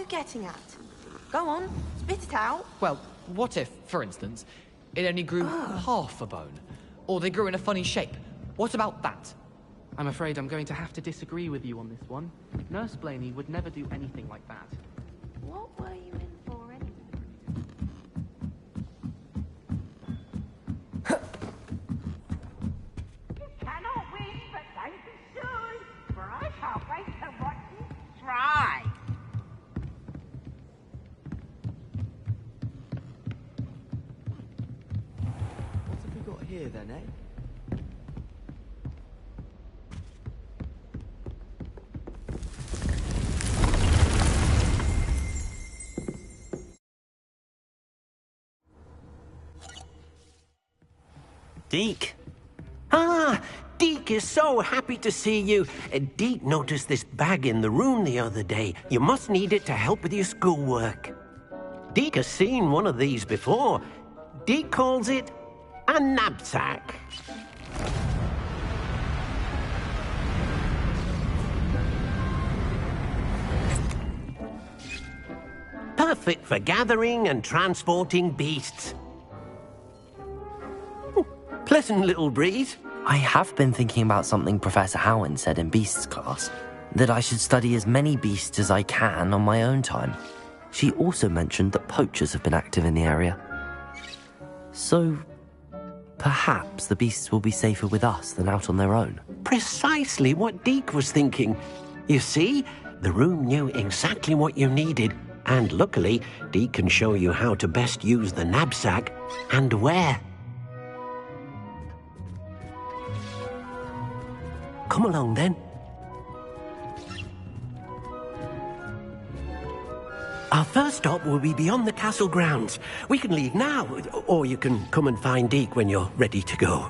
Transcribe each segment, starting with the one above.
getting at? Go on, spit it out. Well, what if, for instance, it only grew half a bone? Or they grew in a funny shape? What about that? I'm afraid I'm going to have to disagree with you on this one. Nurse Blaney would never do anything like that. What were you in for anyway? You cannot win, but don't be sorry, for I can't wait to watch you try. What have we got here then, eh? Deke. Ah, Deke is so happy to see you. Deke noticed this bag in the room the other day. You must need it to help with your schoolwork. Deke has seen one of these before. Deke calls it a knapsack. Perfect for gathering and transporting beasts. Pleasant little breeze. I have been thinking about something Professor Howard said in Beasts class, that I should study as many beasts as I can on my own time. She also mentioned that poachers have been active in the area. So, perhaps the beasts will be safer with us than out on their own. Precisely what Deke was thinking. You see, the room knew exactly what you needed, and luckily, Deke can show you how to best use the knapsack and where. Come along, then. Our first stop will be beyond the castle grounds. We can leave now, or you can come and find Deke when you're ready to go.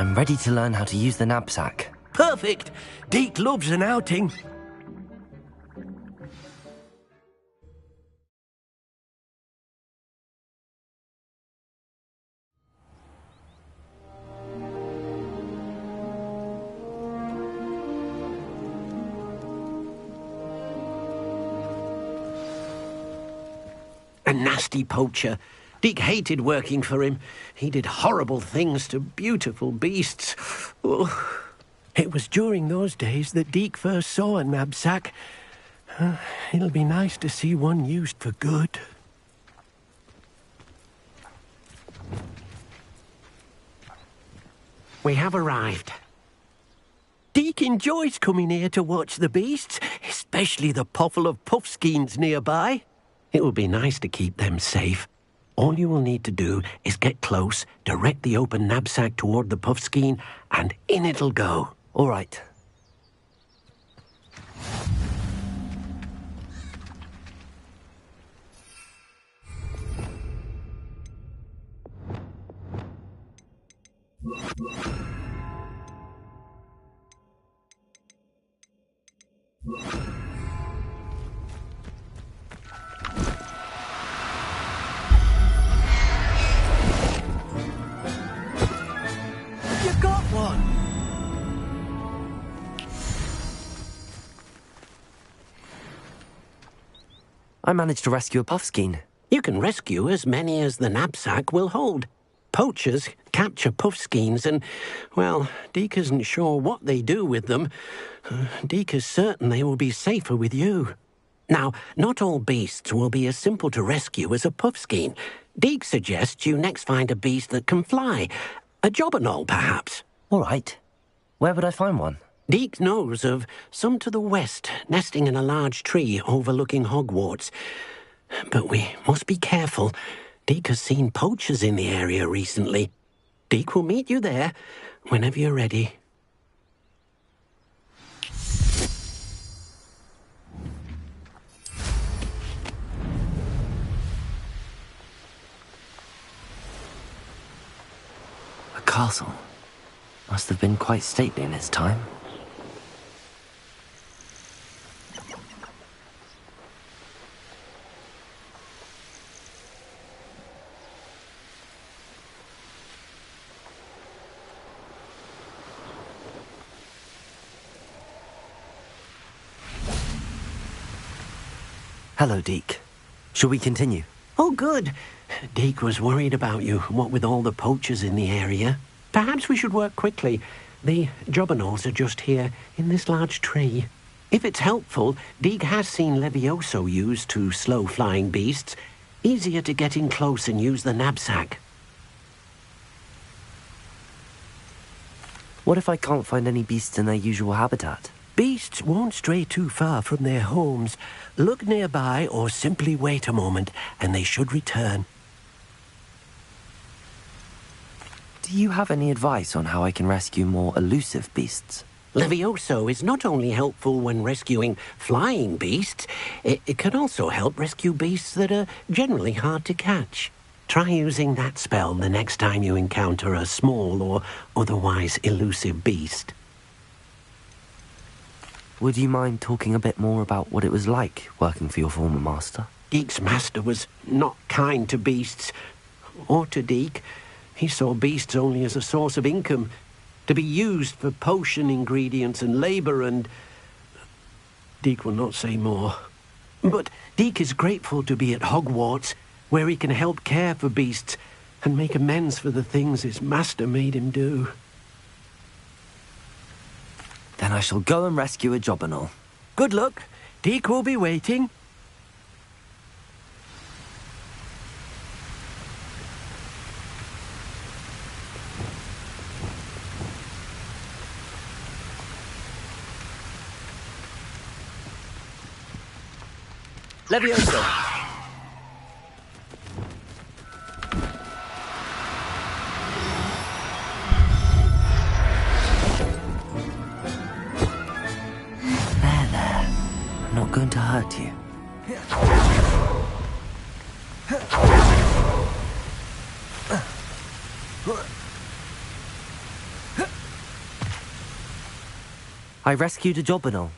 I'm ready to learn how to use the knapsack. Perfect! Deke loves an outing. A nasty poacher. Deke hated working for him. He did horrible things to beautiful beasts. Oh. It was during those days that Deke first saw a knapsack. It'll be nice to see one used for good. We have arrived. Deke enjoys coming here to watch the beasts, especially the potful of puffskeins nearby. It will be nice to keep them safe. All you will need to do is get close, direct the open knapsack toward the puffskein, and in it'll go. All right. You got one! I managed to rescue a puffskein. You can rescue as many as the knapsack will hold. Poachers capture puffskeins and, well, Deke isn't sure what they do with them. Deke is certain they will be safer with you. Now, not all beasts will be as simple to rescue as a puffskein. Deke suggests you next find a beast that can fly. A jobberknoll, perhaps. All right. Where would I find one? Deke knows of some to the west, nesting in a large tree overlooking Hogwarts. But we must be careful. Deke has seen poachers in the area recently. Deke will meet you there whenever you're ready. A castle. Must have been quite stately in its time. Hello, Deke. Shall we continue? Oh, good. Deke was worried about you, what with all the poachers in the area. Perhaps we should work quickly. The jobberknolls are just here, in this large tree. If it's helpful, Deke has seen Levioso used to slow flying beasts. Easier to get in close and use the knapsack. What if I can't find any beasts in their usual habitat? Beasts won't stray too far from their homes. Look nearby or simply wait a moment, and they should return. Do you have any advice on how I can rescue more elusive beasts? Levioso is not only helpful when rescuing flying beasts, it can also help rescue beasts that are generally hard to catch. Try using that spell the next time you encounter a small or otherwise elusive beast. Would you mind talking a bit more about what it was like working for your former master? Deke's master was not kind to beasts, or to Deke. He saw beasts only as a source of income, to be used for potion ingredients and labour, and Deke will not say more. But Deke is grateful to be at Hogwarts, where he can help care for beasts and make amends for the things his master made him do. Then I shall go and rescue a jobberknoll. Good luck. Deke will be waiting. Levioso! I'm not going to hurt you. I rescued a jobberknoll.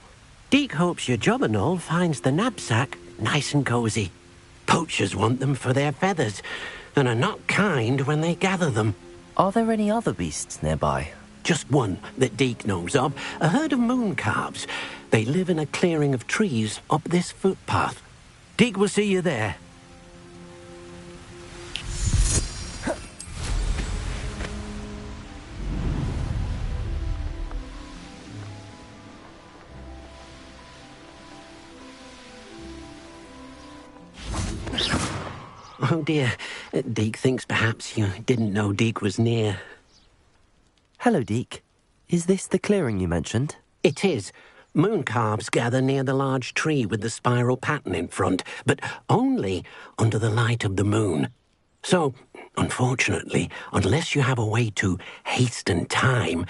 Deke hopes your jobberknoll finds the knapsack nice and cozy. Poachers want them for their feathers, and are not kind when they gather them. Are there any other beasts nearby? Just one that Deke knows of, a herd of moon calves. They live in a clearing of trees up this footpath. Deke will see you there. Oh dear, Deke thinks perhaps you didn't know Deke was near. Hello, Deke. Is this the clearing you mentioned? It is. Moon calves gather near the large tree with the spiral pattern in front, but only under the light of the moon. So, unfortunately, unless you have a way to hasten time,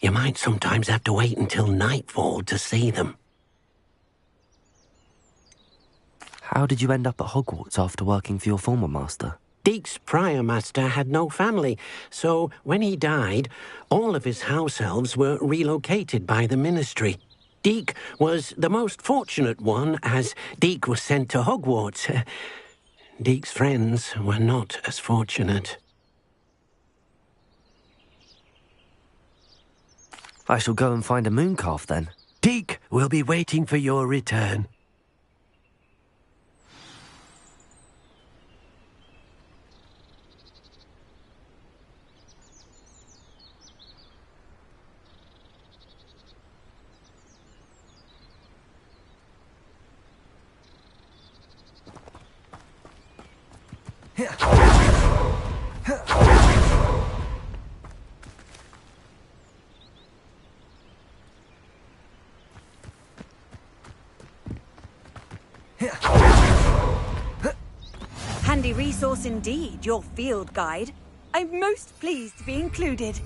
you might sometimes have to wait until nightfall to see them. How did you end up at Hogwarts after working for your former master? Deke's prior master had no family, so when he died, all of his house elves were relocated by the ministry. Deke was the most fortunate one, as Deke was sent to Hogwarts. Deke's friends were not as fortunate. I shall go and find a mooncalf then. Deke will be waiting for your return. Handy resource indeed, your field guide. I'm most pleased to be included.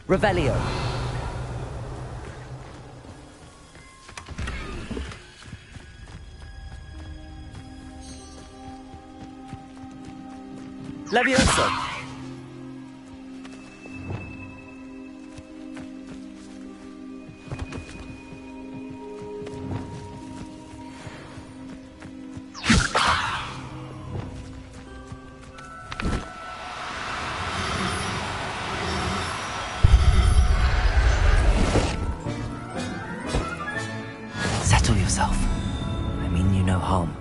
Revelio. Levioso. Settle yourself. I mean you no harm.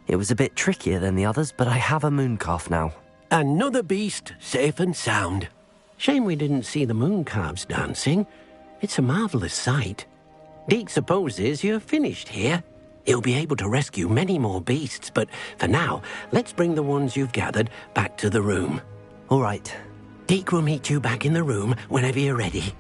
It was a bit trickier than the others, but I have a mooncalf now. Another beast, safe and sound. Shame we didn't see the moon calves dancing. It's a marvellous sight. Deke supposes you're finished here. He'll be able to rescue many more beasts, but for now, let's bring the ones you've gathered back to the room. All right. Deke will meet you back in the room whenever you're ready.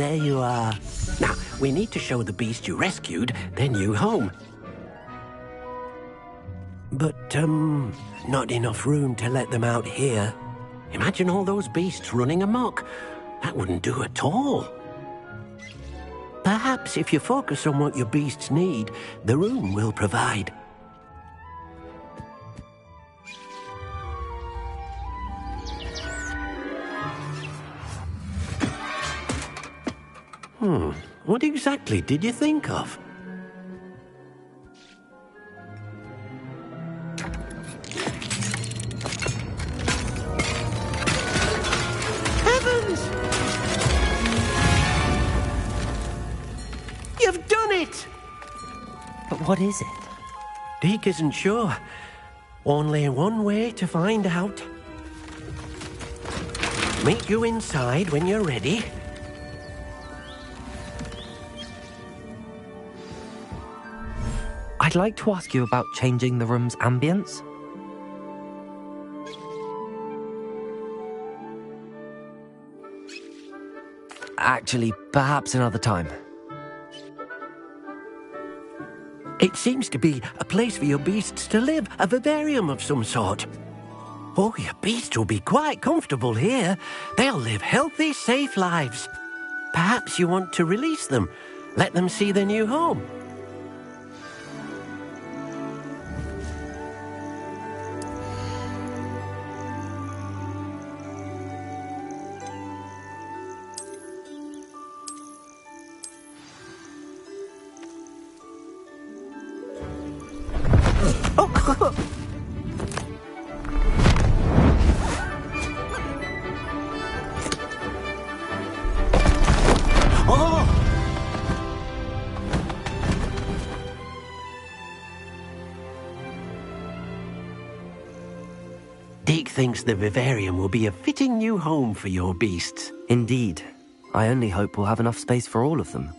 there you are. Now, we need to show the beast you rescued their new home. But, not enough room to let them out here. Imagine all those beasts running amok. That wouldn't do at all. Perhaps if you focus on what your beasts need, the room will provide. What exactly did you think of? Heavens! You've done it! But what is it? Deke isn't sure. Only one way to find out. Meet you inside when you're ready. I'd like to ask you about changing the room's ambience. Actually, perhaps another time. It seems to be a place for your beasts to live, a vivarium of some sort. Oh, your beasts will be quite comfortable here. They'll live healthy, safe lives. Perhaps you want to release them, let them see their new home. Deke thinks the vivarium will be a fitting new home for your beasts. Indeed. I only hope we'll have enough space for all of them.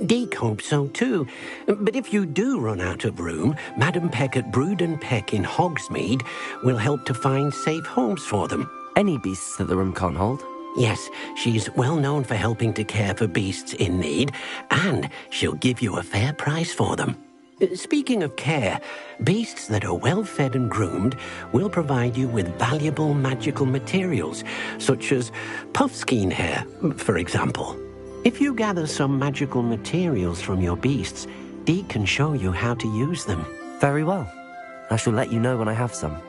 Deke hopes so too. But if you do run out of room, Madam Peck at Brood and Peck in Hogsmeade will help to find safe homes for them. Any beasts that the room can't hold? Yes, she's well known for helping to care for beasts in need, and she'll give you a fair price for them. Speaking of care, beasts that are well fed and groomed will provide you with valuable magical materials, such as puffskein hair, for example. If you gather some magical materials from your beasts, Deke can show you how to use them. Very well. I shall let you know when I have some.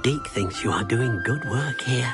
Deke thinks you are doing good work here.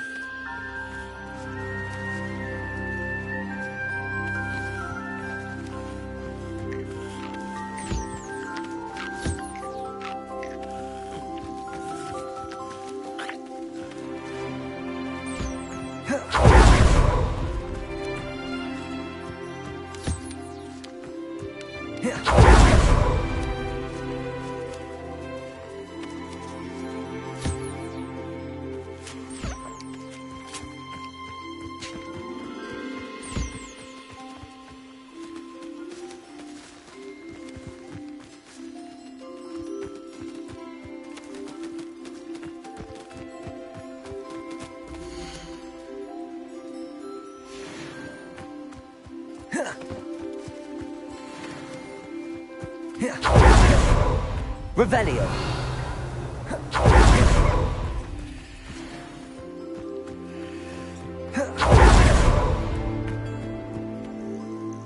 Revelio.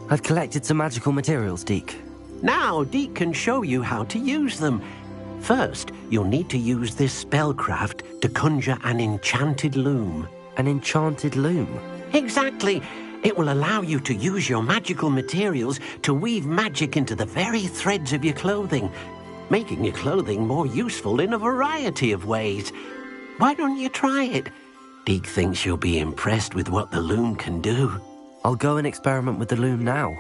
I've collected some magical materials, Deke. Now Deke can show you how to use them. First, you'll need to use this spellcraft to conjure an enchanted loom. An enchanted loom? Exactly. It will allow you to use your magical materials to weave magic into the very threads of your clothing, making your clothing more useful in a variety of ways. Why don't you try it? Deke thinks you'll be impressed with what the loom can do. I'll go and experiment with the loom now.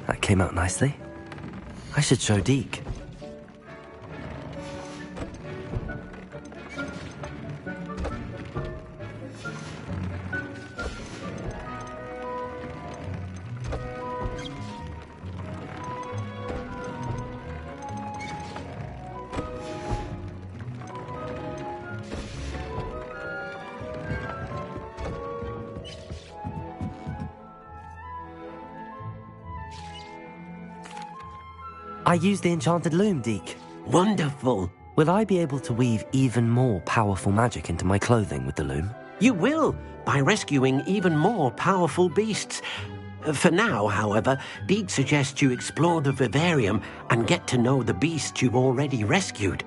That came out nicely. I should show Deke. I used the enchanted loom, Deke. Wonderful. Will I be able to weave even more powerful magic into my clothing with the loom? You will, by rescuing even more powerful beasts. For now, however, Deke suggests you explore the vivarium and get to know the beasts you've already rescued.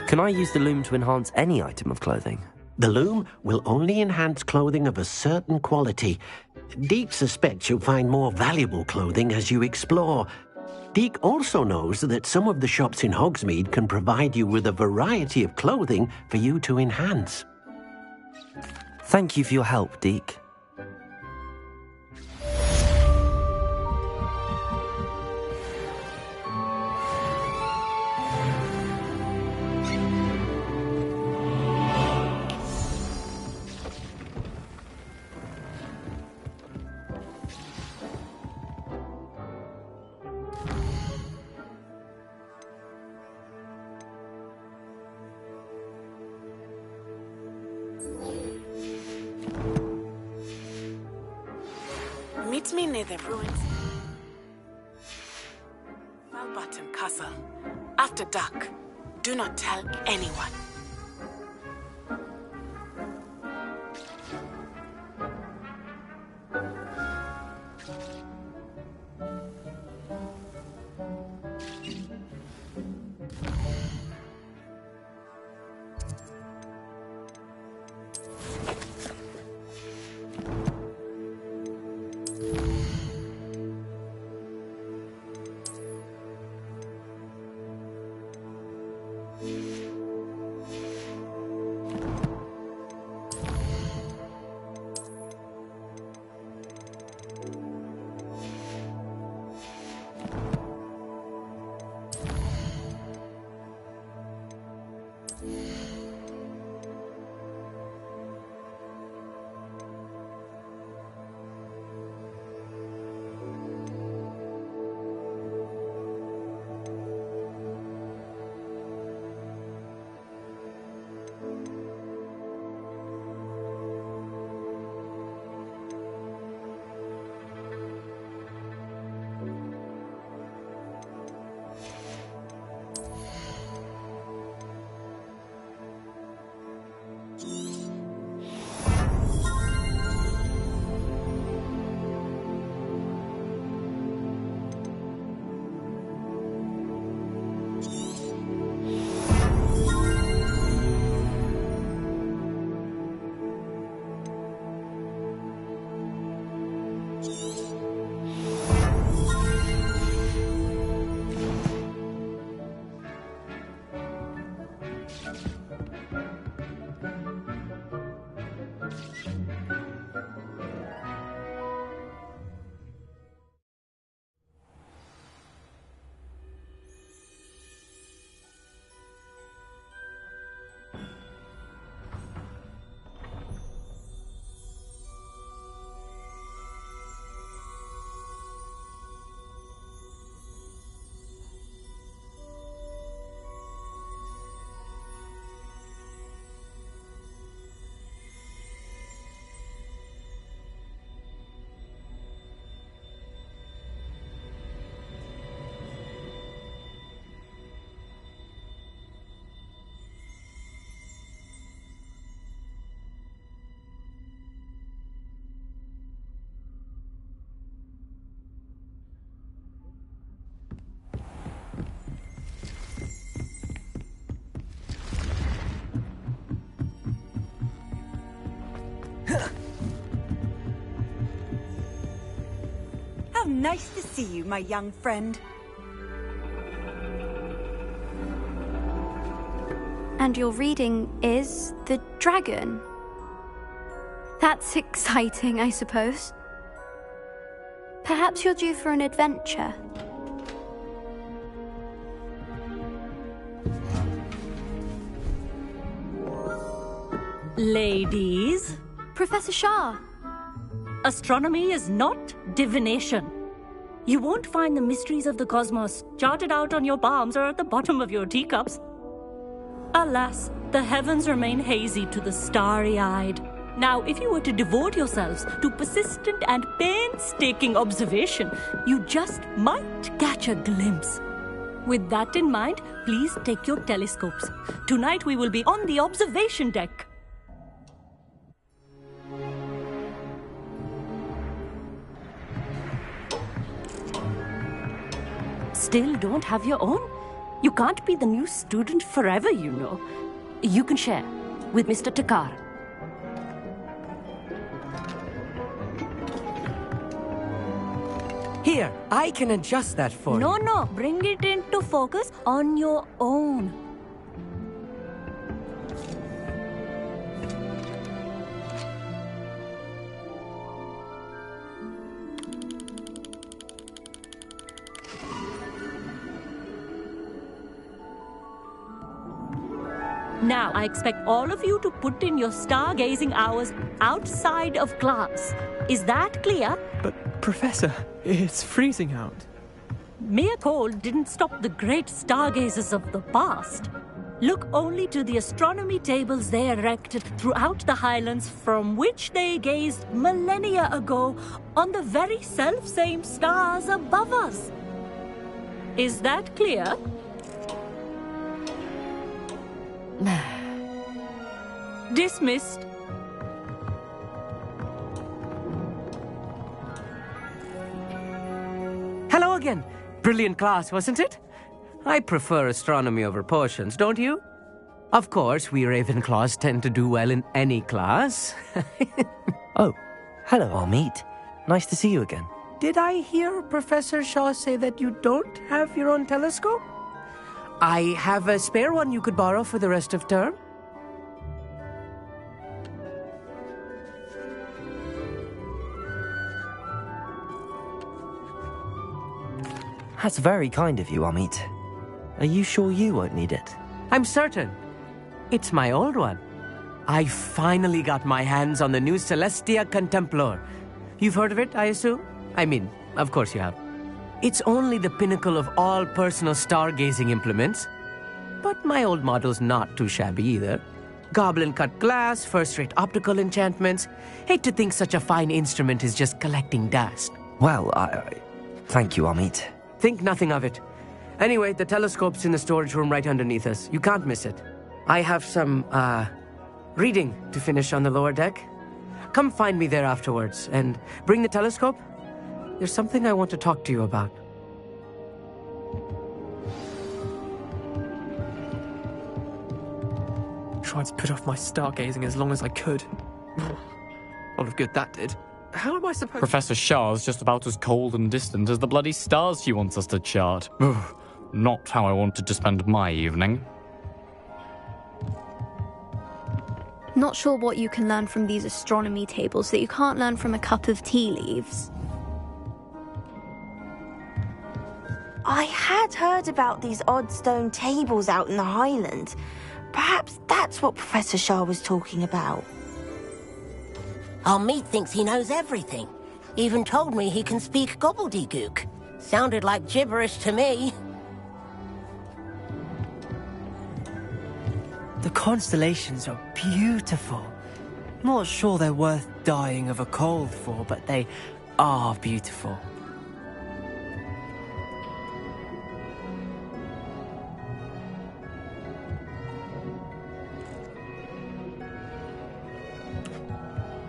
Can I use the loom to enhance any item of clothing? The loom will only enhance clothing of a certain quality. Deke suspects you'll find more valuable clothing as you explore. Deke also knows that some of the shops in Hogsmeade can provide you with a variety of clothing for you to enhance. Thank you for your help, Deke. Meet me near the ruins. Bottom Castle. After dark. Do not tell anyone. How nice to see you, my young friend. And your reading is The Dragon. That's exciting, I suppose. Perhaps you're due for an adventure. Ladies, Professor Shah. astronomy is not divination. You won't find the mysteries of the cosmos charted out on your palms or at the bottom of your teacups. Alas, the heavens remain hazy to the starry-eyed. Now, if you were to devote yourselves to persistent and painstaking observation, you just might catch a glimpse. With that in mind, please take your telescopes. Tonight we will be on the observation deck. Still don't have your own? You can't be the new student forever, you know. You can share with Mr. Takar. Here, I can adjust that for you. No, bring it into focus on your own. Now, I expect all of you to put in your stargazing hours outside of class. Is that clear? But, Professor, it's freezing out. Mere cold didn't stop the great stargazers of the past. Look only to the astronomy tables they erected throughout the highlands from which they gazed millennia ago on the very self-same stars above us. Is that clear? Dismissed. Hello again. Brilliant class, wasn't it? I prefer astronomy over potions, don't you? Of course, we Ravenclaws tend to do well in any class. Oh, hello, Amit. Nice to see you again. Did I hear Professor Shaw say that you don't have your own telescope? I have a spare one you could borrow for the rest of term. That's very kind of you, Amit. Are you sure you won't need it? I'm certain. It's my old one. I finally got my hands on the new Celestia Contemplar. You've heard of it, I assume? I mean, of course you have. It's only the pinnacle of all personal stargazing implements. But my old model's not too shabby either. Goblin-cut glass, first-rate optical enchantments. Hate to think such a fine instrument is just collecting dust. Well, thank you, Amit. Think nothing of it. Anyway, the telescope's in the storage room right underneath us. You can't miss it. I have some, reading to finish on the lower deck. Come find me there afterwards, and bring the telescope. There's something I want to talk to you about. Tried to put off my stargazing as long as I could. A lot of good that did. How am I supposed Professor Shah's just about as cold and distant as the bloody stars she wants us to chart. Not how I wanted to spend my evening. Not sure what you can learn from these astronomy tables that you can't learn from a cup of tea leaves. I had heard about these odd stone tables out in the Highlands. Perhaps that's what Professor Shah was talking about. Amit thinks he knows everything. Even told me he can speak gobbledygook. Sounded like gibberish to me. The constellations are beautiful. Not sure they're worth dying of a cold for, but they are beautiful.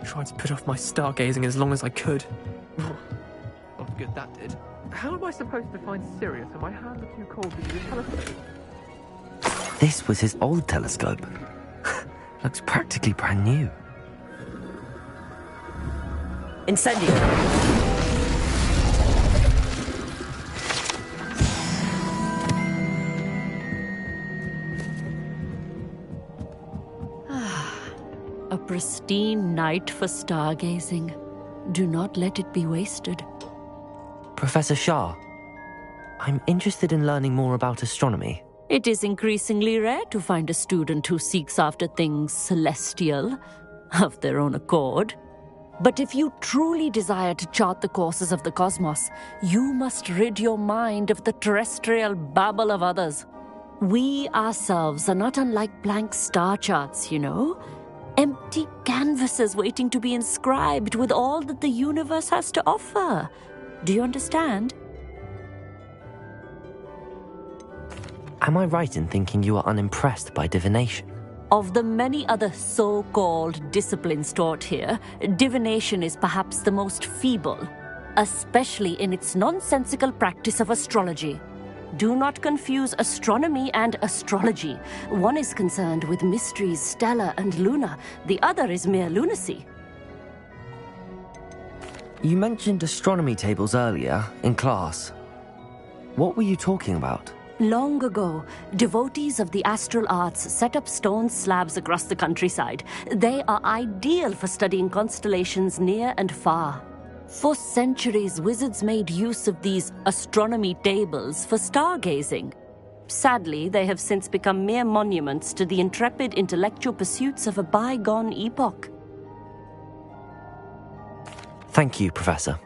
Tried to put off my stargazing as long as I could. A lot of good that did. How am I supposed to find Sirius when my hands are too cold to use a telescope? This was his old telescope. Looks practically brand new. Incendio! A pristine night for stargazing. Do not let it be wasted. Professor Shah, I'm interested in learning more about astronomy. It is increasingly rare to find a student who seeks after things celestial, of their own accord. But if you truly desire to chart the courses of the cosmos, you must rid your mind of the terrestrial babble of others. We ourselves are not unlike blank star charts, you know? Empty canvases waiting to be inscribed with all that the universe has to offer. Do you understand? Am I right in thinking you are unimpressed by divination? Of the many other so-called disciplines taught here, divination is perhaps the most feeble, especially in its nonsensical practice of astrology. Do not confuse astronomy and astrology. One is concerned with mysteries stellar and lunar, the other is mere lunacy. You mentioned astronomy tables earlier, in class. What were you talking about? Long ago, devotees of the astral arts set up stone slabs across the countryside. They are ideal for studying constellations near and far. For centuries, wizards made use of these astronomy tables for stargazing. Sadly, they have since become mere monuments to the intrepid intellectual pursuits of a bygone epoch. Thank you, Professor.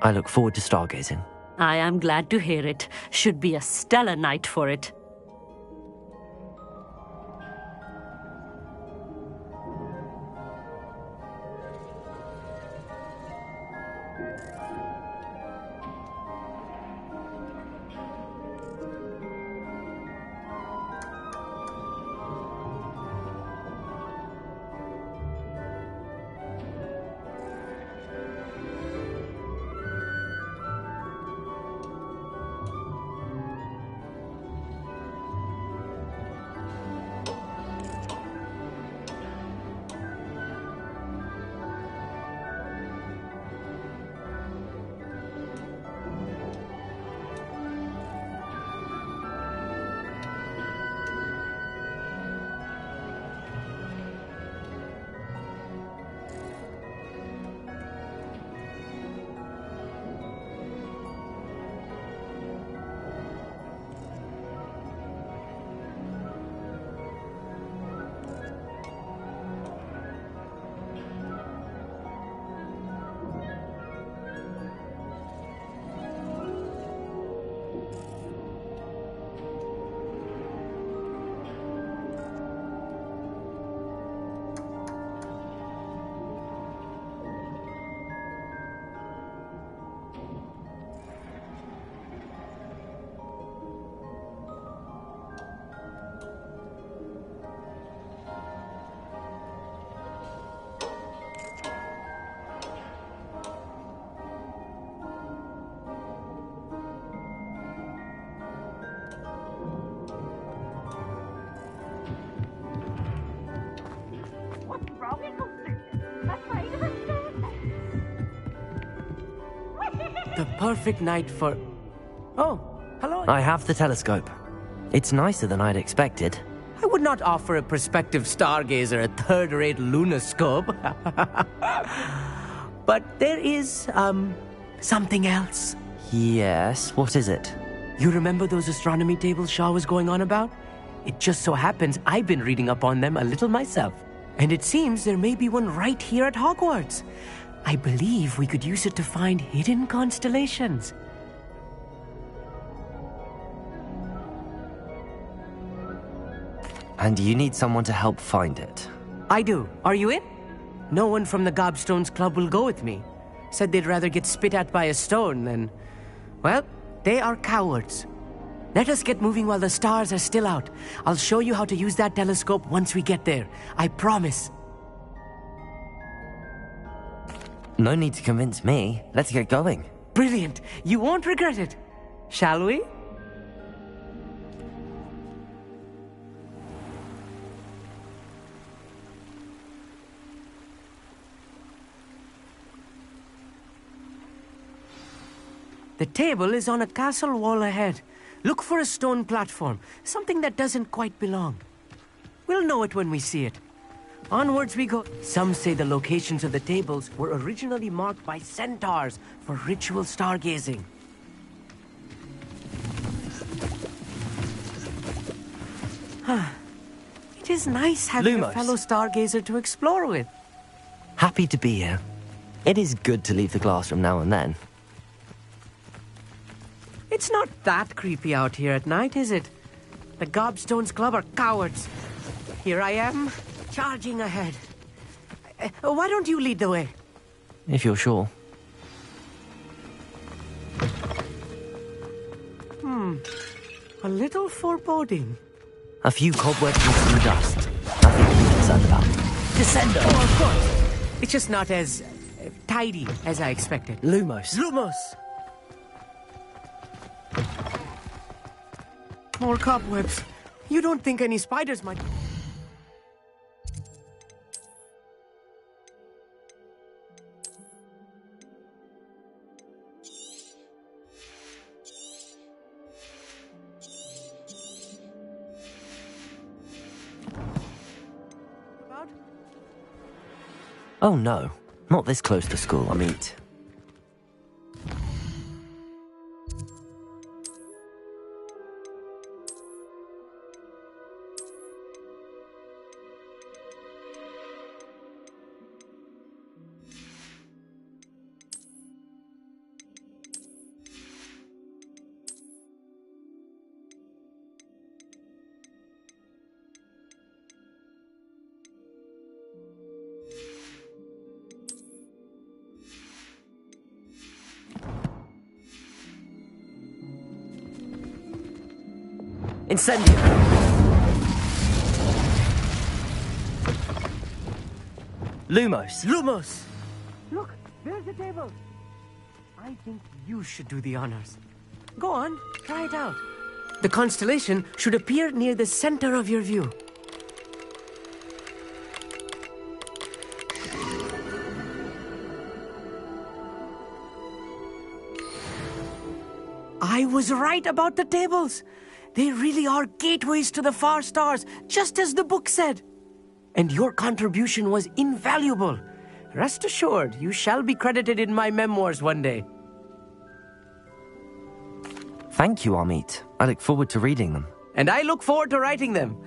I look forward to stargazing. I am glad to hear it. Should be a stellar night for it. What's wrong, Eccleston? Afraid of a staircase? The perfect night for... Oh, hello. I have the telescope. It's nicer than I'd expected. I would not offer a prospective stargazer a third-rate lunoscope. But there is, something else. Yes, what is it? You remember those astronomy tables Shaw was going on about? It just so happens I've been reading up on them a little myself. And it seems there may be one right here at Hogwarts. I believe we could use it to find hidden constellations. And you need someone to help find it. I do. Are you in? No one from the Gobstones Club will go with me. Said they'd rather get spit at by a stone than... Well, they are cowards. Let us get moving while the stars are still out. I'll show you how to use that telescope once we get there. I promise. No need to convince me. Let's get going. Brilliant. You won't regret it. Shall we? The table is on a castle wall ahead. Look for a stone platform, something that doesn't quite belong. We'll know it when we see it. Onwards we go. Some say the locations of the tables were originally marked by centaurs for ritual stargazing. It is nice having a Lumos. fellow stargazer to explore with. Happy to be here. It is good to leave the classroom now and then. It's not that creepy out here at night, is it? The Gobstones Club are cowards. Here I am, charging ahead. Why don't you lead the way? If you're sure. A little foreboding. A few cobwebs and some dust. Nothing to be concerned about. Descendo! Oh, of course. It's just not as tidy as I expected. Lumos. Lumos! More cobwebs. You don't think any spiders might... Oh no, not this close to school, Amit. Incendio! Lumos! Lumos! Look, there's the table. I think you should do the honors. Go on, try it out. The constellation should appear near the center of your view. I was right about the tables. They really are gateways to the far stars, just as the book said. And your contribution was invaluable. Rest assured, you shall be credited in my memoirs one day. Thank you, Amit. I look forward to reading them. And I look forward to writing them.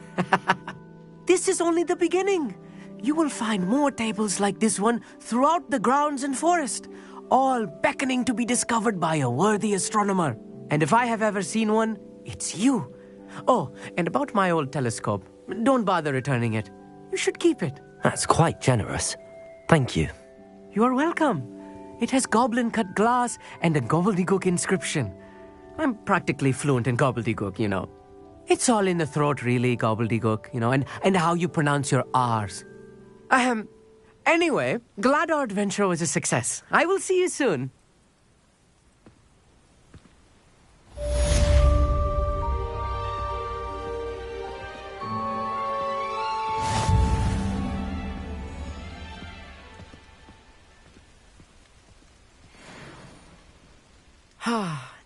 This is only the beginning. You will find more tables like this one throughout the grounds and forest, all beckoning to be discovered by a worthy astronomer. And if I have ever seen one, it's you. Oh, and about my old telescope, don't bother returning it. You should keep it. That's quite generous. Thank you. You are welcome. It has goblin-cut glass and a gobbledygook inscription. I'm practically fluent in gobbledygook, you know. It's all in the throat, really, gobbledygook, you know, and how you pronounce your R's. Anyway, glad our adventure was a success. I will see you soon.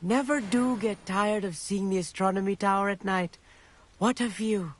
Never do get tired of seeing the astronomy tower at night. What a view.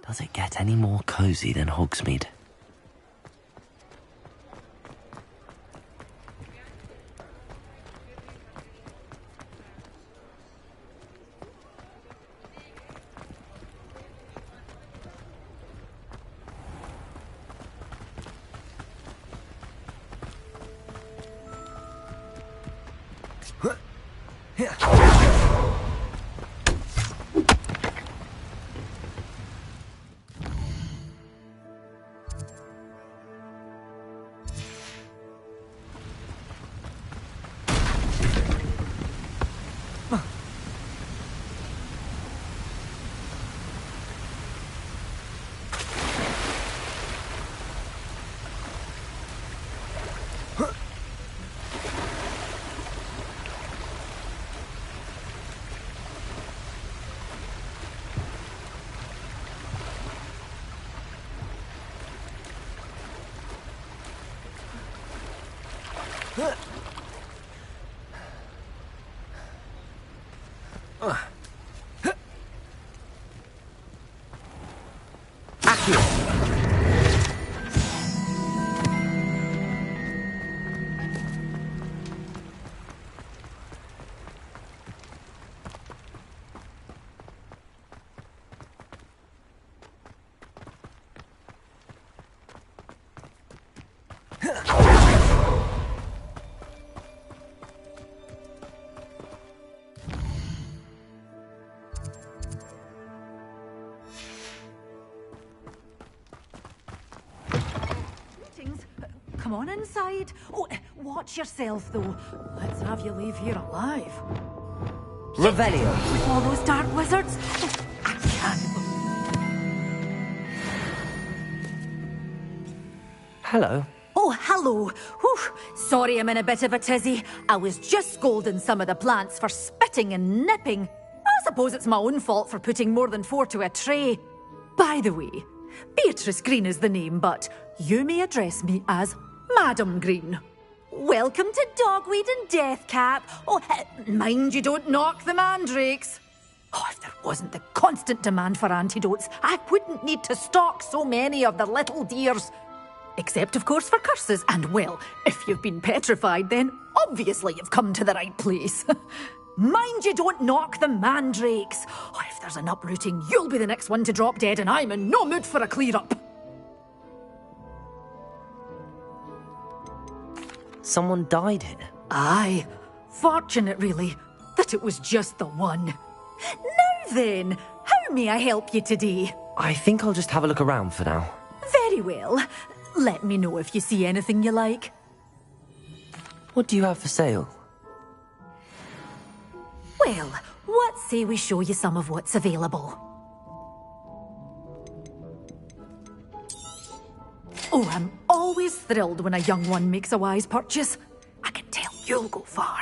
Does it get any more cozy than Hogsmeade? Come on inside. Oh, watch yourself, though. Let's have you leave here alive. Revelio. With all those dark wizards? Oh, I can't Hello. Oh, hello. Whew. Sorry I'm in a bit of a tizzy. I was just scolding some of the plants for spitting and nipping. I suppose it's my own fault for putting more than 4 to a tray. By the way, Beatrice Green is the name, but you may address me as Madam Green. Welcome to Dogweed and Deathcap. Oh, mind you don't knock the mandrakes. Oh, if there wasn't the constant demand for antidotes, I wouldn't need to stock so many of the little dears. Except, of course, for curses. And, well, if you've been petrified, then obviously you've come to the right place. Mind you don't knock the mandrakes. Oh, if there's an uprooting, you'll be the next one to drop dead, and I'm in no mood for a clear-up. Someone died here? Aye. Fortunate, really, that it was just the one. Now then, how may I help you today? I think I'll just have a look around for now. Very well. Let me know if you see anything you like. What do you have for sale? Well, what say we show you some of what's available? Oh, I'm always thrilled when a young one makes a wise purchase. I can tell you'll go far.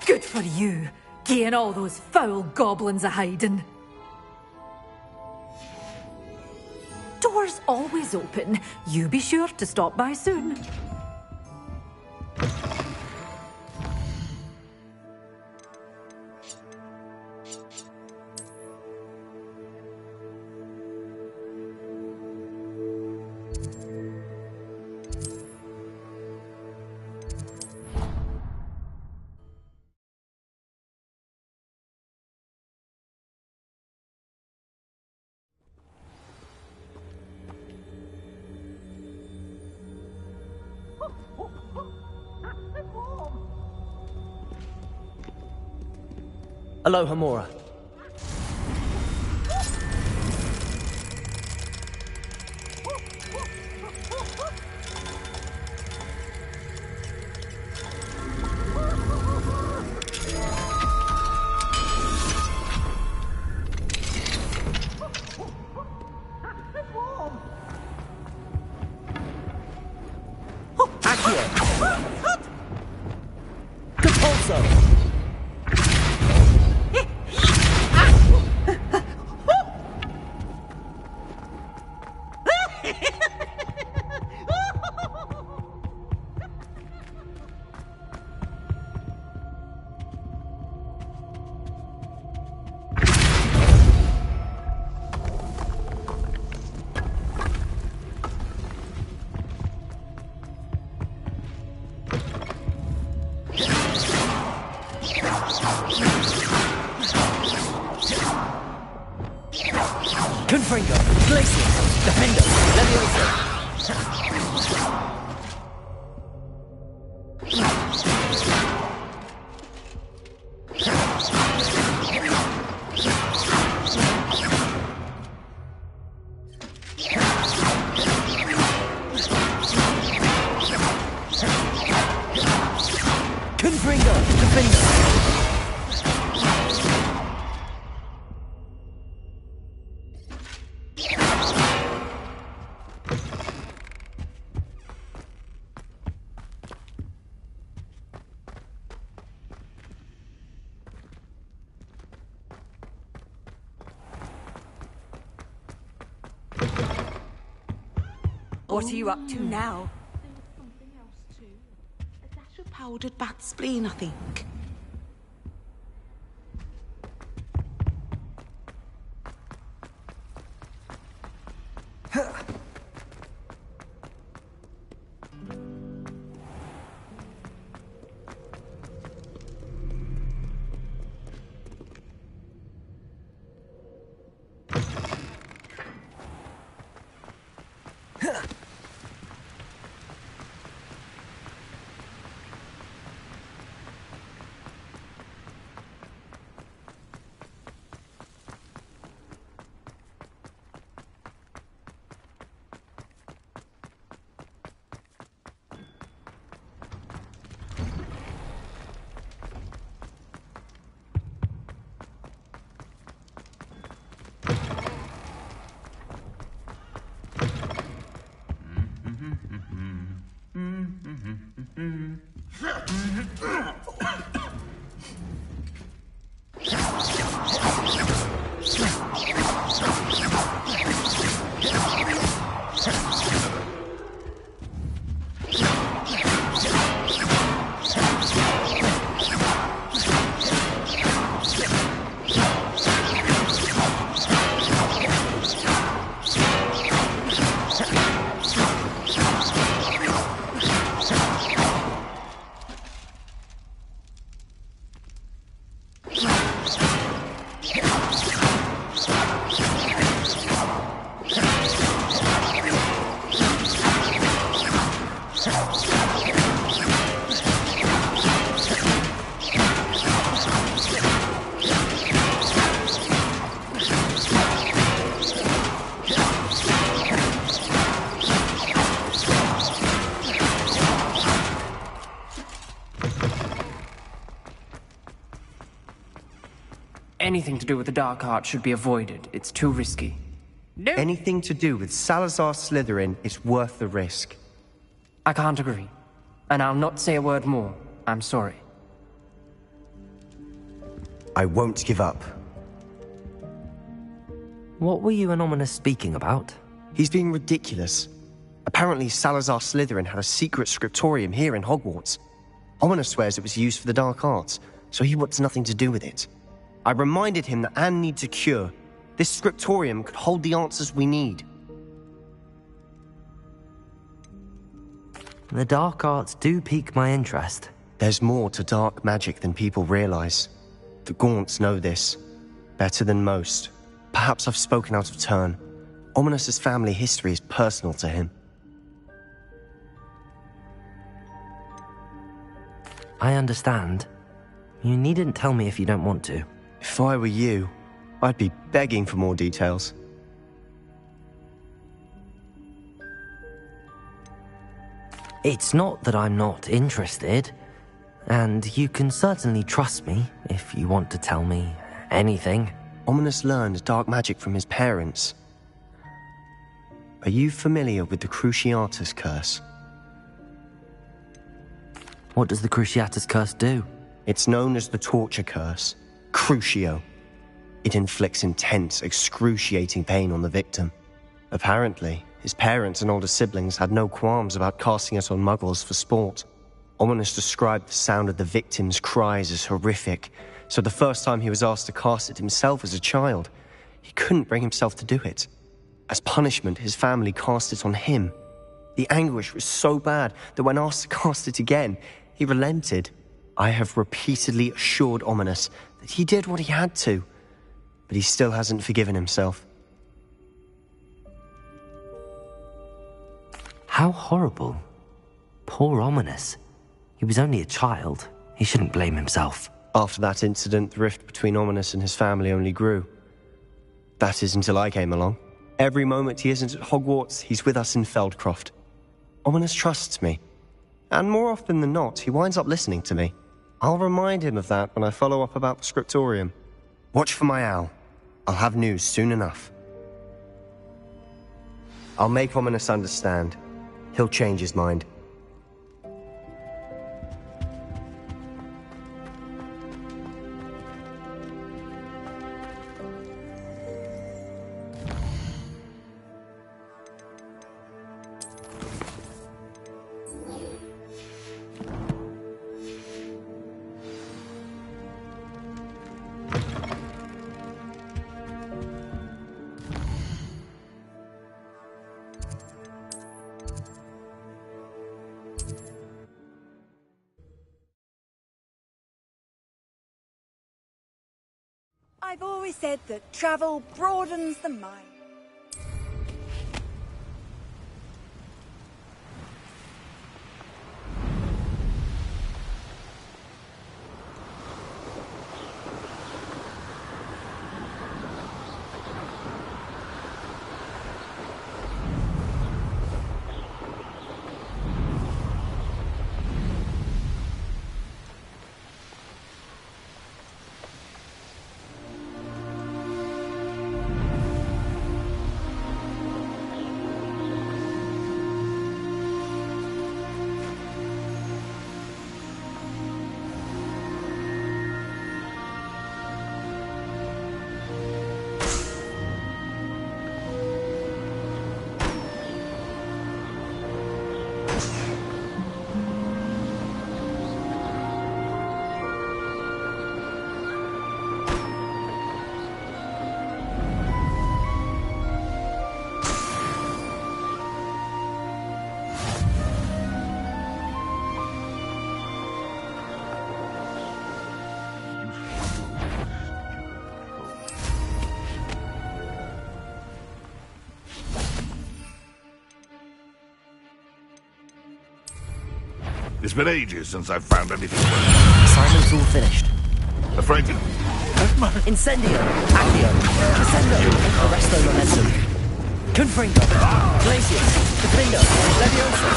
Good for you, getting all those foul goblins a-hiding. Doors always open. You be sure to stop by soon. Aloha, Mora. Confringo, Glacier, Defendo, Leviosa. Confringo, Defendo. What are you up to now? Something else too. A dash of powdered bat spleen, I think. Anything to do with the dark art should be avoided. It's too risky. No. Anything to do with Salazar Slytherin is worth the risk. I can't agree. And I'll not say a word more. I'm sorry. I won't give up. What were you and Ominous speaking about? He's being ridiculous. Apparently Salazar Slytherin had a secret scriptorium here in Hogwarts. Ominous swears it was used for the dark arts, so he wants nothing to do with it. I reminded him that Anne needs a cure. This scriptorium could hold the answers we need. The dark arts do pique my interest. There's more to dark magic than people realize. The Gaunts know this. Better than most. Perhaps I've spoken out of turn. Ominous's family history is personal to him. I understand. You needn't tell me if you don't want to. If I were you, I'd be begging for more details. It's not that I'm not interested, and you can certainly trust me if you want to tell me anything. Ominous learned dark magic from his parents. Are you familiar with the Cruciatus Curse? What does the Cruciatus Curse do? It's known as the Torture Curse, Crucio. It inflicts intense, excruciating pain on the victim. Apparently, his parents and older siblings had no qualms about casting it on muggles for sport. Ominous described the sound of the victim's cries as horrific, so the first time he was asked to cast it himself as a child, he couldn't bring himself to do it. As punishment, his family cast it on him. The anguish was so bad that when asked to cast it again, he relented. I have repeatedly assured Ominous that he did what he had to, but he still hasn't forgiven himself. How horrible. Poor Ominous. He was only a child. He shouldn't blame himself. After that incident, the rift between Ominous and his family only grew. That is until I came along. Every moment he isn't at Hogwarts, he's with us in Feldcroft. Ominous trusts me. And more often than not, he winds up listening to me. I'll remind him of that when I follow up about the scriptorium. Watch for my owl. I'll have news soon enough. I'll make Ominous understand. He'll change his mind. I've always said that travel broadens the mind. It's been ages since I've found anything. Assignment's all finished. Afraid to... Incendio! Accio! Crescendo! Arresto Momentum! Confringo! Glacius! Defendo! Leviosa!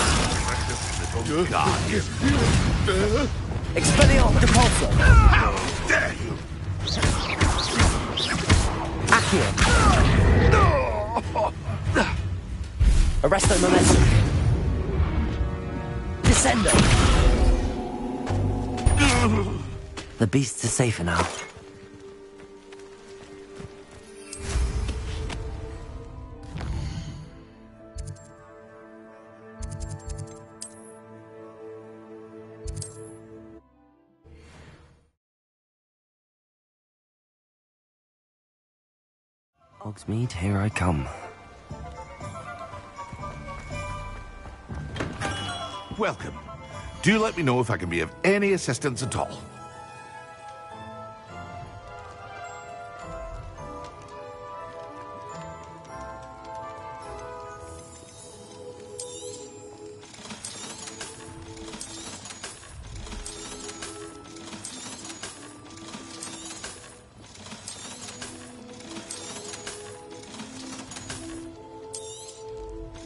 Expelliarm Depulso! How dare you! Accio! Arresto Momentum! Descendo! The beasts are safer now. Hogsmeade, here I come. Welcome. Do let me know if I can be of any assistance at all.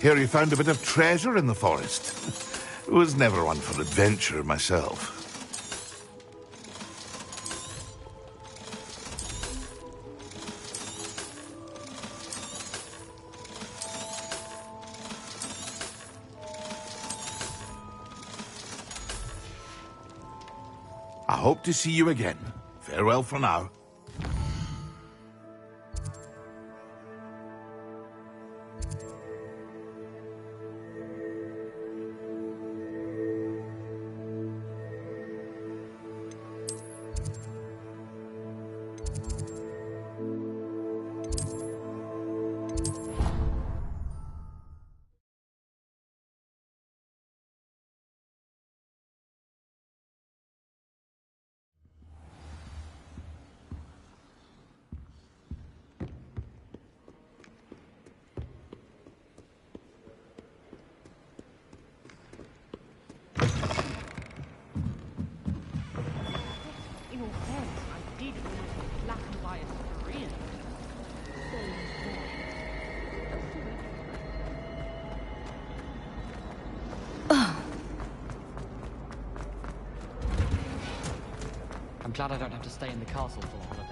Hear you found a bit of treasure in the forest. Was never one for adventure myself. I hope to see you again. Farewell for now. I'm glad I don't have to stay in the castle for the holidays.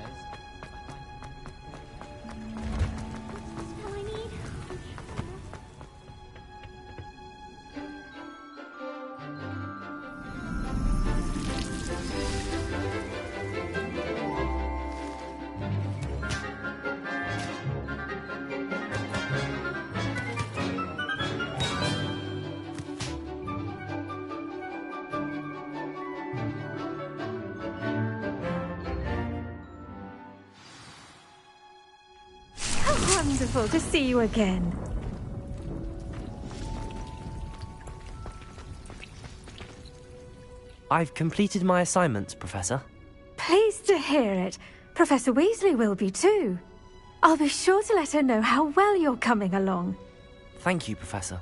Wonderful to see you again. I've completed my assignments, Professor. Pleased to hear it. Professor Weasley will be too. I'll be sure to let her know how well you're coming along. Thank you, Professor.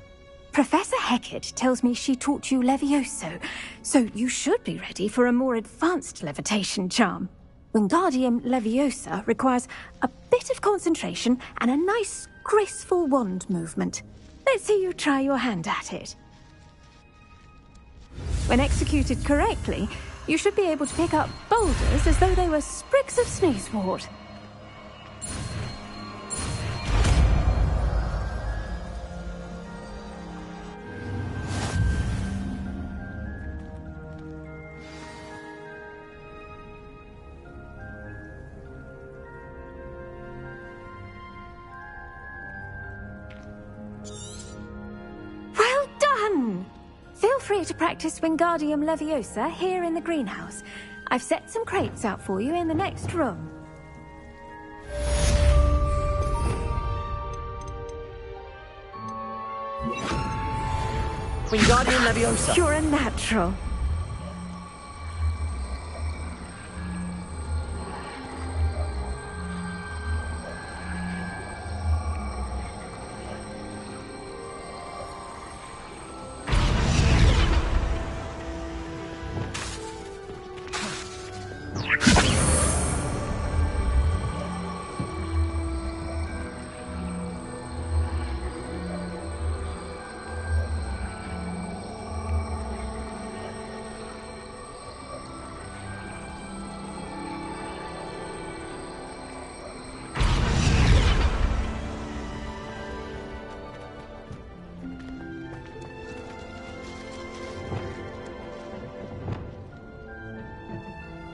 Professor Hecat tells me she taught you Levioso, so you should be ready for a more advanced levitation charm. Wingardium Leviosa requires a bit of concentration and a nice, graceful wand movement. Let's see you try your hand at it. When executed correctly, you should be able to pick up boulders as though they were sprigs of sneezewort. Well done! Feel free to practice Wingardium Leviosa here in the greenhouse. I've set some crates out for you in the next room. Wingardium Leviosa! You're a natural.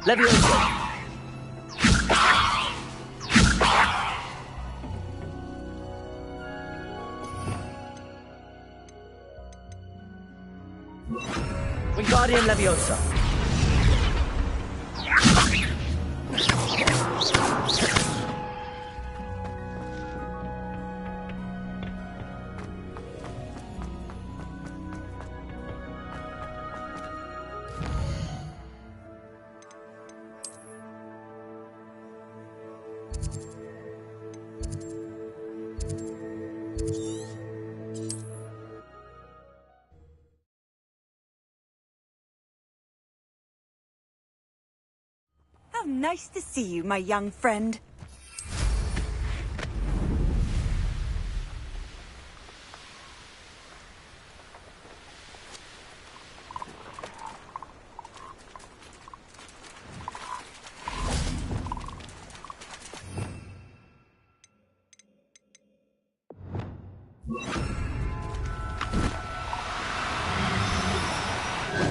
Leviosa! Wingardium Leviosa! How nice to see you, my young friend.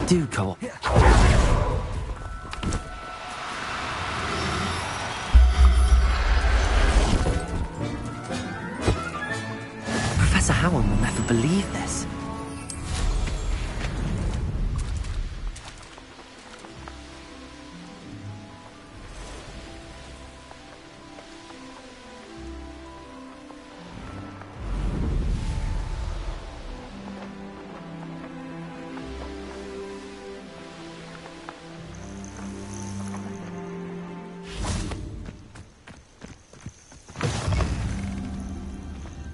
Do go up. Professor Howard will never believe this.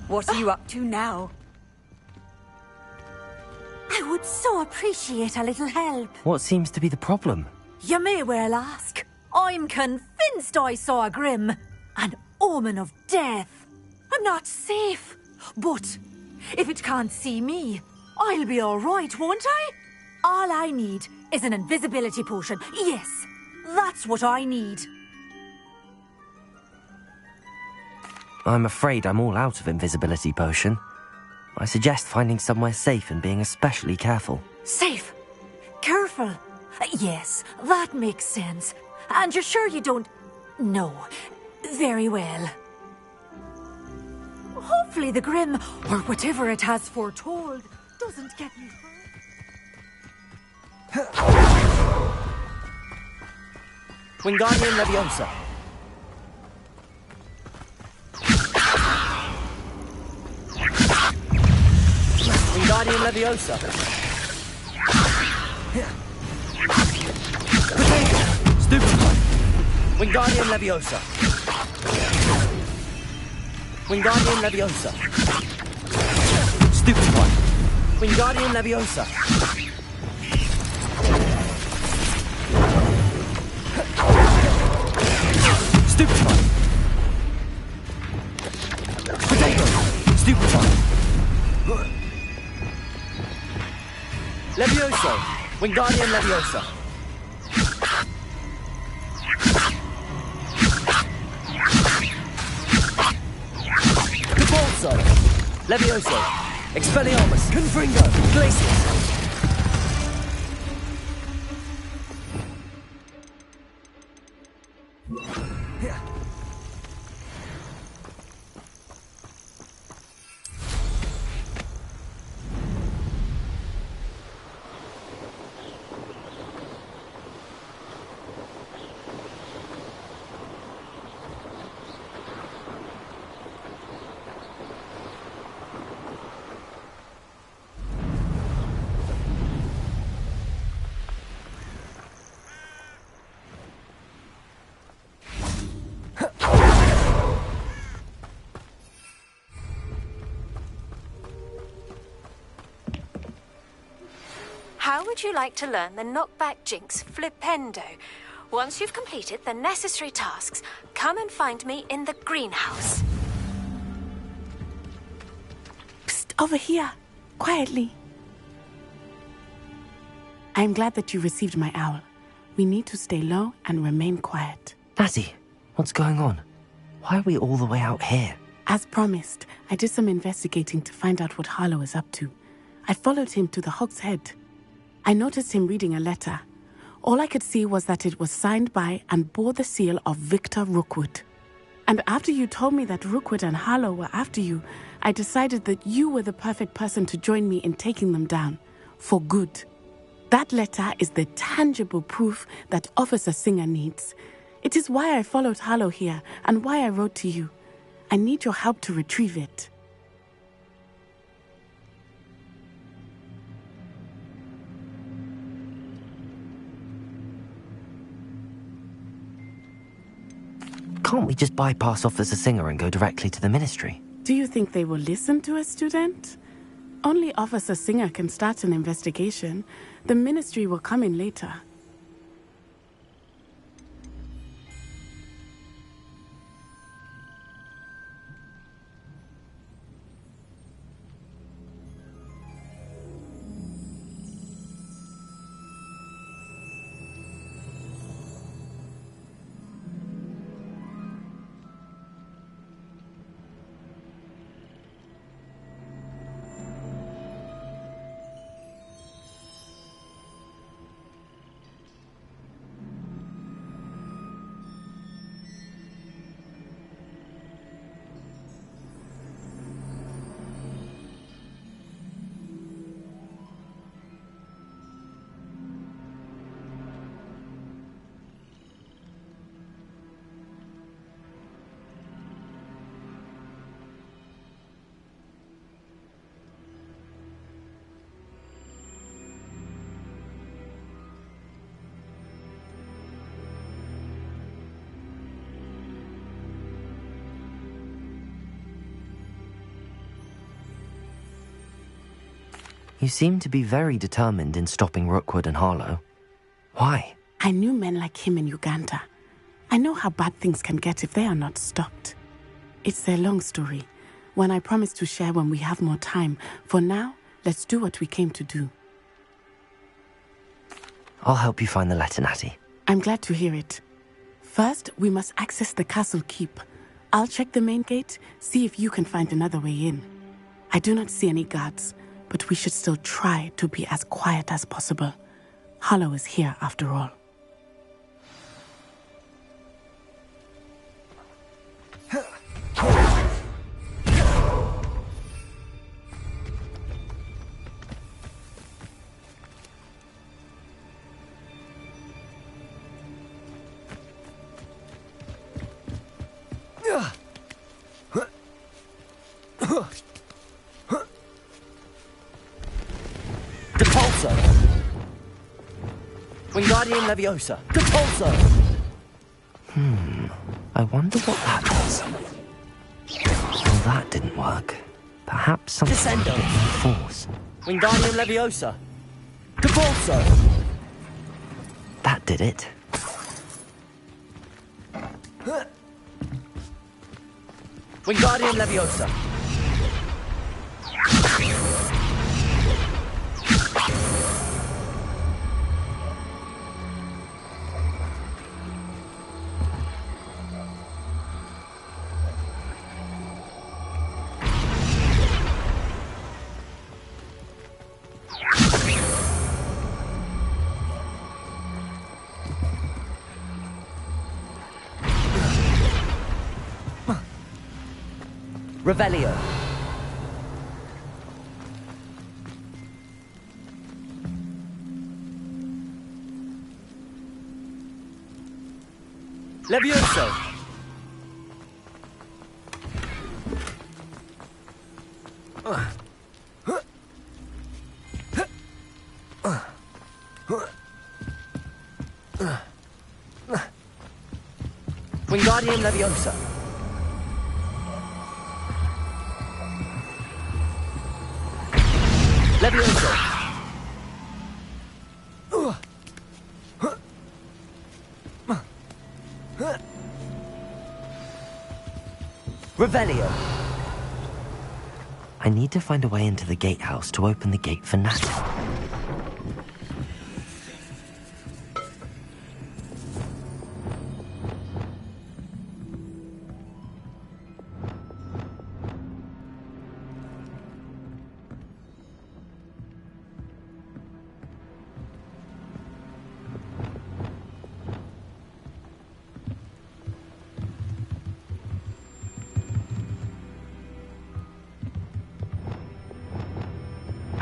What are you up to now? I would so appreciate a little help. What seems to be the problem? You may well ask. I'm convinced I saw a Grim. An omen of death. I'm not safe. But if it can't see me, I'll be all right, won't I? All I need is an invisibility potion. Yes, that's what I need. I'm afraid I'm all out of invisibility potion. I suggest finding somewhere safe and being especially careful. Safe? Careful? Yes, that makes sense. And you're sure you don't... No. Very well. Hopefully the Grim, or whatever it has foretold, doesn't get me hurt. Wingardium Leviosa. Wingardium Leviosa. Stupefy. Wingardium Leviosa. Wingardium Leviosa. Stupefy. Wingardium Leviosa. Stupefy. Potato. Stupefy. Levioso. Wingardium Leviosa. Cabalso. Levioso. Expelliarmus. Confringo. Glacius. How would you like to learn the knockback jinx flipendo? Once you've completed the necessary tasks, come and find me in the greenhouse. Psst, over here. Quietly. I'm glad that you received my owl. We need to stay low and remain quiet. Natty, what's going on? Why are we all the way out here? As promised, I did some investigating to find out what Harlow is up to. I followed him to the Hog's Head. I noticed him reading a letter. All I could see was that it was signed by and bore the seal of Victor Rookwood. And after you told me that Rookwood and Harlow were after you, I decided that you were the perfect person to join me in taking them down. For good. That letter is the tangible proof that Officer Singer needs. It is why I followed Harlow here and why I wrote to you. I need your help to retrieve it. Can't we just bypass Officer Singer and go directly to the Ministry? Do you think they will listen to a student? Only Officer Singer can start an investigation. The Ministry will come in later. You seem to be very determined in stopping Rookwood and Harlow. Why? I knew men like him in Uganda. I know how bad things can get if they are not stopped. It's a long story, one I promise to share when we have more time. For now, let's do what we came to do. I'll help you find the letter, Natty. I'm glad to hear it. First, we must access the castle keep. I'll check the main gate, see if you can find another way in. I do not see any guards, but we should still try to be as quiet as possible. Harlow is here after all. Depulso! Wingardium Leviosa! Depulso! I wonder what that does. Well, that didn't work. Perhaps something Descendo! with force. Wingardium Leviosa! Depulso! That did it. Wingardium Leviosa! Revelio. Levioso. Wingardium Leviosa. Levioso. Revelio. I need to find a way into the gatehouse to open the gate for Natty.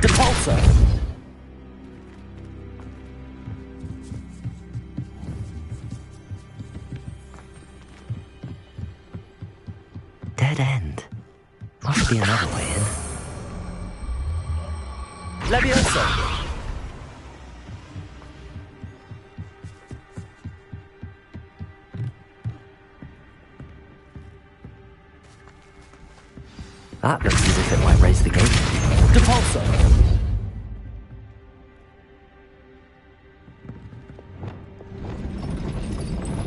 Depulso. Dead end. Must be another way in. Levioso. That looks as if it might raise the gate. Depulso.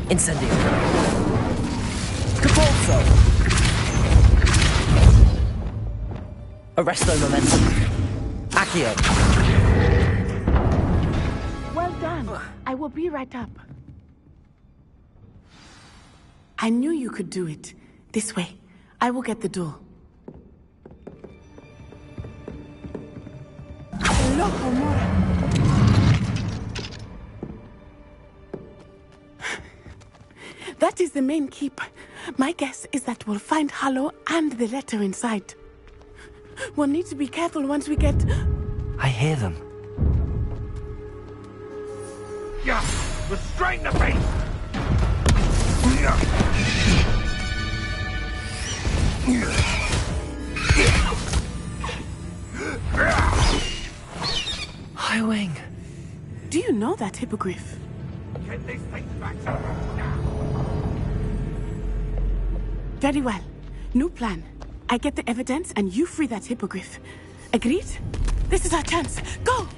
Incendio. Depulso. Arresto momentum. Accio. Well done. I will be right up. I knew you could do it. This way. I will get the door. Loco Mora. That is the main keep. My guess is that we'll find Harlow and the letter inside. We'll need to be careful once we get... I hear them. Yeah, restrain the beast! Highwing. Do you know that hippogriff? Get these things back. Very well. New plan. I get the evidence and you free that hippogriff. Agreed? This is our chance. Go!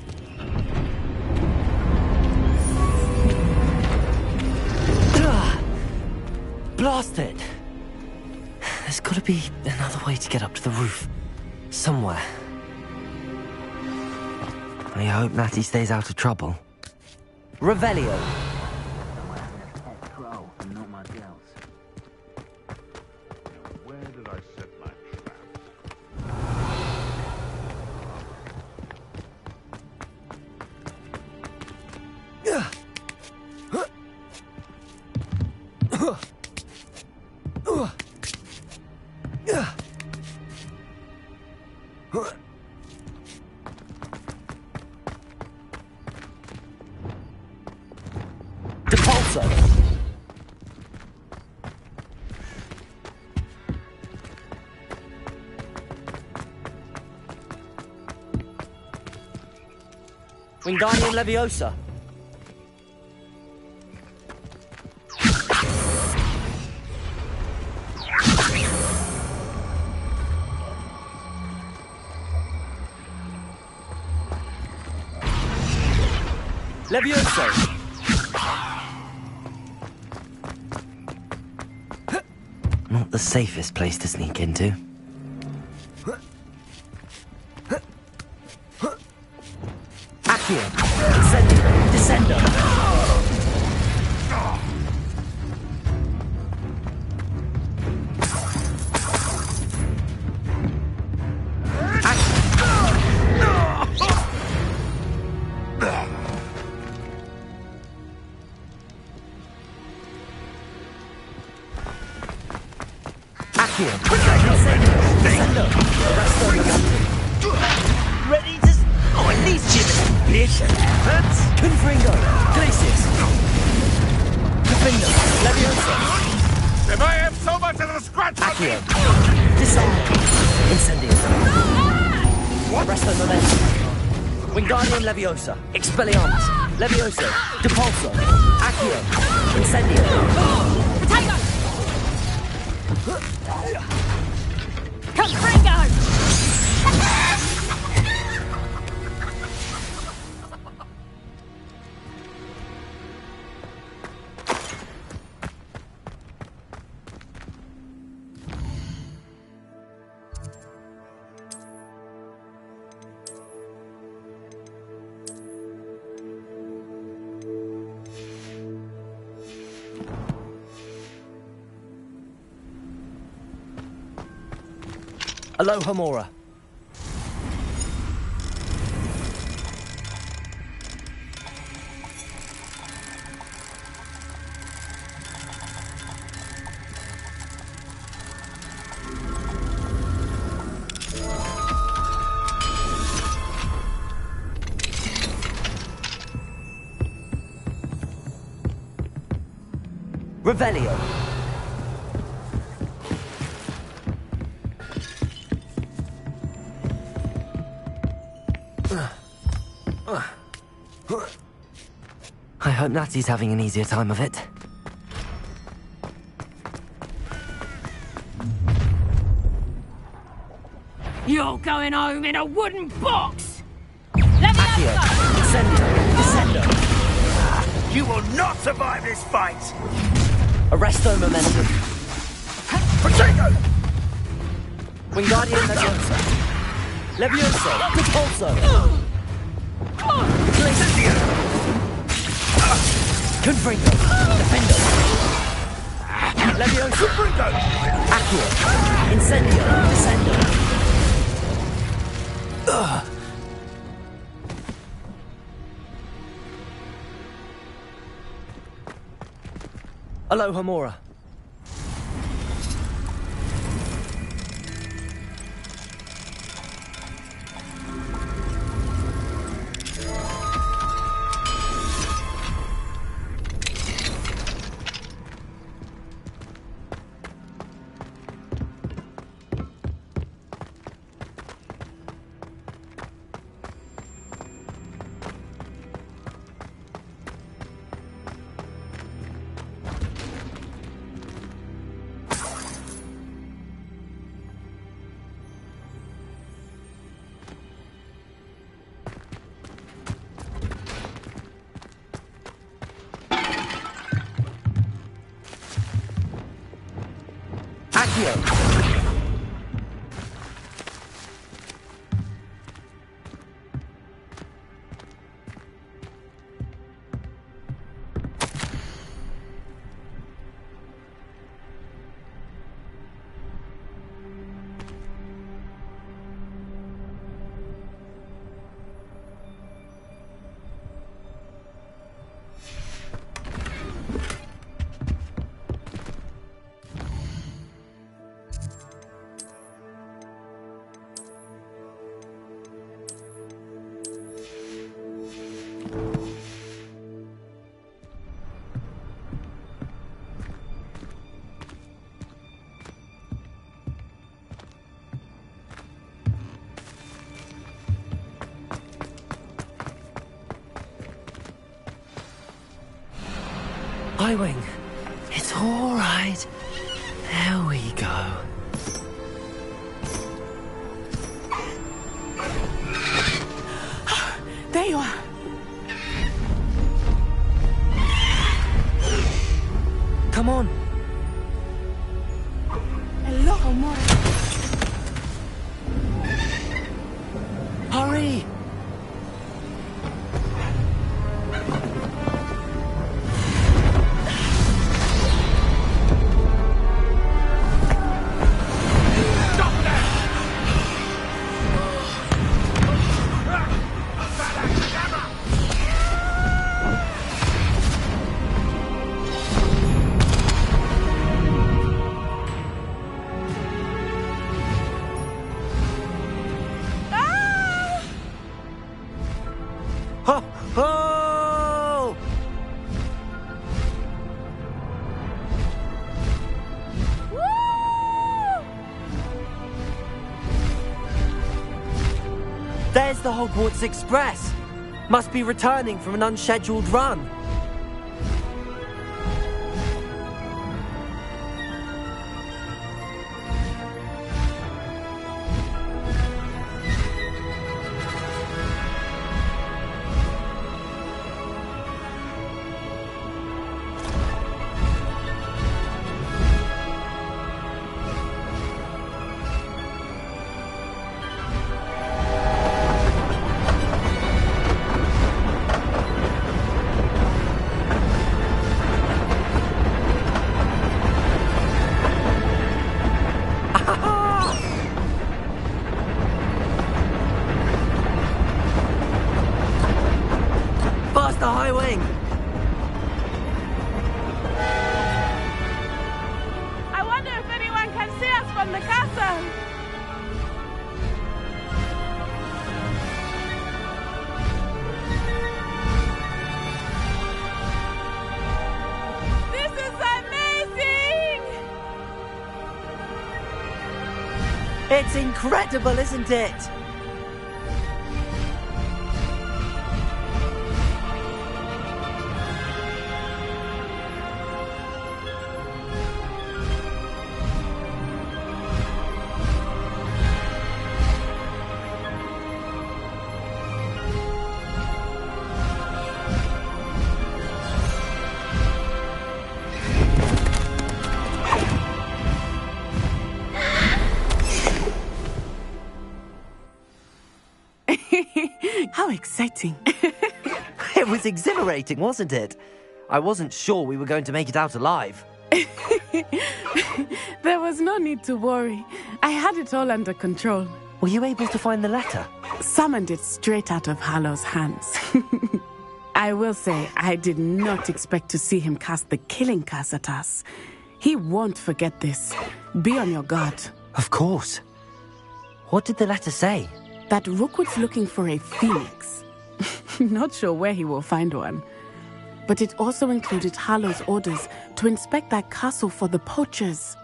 Blast it! There's gotta be another way to get up to the roof. Somewhere. I hope Natty stays out of trouble. Revelio! Where did I set my traps? Depulso! Wingardium Leviosa! Levioso! Not the safest place to sneak into. Accio! Incendio! Descendo! Ready to... Oh, at least give it a bit. That's... Confringo. Glacius. Capindo. Leviosa. If I have so much as a scratch on me... Accio. Descendo. Incendio. Arresto Momentum. Wingardium Leviosa. Expelliarmus. Levioso. Depulso. Accio. Incendio. Potato! Confringo! Aloha Mora. Revelio. I hope Natty's having an easier time of it. You're going home in a wooden box! Accio. Incendio. Descendo. You will not survive this fight! Arresto Momentum. Potato! Wingardium Leviosa. Levioso. Depulso. Confringo. Defendo. Leviosa. Confringo! Accio. Incendio. Descendo. Aloha Mora. Crucio! Highwing, it's all right. There we go. There you are. Come on. Hello, amore. Hurry! There's the Hogwarts Express. Must be returning from an unscheduled run. Faster, Highwing! I wonder if anyone can see us from the castle. This is amazing! It's incredible, isn't it? How exciting. It was exhilarating, wasn't it? I wasn't sure we were going to make it out alive. There was no need to worry. I had it all under control. Were you able to find the letter? Summoned it straight out of Harlow's hands. I will say, I did not expect to see him cast the killing curse at us. He won't forget this. Be on your guard. Of course. What did the letter say? That Rookwood's looking for a phoenix. Not sure where he will find one. But it also included Harlow's orders to inspect that castle for the poachers.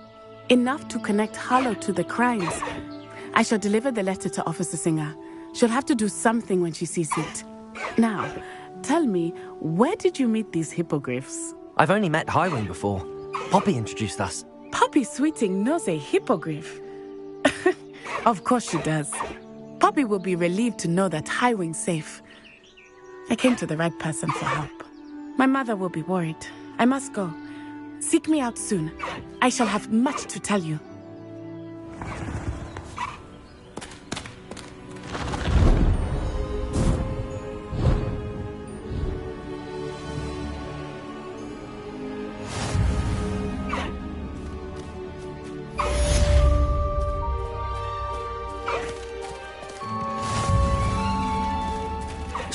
Enough to connect Harlow to the crimes. I shall deliver the letter to Officer Singer. She'll have to do something when she sees it. Now, tell me, where did you meet these hippogriffs? I've only met Highwing before. Poppy introduced us. Poppy Sweeting knows a hippogriff. Of course she does. Poppy will be relieved to know that Highwing's safe. I came to the right person for help. My mother will be worried. I must go. Seek me out soon. I shall have much to tell you.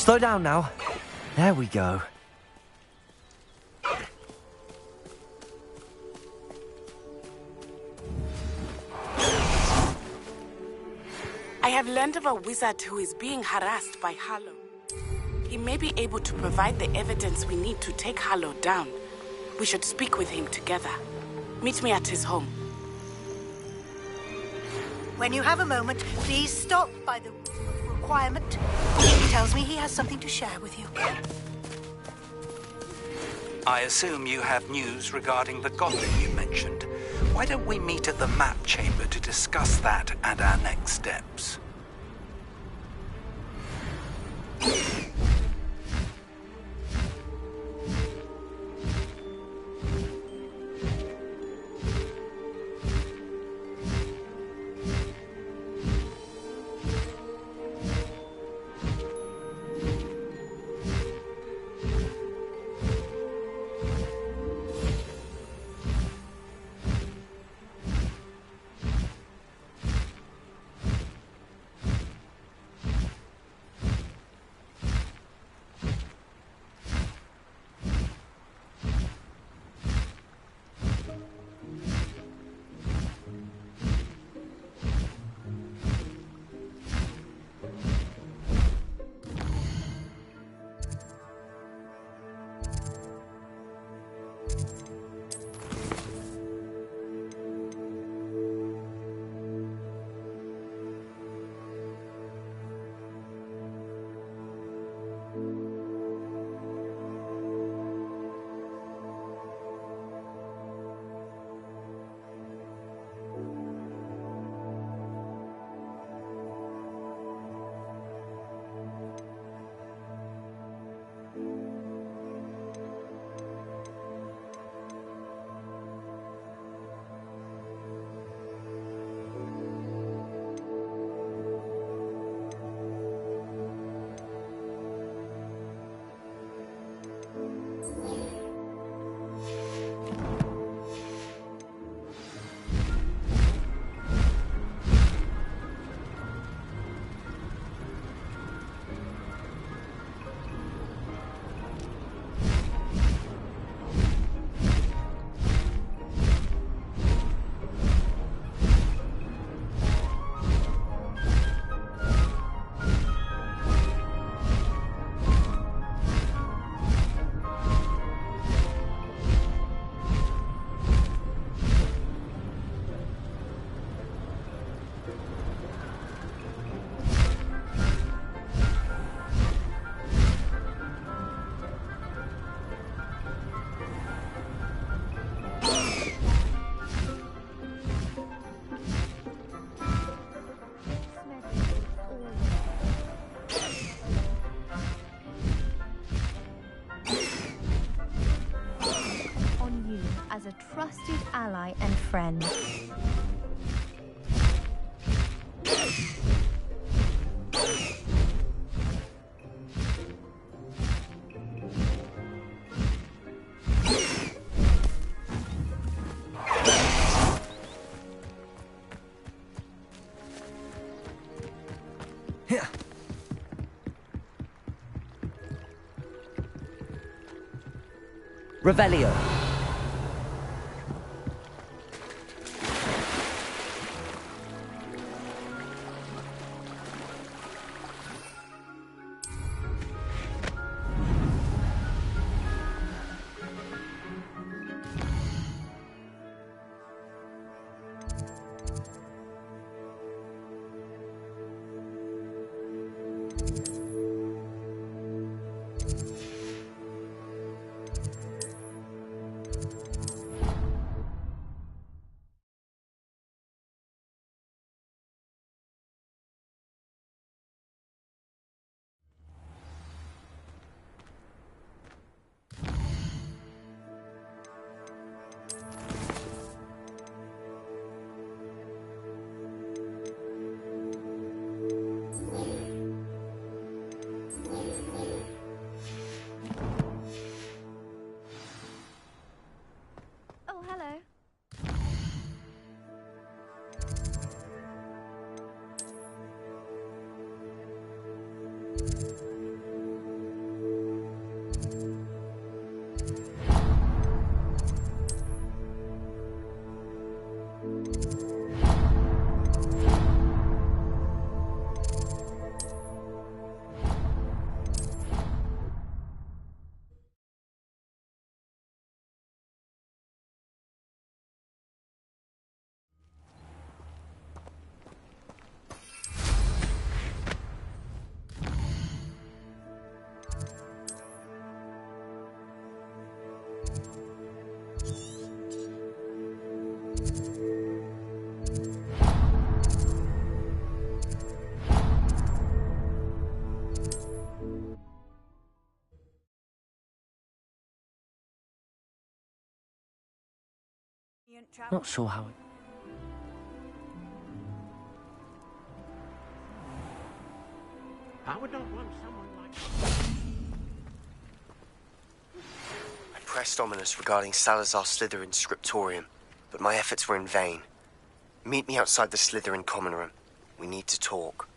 Slow down now. There we go. I have learned of a wizard who is being harassed by Harlow. He may be able to provide the evidence we need to take Harlow down. We should speak with him together. Meet me at his home. When you have a moment, please stop by the requirement. He tells me he has something to share with you. I assume you have news regarding the goblin you mentioned. Why don't we meet at the map chamber to discuss that and our next steps? As a trusted ally and friend. Revelio. Not sure how it... I would not want someone like... I pressed Ominous regarding Salazar Slytherin's scriptorium, but my efforts were in vain. Meet me outside the Slytherin common room. We need to talk.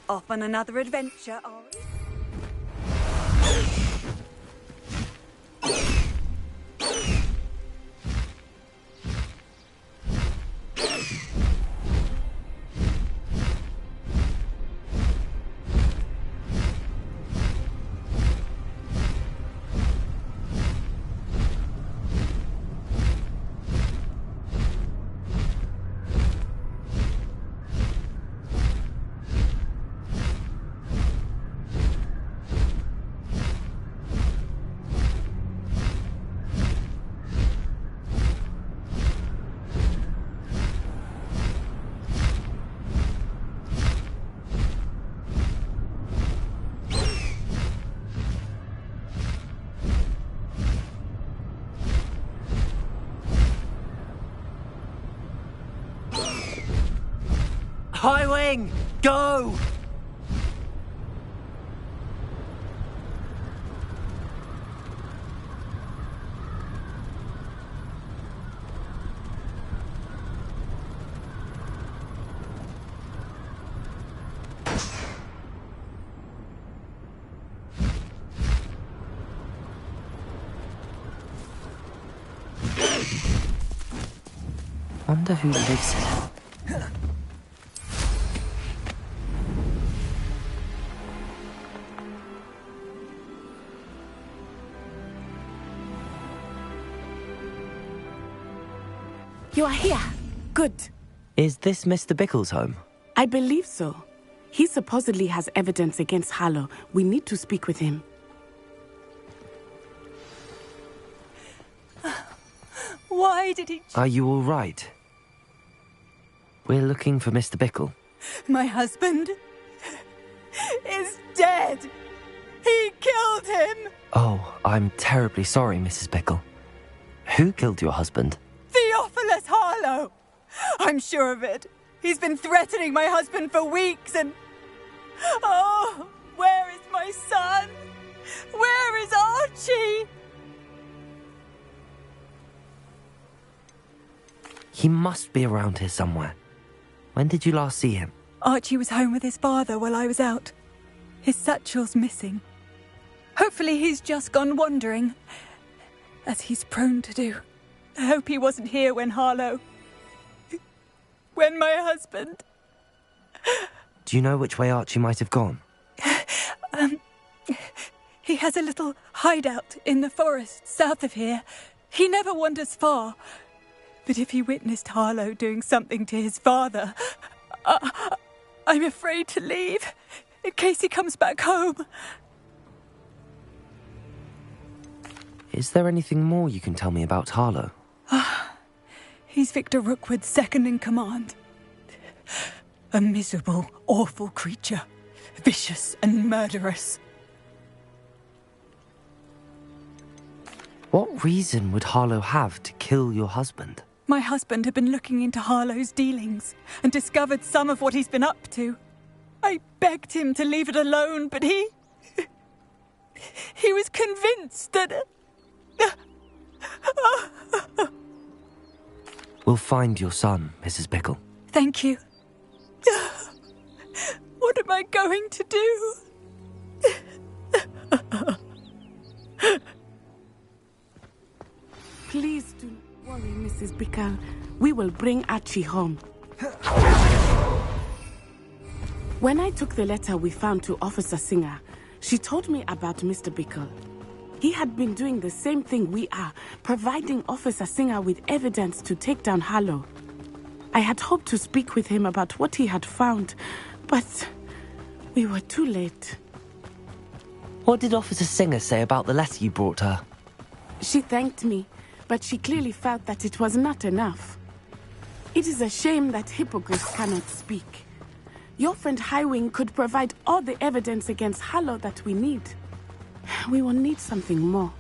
Off on another adventure, are we? High Wing, go! Wonder who lives here. You are here. Good. Is this Mr. Bickle's home? I believe so. He supposedly has evidence against Harlow. We need to speak with him. Why did he... Are you all right? We're looking for Mr. Bickle. My husband is dead. He killed him. Oh, I'm terribly sorry, Mrs. Bickle. Who killed your husband? Theophilus Harlow. I'm sure of it. He's been threatening my husband for weeks and... Oh, where is my son? Where is Archie? He must be around here somewhere. When did you last see him? Archie was home with his father while I was out. His satchel's missing. Hopefully he's just gone wandering, as he's prone to do. I hope he wasn't here when Harlow... when my husband... Do you know which way Archie might have gone? He has a little hideout in the forest south of here. He never wanders far. But if he witnessed Harlow doing something to his father, I'm afraid to leave, in case he comes back home. Is there anything more you can tell me about Harlow? He's Victor Rookwood's second in command. A miserable, awful creature. Vicious and murderous. What reason would Harlow have to kill your husband? My husband had been looking into Harlow's dealings and discovered some of what he's been up to. I begged him to leave it alone, but he was convinced that... We'll find your son, Mrs. Bickle. Thank you. What am I going to do? Please do not worry, Mrs. Bickle. We will bring Archie home. When I took the letter we found to Officer Singer, she told me about Mr. Bickle. He had been doing the same thing we are, providing Officer Singer with evidence to take down Harlow. I had hoped to speak with him about what he had found, but we were too late. What did Officer Singer say about the letter you brought her? She thanked me, but she clearly felt that it was not enough. It is a shame that hippogriffs cannot speak. Your friend Highwing could provide all the evidence against Harlow that we need. We will need something more.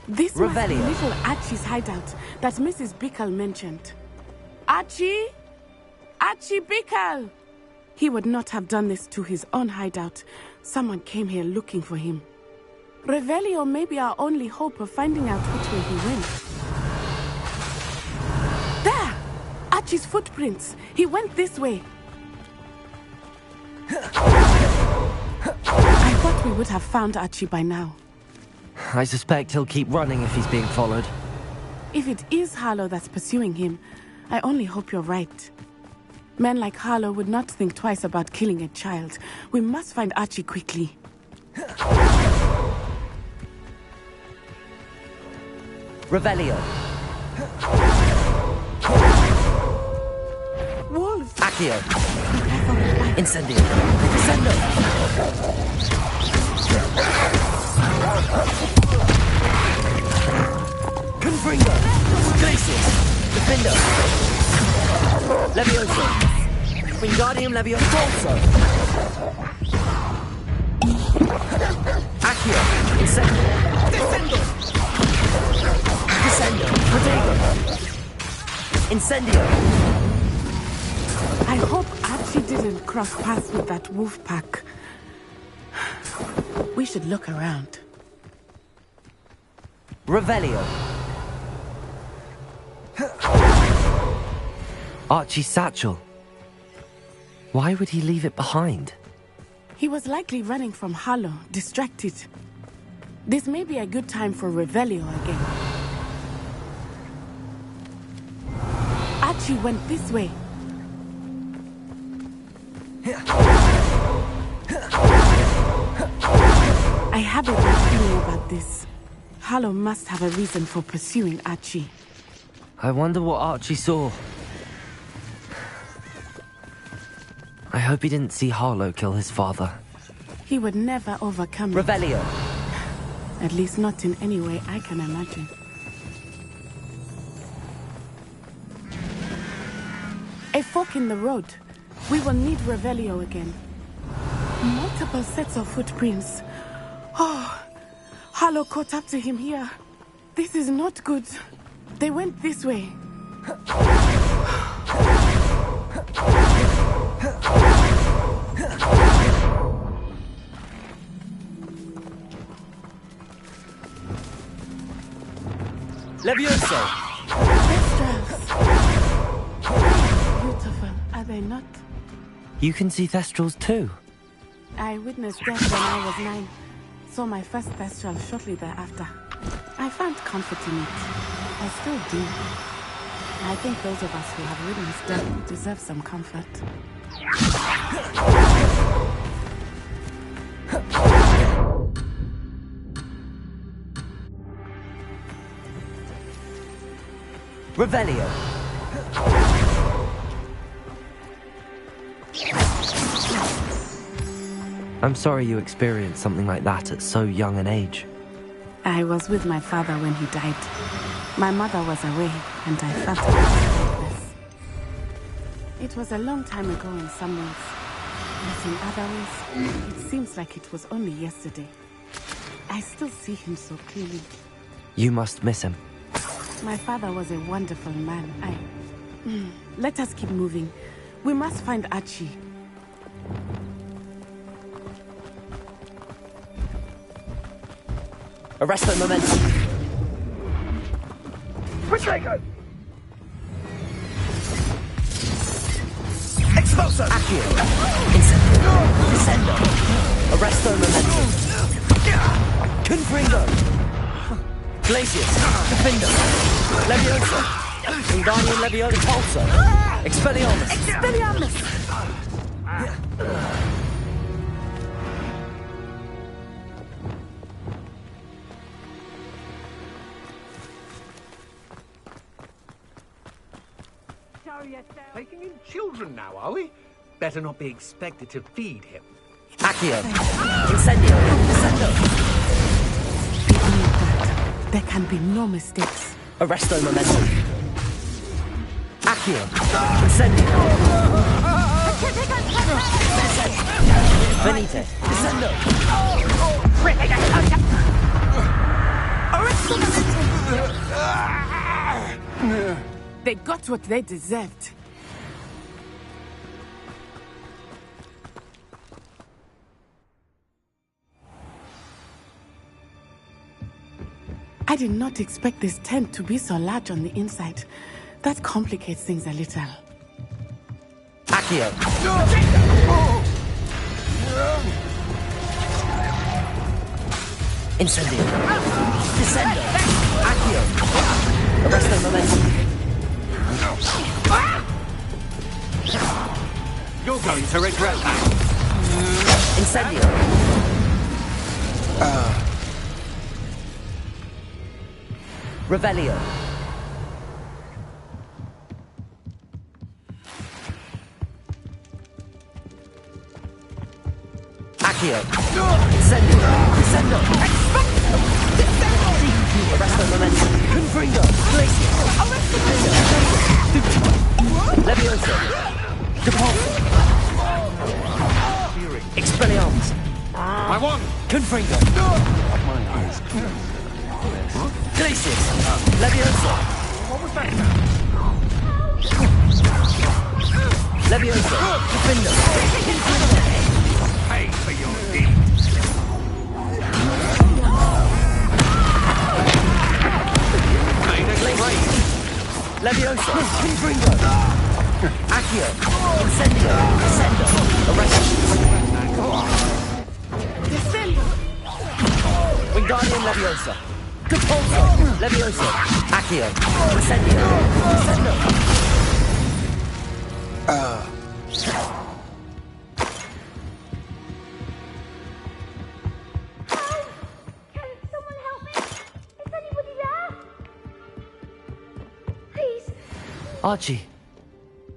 This must be little Archie's hideout that Mrs. Bickle mentioned. Archie? Archie Bickle! He would not have done this to his own hideout. Someone came here looking for him. Revelio may be our only hope of finding out which way he went. There! Archie's footprints. He went this way. I thought we would have found Archie by now. I suspect he'll keep running if he's being followed. If it is Harlow that's pursuing him, I only hope you're right. Men like Harlow would not think twice about killing a child. We must find Archie quickly. Revelio. Wolves! Accio. Incendio. Incendio. Confringo. Glacius. Defendo. Levioso. Wingardium Levioso. Accio. Incendio. Descendo. Descendo. Protego. Incendio. I hope Archie didn't cross paths with that wolf pack. We should look around. Revelio. Archie's satchel. Why would he leave it behind? He was likely running from Harlow, distracted. This may be a good time for Revelio again. Archie went this way. I have a bad feeling about this. Harlow must have a reason for pursuing Archie. I wonder what Archie saw. I hope he didn't see Harlow kill his father. He would never overcome it. Revelio. At least not in any way I can imagine. A fork in the road. We will need Revelio again. Multiple sets of footprints. Oh, Harlow caught up to him here. This is not good. They went this way. Levioso! Beautiful, are they not? You can see Thestrals too. I witnessed death when I was 9. Saw my first Thestral shortly thereafter. I found comfort in it. I still do. I think those of us who have witnessed death deserve some comfort. Revelio. I'm sorry you experienced something like that at so young an age. I was with my father when he died. My mother was away, and I felt helpless. It was a long time ago in some ways, but in other ways, it seems like it was only yesterday. I still see him so clearly. You must miss him. My father was a wonderful man. Let us keep moving. We must find Archie. Arresto momentum. Protego! Expulso! Accio! Incendio! Descendo! Arresto momentum. Confringo! Glacius! Defindo! Levioso! Wingardium Leviosa Pulso! Expelliarmus! Expelliarmus! Taking in children now, are we? Better not be expected to feed him. Accio! Incendio! Descendo! There can be no mistakes. Arresto momentum. Accio! Incendio! Venite! Descendo! Arresto momentum! They got what they deserved. I did not expect this tent to be so large on the inside. That complicates things a little. Accio! Incendio! Descendo! Accio! Arresto momentum. You're going to regret that. Incendio! Revelio! Accio! Incendio! Descendo! Arresto momentum! Confringo! Glacius! Levioso! Depulso! Expelliarmus! I won! Confringo! Glacius! Levioso! What was that? Levioso! Defindo! Pay for your deeds! Levioso! Confringo! Accio! Incendio! Descendo! Arresto! Descendo! Wingardium Leviosa! Depulso! Levioso! Accio! Incendio! Descendo!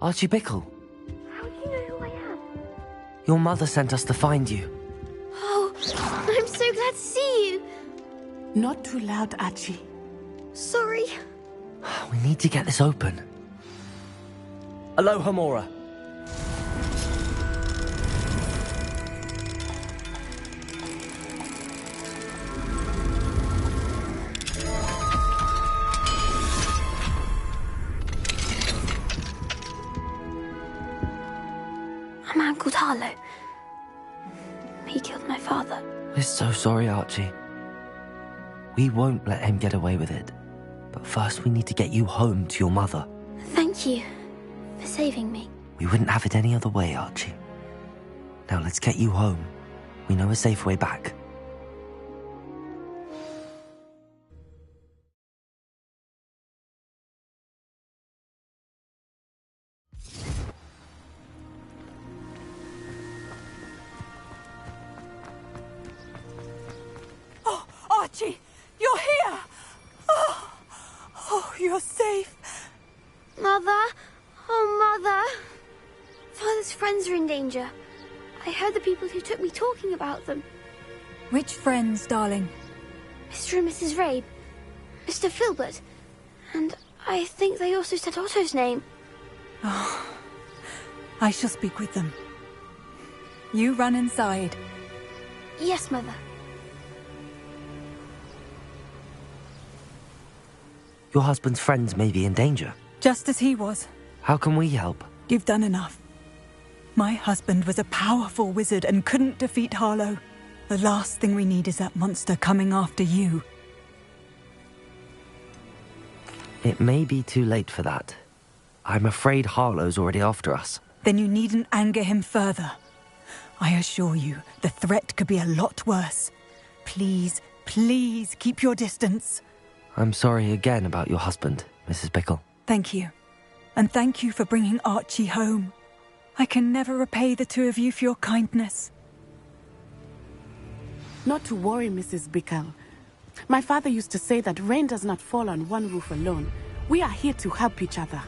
Archie Bickle. How do you know who I am? Your mother sent us to find you. Oh, I'm so glad to see you. Not too loud, Archie. Sorry. We need to get this open. Aloha Mora. A man called Harlow. We're so sorry, Archie. We won't let him get away with it. But first we need to get you home to your mother. Thank you for saving me. We wouldn't have it any other way, Archie. Now let's get you home. We know a safe way back. Oh, Archie, you're here! Oh, you're safe. Mother? Oh, Mother! Father's friends are in danger. I heard the people who took me talking about them. Which friends, darling? Mr. and Mrs. Ray, Mr. Filbert, and I think they also said Otto's name. Oh, I shall speak with them. You run inside. Yes, Mother. Your husband's friends may be in danger. Just as he was. How can we help? You've done enough. My husband was a powerful wizard and couldn't defeat Harlow. The last thing we need is that monster coming after you. It may be too late for that. I'm afraid Harlow's already after us. Then you needn't anger him further. I assure you, the threat could be a lot worse. Please, please keep your distance. I'm sorry again about your husband, Mrs. Bickle. Thank you. And thank you for bringing Archie home. I can never repay the two of you for your kindness. Not to worry, Mrs. Bickle. My father used to say that rain does not fall on one roof alone. We are here to help each other.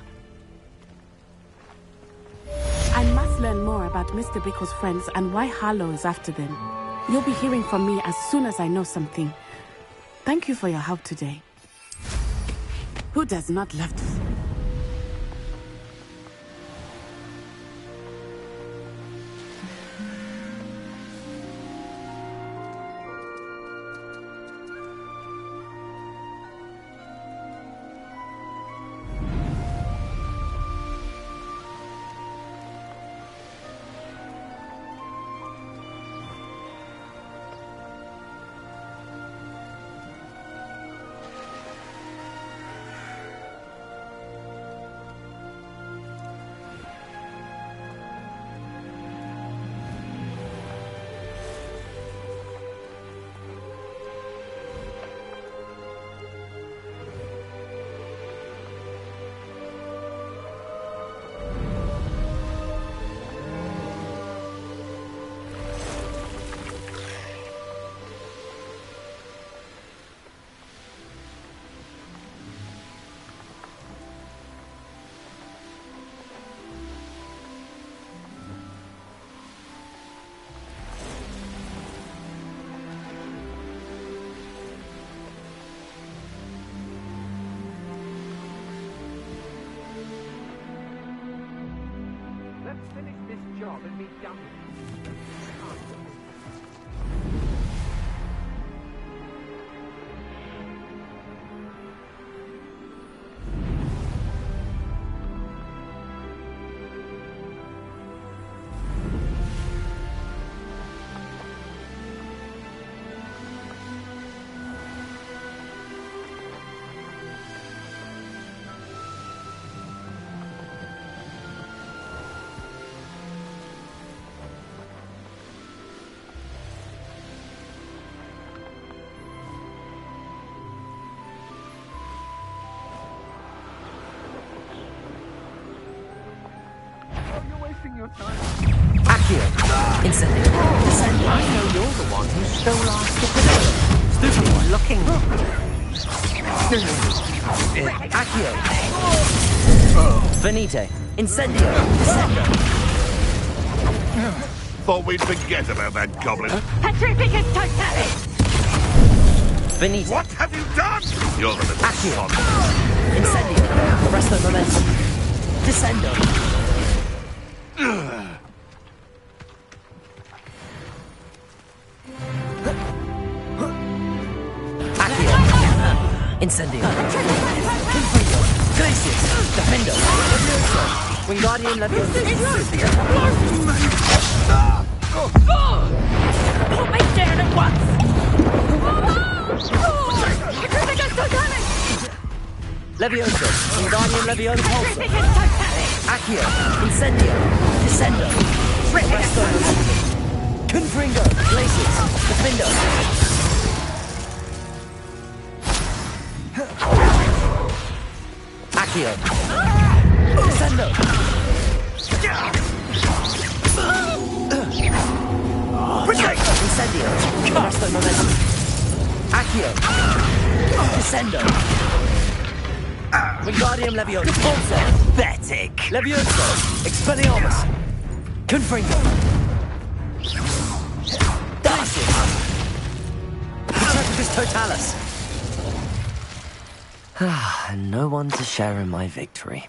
I must learn more about Mr. Bickle's friends and why Harlow is after them. You'll be hearing from me as soon as I know something. Thank you for your help today. Who does not love to... Let's finish this job and be done with it. Your time. Accio! Incendio! Descend! I know you're the one who stole our stupidity. Looking. Accio! Venite! Incendio! Descendo! Thought we'd forget about that goblin. Petrificus totalis! Venite! What have you done? You're the little Accio! son. Incendio! Presto momentum! Descendo! Incendio! Glacius! Defendo! Wingardium Leviosa! Put me down at once! Levioso, Wingardium Leviosa, Accio, Incendio, Descendo, Resto, Confringo, Glacius, Defendo. Accio, Descendo. Incendio, Resto Momentum. Accio, Descendo. Wingardium Leviosa. Repulsor. Pathetic. Leviosa. Expelliarmus. Confringo. Dacius. Protectus Totalis. And no one to share in my victory.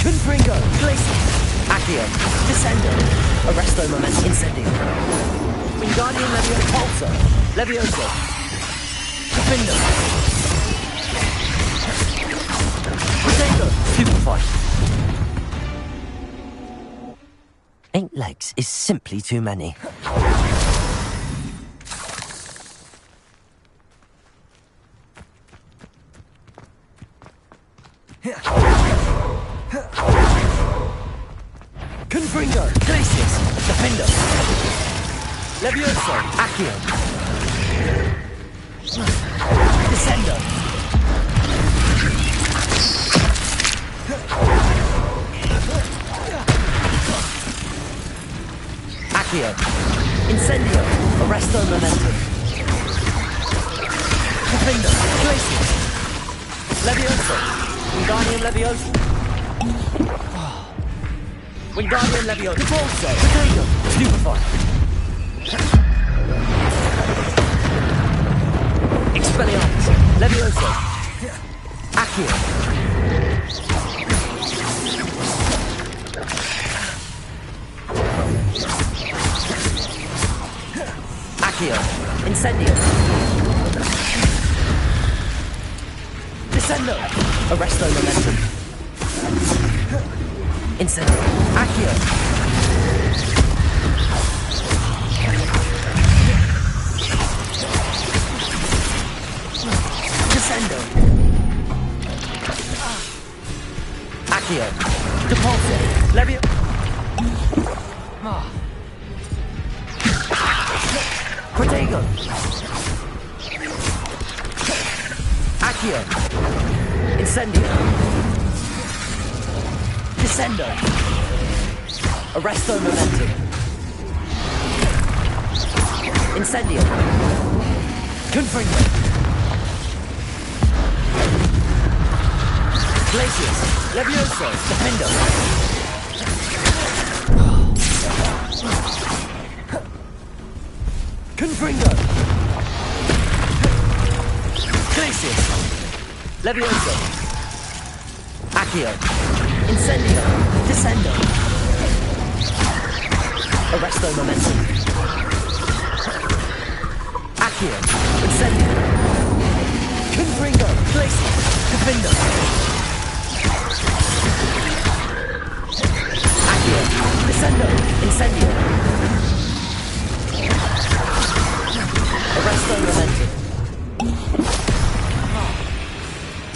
Confringo, Glacius, Accio, Descendo, Arresto Momentum, Incendio, Wingardium Leviosa, Levioso, Defendo, Protego, Stupefy. 8 legs is simply too many. Confringo, Glacius, Defendo, Levioso, Accio, Descendo, Accio, Incendio, Arresto Momentum, Defendo, Glacius, Levioso, Wingardium Leviosa. Wingardium Leviosa. Repulsor. Protego. Stupefy. Expelliarmus. Leviosa. Accio. Accio. Incendio. Descendo. Arresto Momentum. Incendio. Accio. Descendo. Accio. Depulso. Levio. Protego. Accio. Incendio. Descendo. Arresto Momentum. Incendio. Confringo. Glacius. Levioso. Defendo. Confringo. Glacius. Levioso. Accio. Incendio. Descendo. Arresto Momentum. Accio. Incendio. Confringo. Glacius. Defendo. Accio. Descendo. Incendio. Arresto Momentum.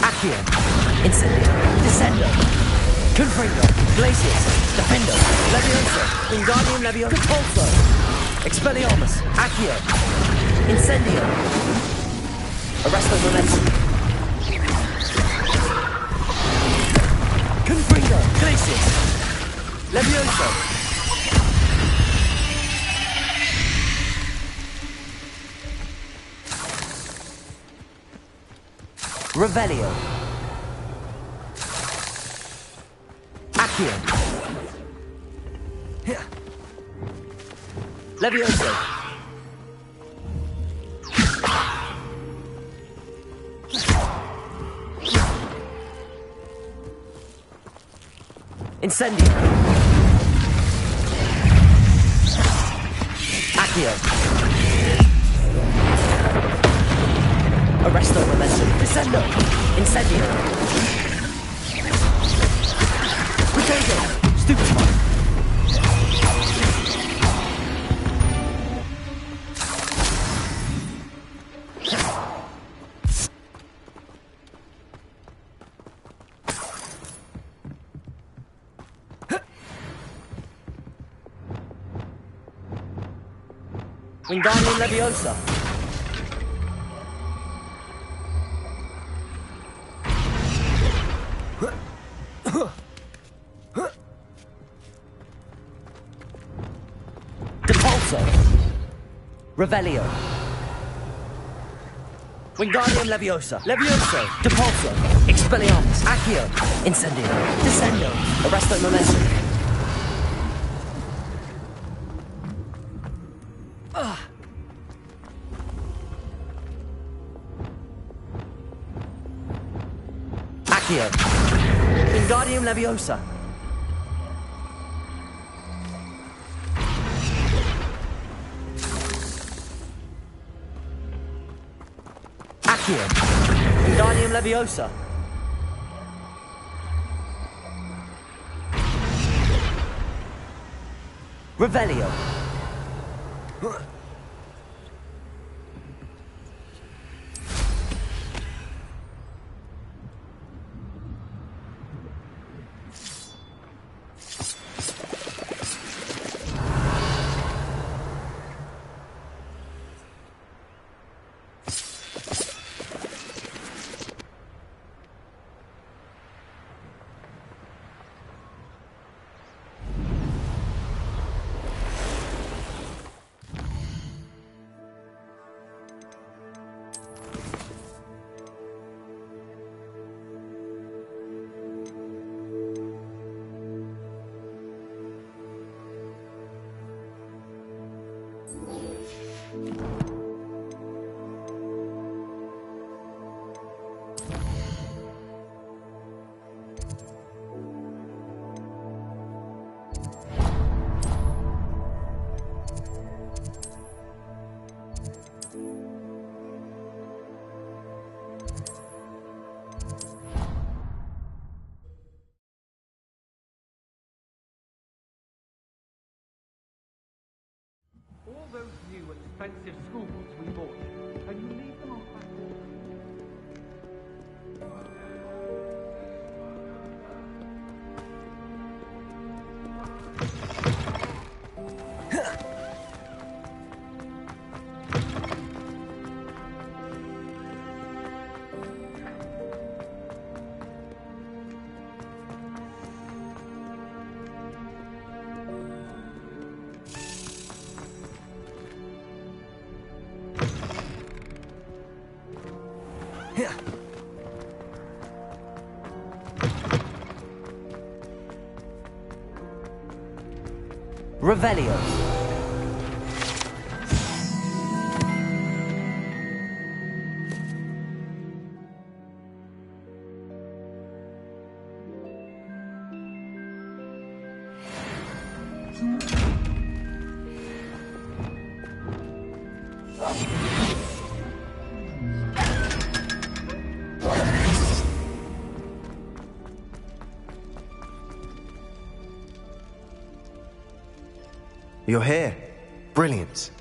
Accio. Incendio. Descendo. Confringo. Glacius. Defendo. Levioso. Wingardium Leviosa. Repulsor. Expelliarmus. Accio. Incendio. Arresto Momentum. Confringo. Glacius. Levioso. Revelio. Accio. Levioso. Incendio! Accio! Arresto momentum! Descendo! Incendio! Ricordo! Stupefy! Wingardium Leviosa. Depulso. Revelio. Wingardium Leviosa. Levioso. Depulso. Expelliarmus. Accio. Incendio. Descendo. Arresto momentum. Accio. Wingardium Leviosa. Accio. Wingardium Leviosa. Revelio. All those new expensive school books we bought, and you leave them on Revelio. You're here. Brilliant.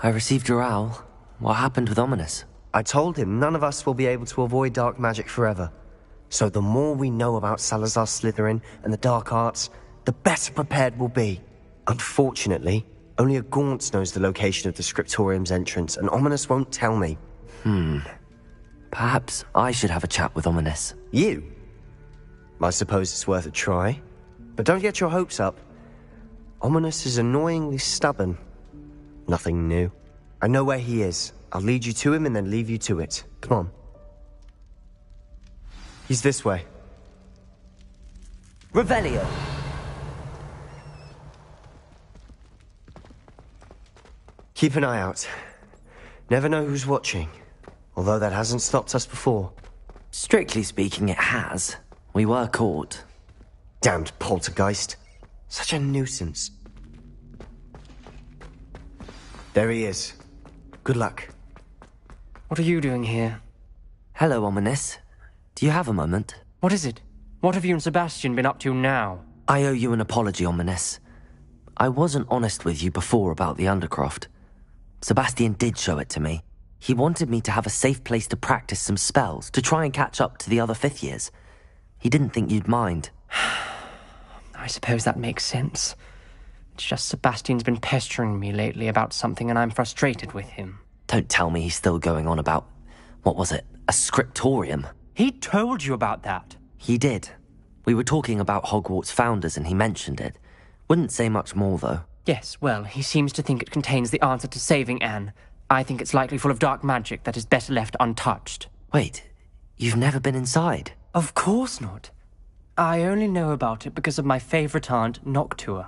I received your owl. What happened with Ominous? I told him none of us will be able to avoid dark magic forever. So the more we know about Salazar Slytherin and the dark arts, the better prepared we'll be. Unfortunately, only a Gaunt knows the location of the Scriptorium's entrance, and Ominous won't tell me. Perhaps I should have a chat with Ominous. You? I suppose it's worth a try. But don't get your hopes up. Ominous is annoyingly stubborn. Nothing new. I know where he is. I'll lead you to him and then leave you to it. Come on. He's this way. Revelio. Keep an eye out. Never know who's watching. Although that hasn't stopped us before. Strictly speaking, it has. We were caught. Damned poltergeist. Such a nuisance. There he is. Good luck. What are you doing here? Hello, Ominous. Do you have a moment? What is it? What have you and Sebastian been up to now? I owe you an apology, Ominous. I wasn't honest with you before about the Undercroft. Sebastian did show it to me. He wanted me to have a safe place to practice some spells, to try and catch up to the other 5th years. He didn't think you'd mind. I suppose that makes sense. It's just Sebastian's been pestering me lately about something and I'm frustrated with him. Don't tell me he's still going on about, what was it, a scriptorium? He told you about that. He did. We were talking about Hogwarts founders and he mentioned it. Wouldn't say much more, though. Yes, well, he seems to think it contains the answer to saving Anne. I think it's likely full of dark magic that is better left untouched. Wait, you've never been inside? Of course not. I only know about it because of my favourite aunt, Noctua.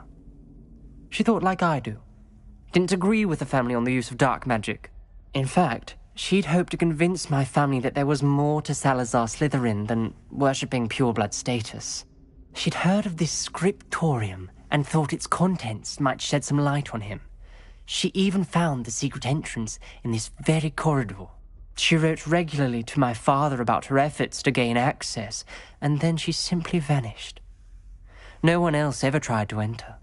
She thought like I do. Didn't agree with the family on the use of dark magic. In fact, she'd hoped to convince my family that there was more to Salazar Slytherin than worshipping pureblood status. She'd heard of this scriptorium and thought its contents might shed some light on him. She even found the secret entrance in this very corridor. She wrote regularly to my father about her efforts to gain access, and then she simply vanished. No one else ever tried to enter.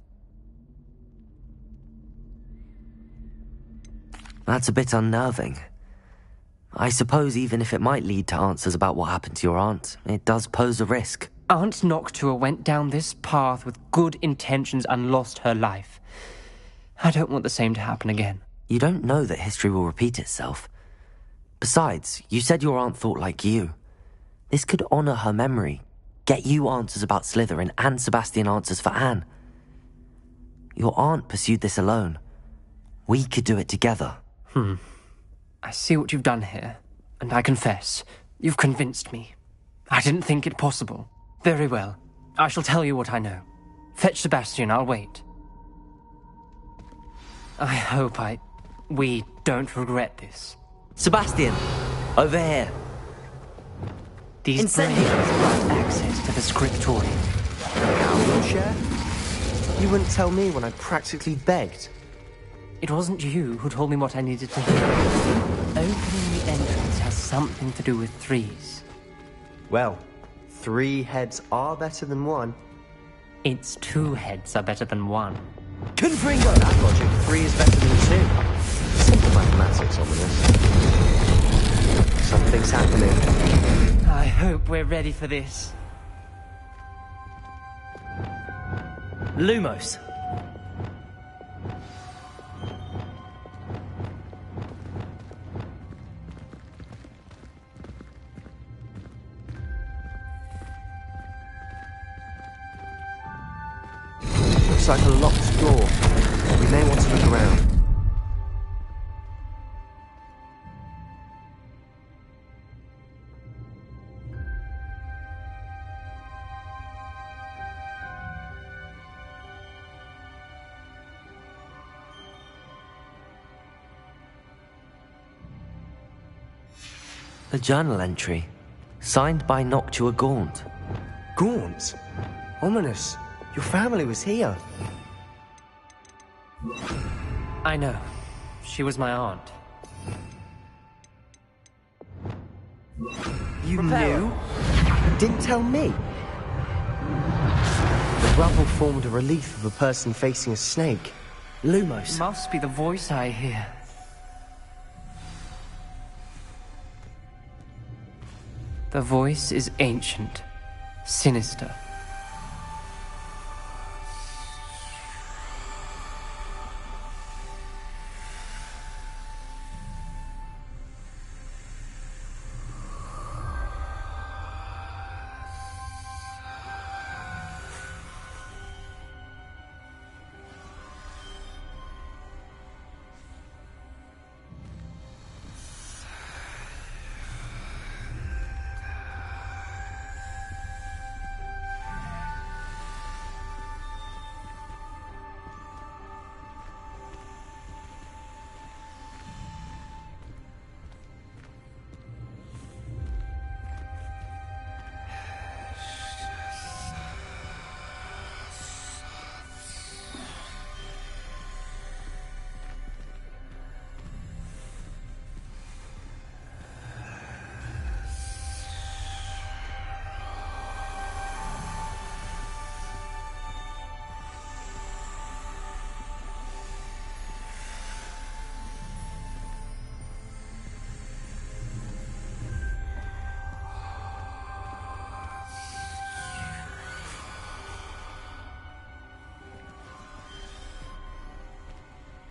That's a bit unnerving. I suppose even if it might lead to answers about what happened to your aunt, it does pose a risk. Aunt Noctua went down this path with good intentions and lost her life. I don't want the same to happen again. You don't know that history will repeat itself. Besides, you said your aunt thought like you. This could honour her memory, get you answers about Slytherin and Sebastian answers for Anne. Your aunt pursued this alone. We could do it together. I see what you've done here, and I confess, you've convinced me. I didn't think it possible. Very well. I shall tell you what I know. Fetch Sebastian, I'll wait. I hope we don't regret this. Sebastian! Over here! These brains grant access to the scriptorium. Now you'll share? You wouldn't tell me when I practically begged. It wasn't you who told me what I needed to hear. Opening the entrance has something to do with threes. Well, 3 heads are better than 1. It's 2 heads are better than 1. Confringo! That logic, 3 is better than 2. Simple mathematics, Ominous. Something's happening. I hope we're ready for this. Lumos! Looks like a locked door. We may want to look around. A journal entry, signed by Noctua Gaunt. Gaunt? Ominous. Your family was here. I know. She was my aunt. You knew? Didn't tell me? The rubble formed a relief of a person facing a snake. Lumos. Must be the voice I hear. The voice is ancient, sinister.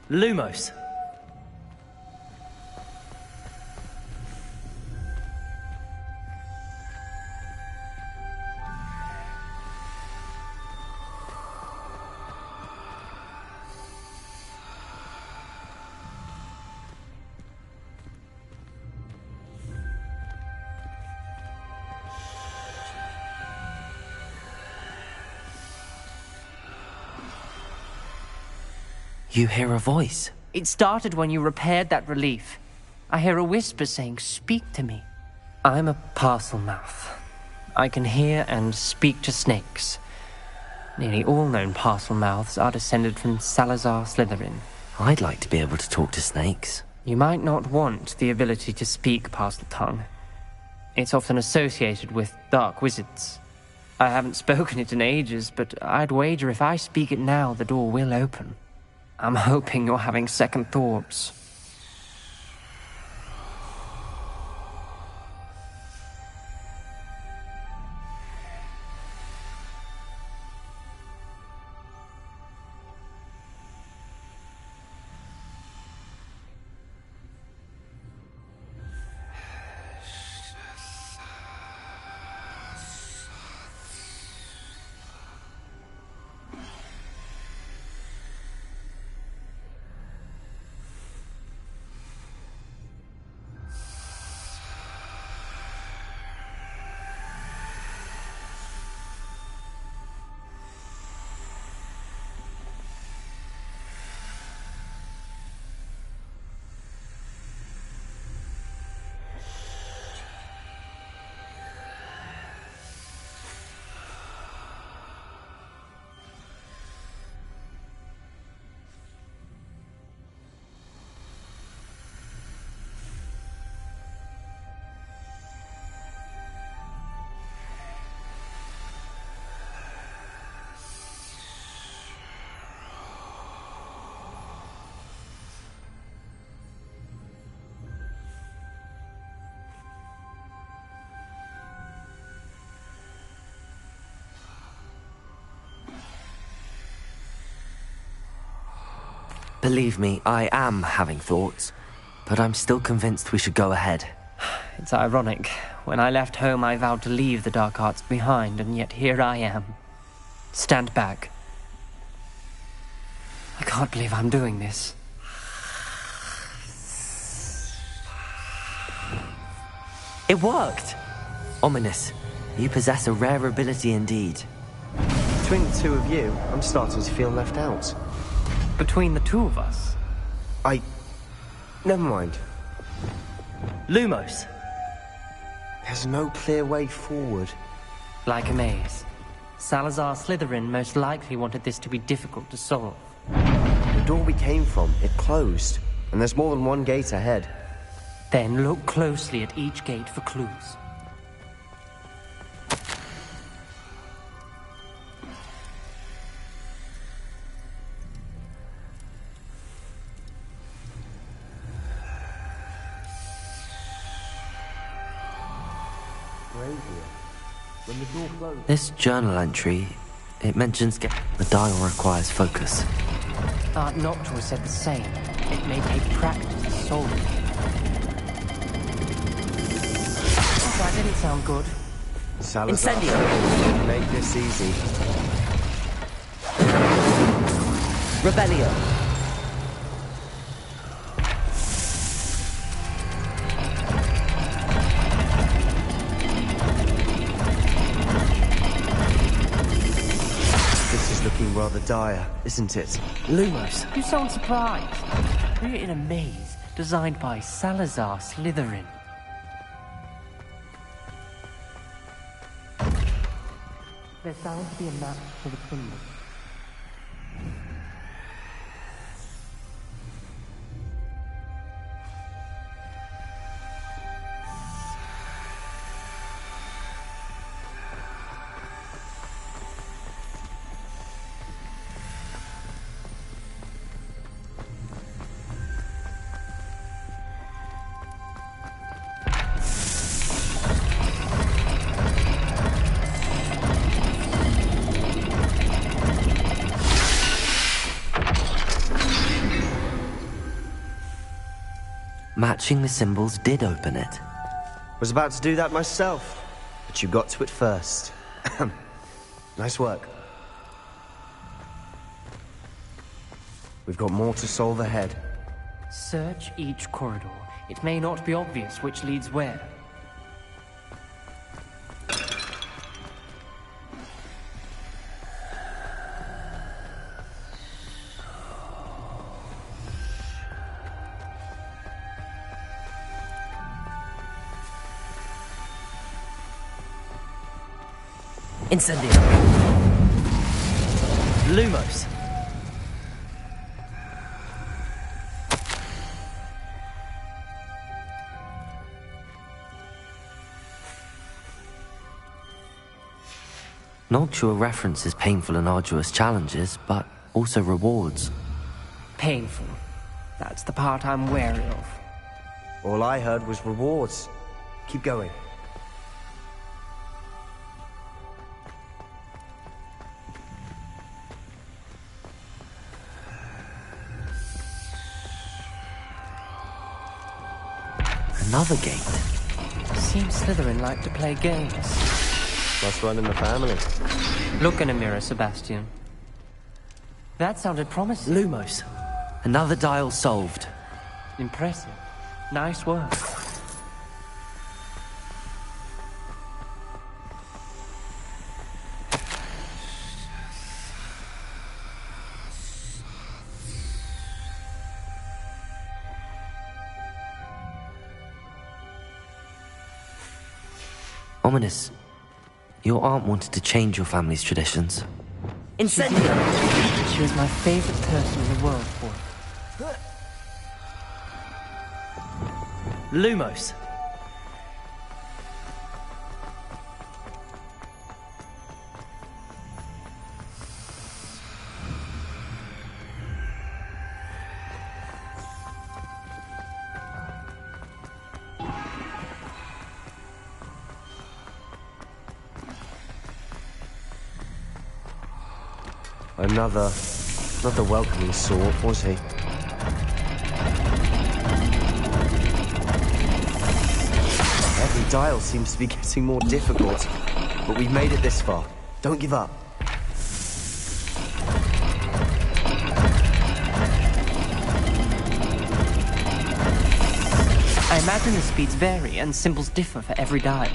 Lumos. You hear a voice. It started when you repaired that relief. I hear a whisper saying, "Speak to me." I'm a parcel mouth. I can hear and speak to snakes. Nearly all known parcel mouths are descended from Salazar Slytherin. I'd like to be able to talk to snakes. You might not want the ability to speak parcel tongue. It's often associated with dark wizards. I haven't spoken it in ages, but I'd wager if I speak it now, the door will open. I'm hoping you're having second thoughts. Believe me, I am having thoughts, but I'm still convinced we should go ahead. It's ironic. When I left home, I vowed to leave the dark arts behind, and yet here I am. Stand back. I can't believe I'm doing this. It worked! Ominous. You possess a rare ability indeed. Between the two of you, I'm starting to feel left out. Between the two of us? Never mind. Lumos. There's no clear way forward. Like a maze. Salazar Slytherin most likely wanted this to be difficult to solve. The door we came from, it closed. And there's more than one gate ahead. Then look closely at each gate for clues. This journal entry, it mentions the dial requires focus. Art Noctua said the same. It may take practice to solve it. That didn't sound good. Salazar, Incendio. make this easy. Rebellion. Looking rather dire, isn't it? Lumos, you sound surprised. We're in a maze designed by Salazar Slytherin. There's bound to be a map for the kingdom. Matching the symbols did open it. Was about to do that myself, but you got to it first. Nice work. We've got more to solve ahead. Search each corridor. It may not be obvious which leads where. Incendio. Lumos. Noctua references painful and arduous challenges, but also rewards. Painful. That's the part I'm wary of. All I heard was rewards. Keep going. Another gate. Seems Slytherin like to play games. Must run in the family. Look in a mirror, Sebastian. That sounded promising. Lumos. Another dial solved. Impressive. Nice work. Ominous. Your aunt wanted to change your family's traditions. Incendio! She was my favorite person in the world for it. Lumos. Another welcoming sort, was he? Every dial seems to be getting more difficult, but we've made it this far. Don't give up. I imagine the speeds vary and symbols differ for every dial.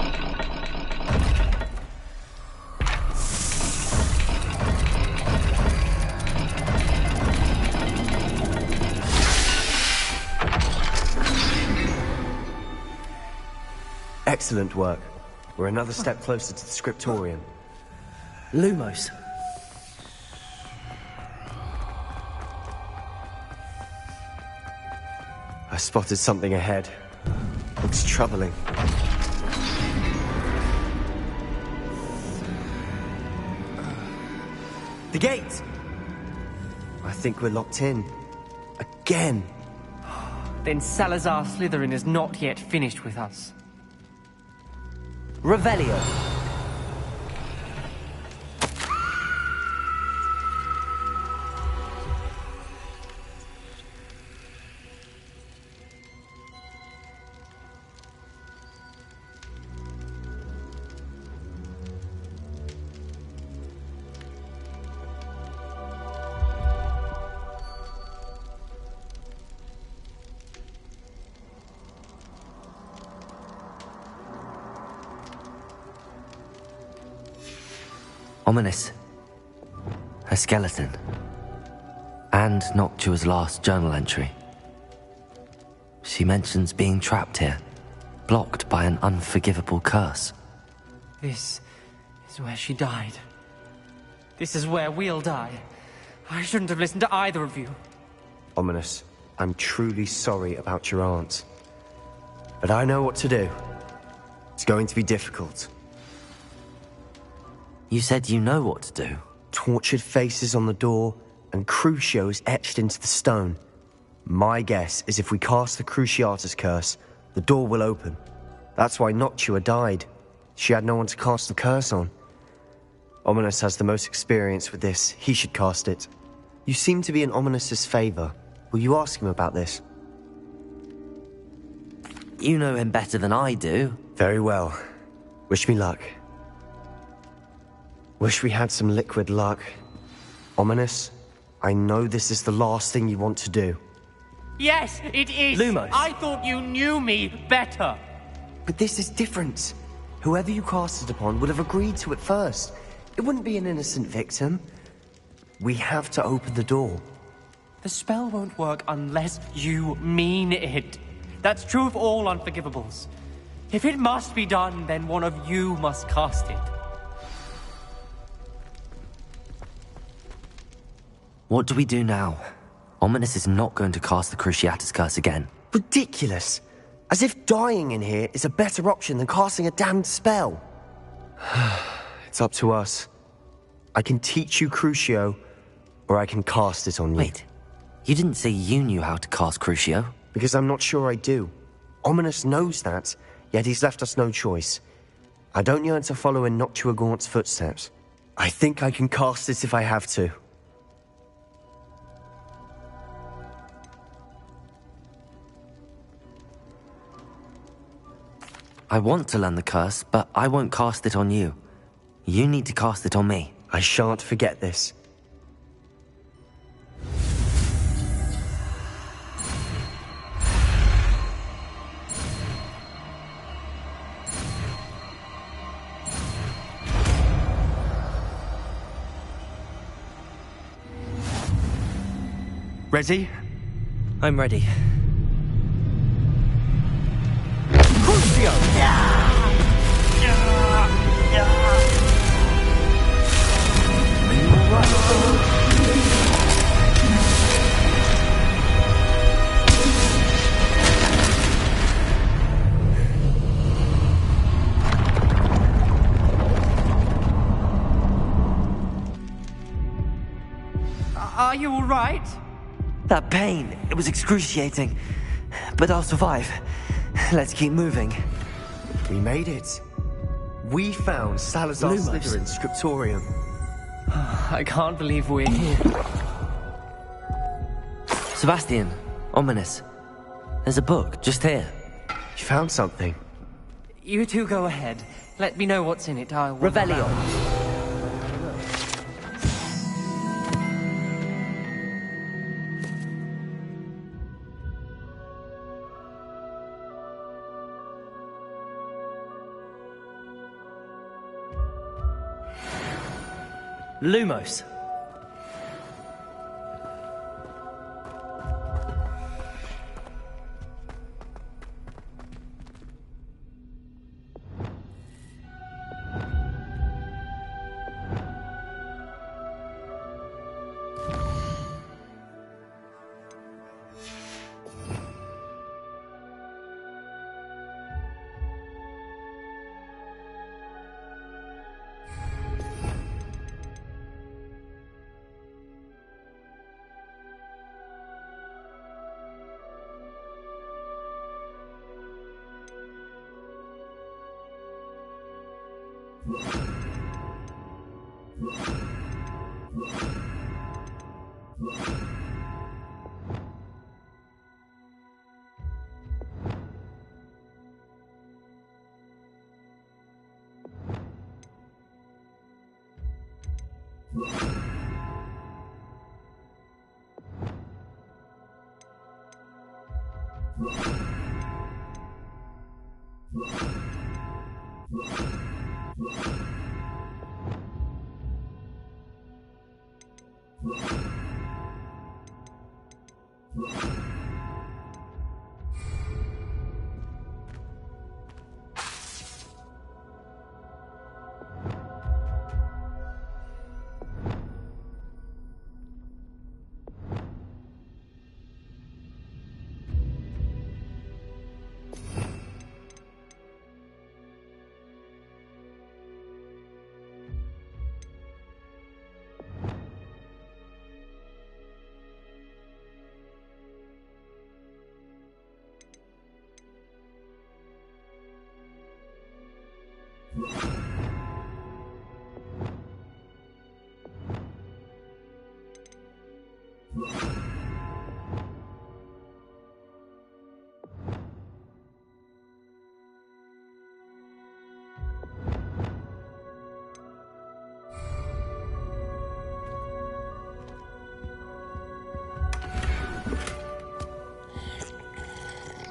Excellent work. We're another step closer to the scriptorium. Lumos. I spotted something ahead. Looks troubling. The gate! I think we're locked in. Again! Then Salazar Slytherin is not yet finished with us. Revelio. Ominous. A skeleton. And Noctua's last journal entry. She mentions being trapped here, blocked by an unforgivable curse. This is where she died. This is where we'll die. I shouldn't have listened to either of you. Ominous, I'm truly sorry about your aunt. But I know what to do. It's going to be difficult. You said you know what to do. Tortured faces on the door, and Crucios etched into the stone. My guess is if we cast the Cruciatus curse, the door will open. That's why Noctua died. She had no one to cast the curse on. Ominous has the most experience with this. He should cast it. You seem to be in Ominous's favor. Will you ask him about this? You know him better than I do. Very well. Wish me luck. Wish we had some liquid luck. Ominous, I know this is the last thing you want to do. Yes, it is! Lumos. I thought you knew me better! But this is different. Whoever you cast it upon would have agreed to it first. It wouldn't be an innocent victim. We have to open the door. The spell won't work unless you mean it. That's true of all unforgivables. If it must be done, then one of you must cast it. What do we do now? Ominous is not going to cast the Cruciatus Curse again. Ridiculous! As if dying in here is a better option than casting a damned spell. It's up to us. I can teach you Crucio, or I can cast it on you. Wait, you didn't say you knew how to cast Crucio? Because I'm not sure I do. Ominous knows that, yet he's left us no choice. I don't yearn to follow in Noctuagaunt's footsteps. I think I can cast it if I have to. I want to learn the curse, but I won't cast it on you. You need to cast it on me. I shan't forget this. Ready? I'm ready. Are you all right? That pain, it was excruciating. But I'll survive. Let's keep moving. We made it. We found Salazar's Lumos. Slytherin scriptorium. I can't believe we're here. Sebastian, Ominous. There's a book just here. You found something. You two go ahead. Let me know what's in it. I'll... Revelio. Lumos.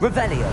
Revelio.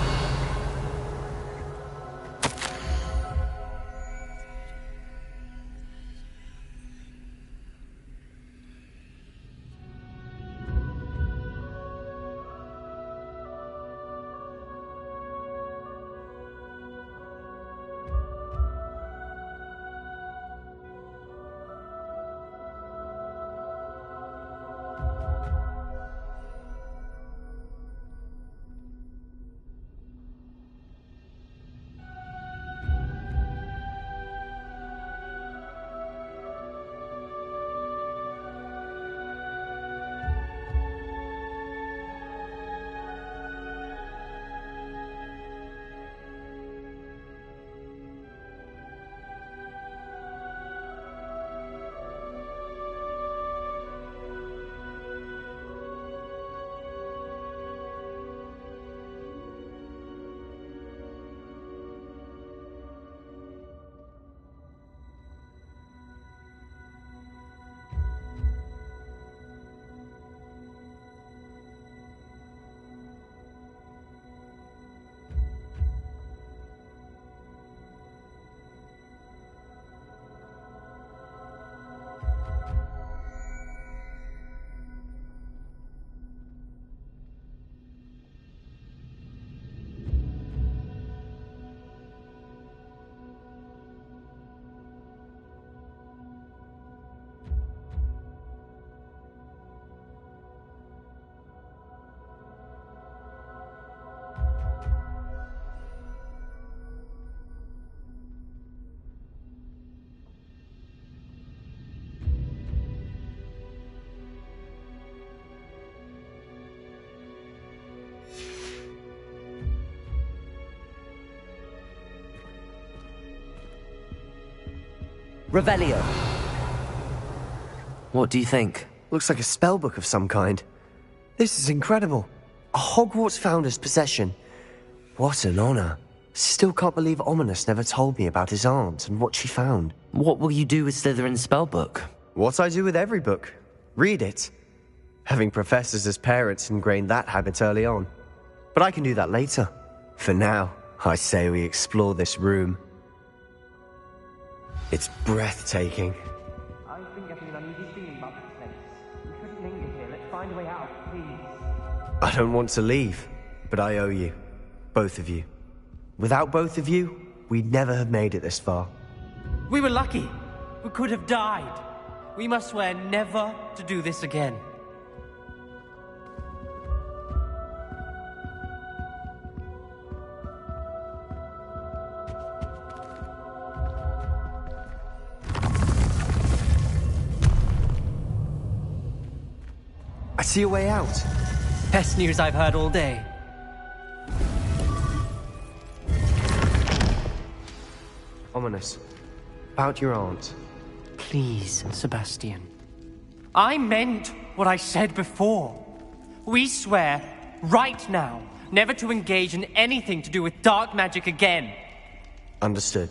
Revelio. What do you think? Looks like a spellbook of some kind. This is incredible. A Hogwarts founder's possession. What an honor. Still can't believe Ominous never told me about his aunt and what she found. What will you do with Slytherin's spellbook? What I do with every book. Read it. Having professors as parents ingrained that habit early on. But I can do that later. For now, I say we explore this room. It's breathtaking. I've been getting an uneasy feeling about this place. We shouldn't linger here. Let's find a way out, please. I don't want to leave, but I owe you. Both of you. Without both of you, we'd never have made it this far. We were lucky. We could have died. We must swear never to do this again. I see a way out. Best news I've heard all day. Ominous. About your aunt. Please, Sebastian. I meant what I said before. We swear, right now, never to engage in anything to do with dark magic again. Understood.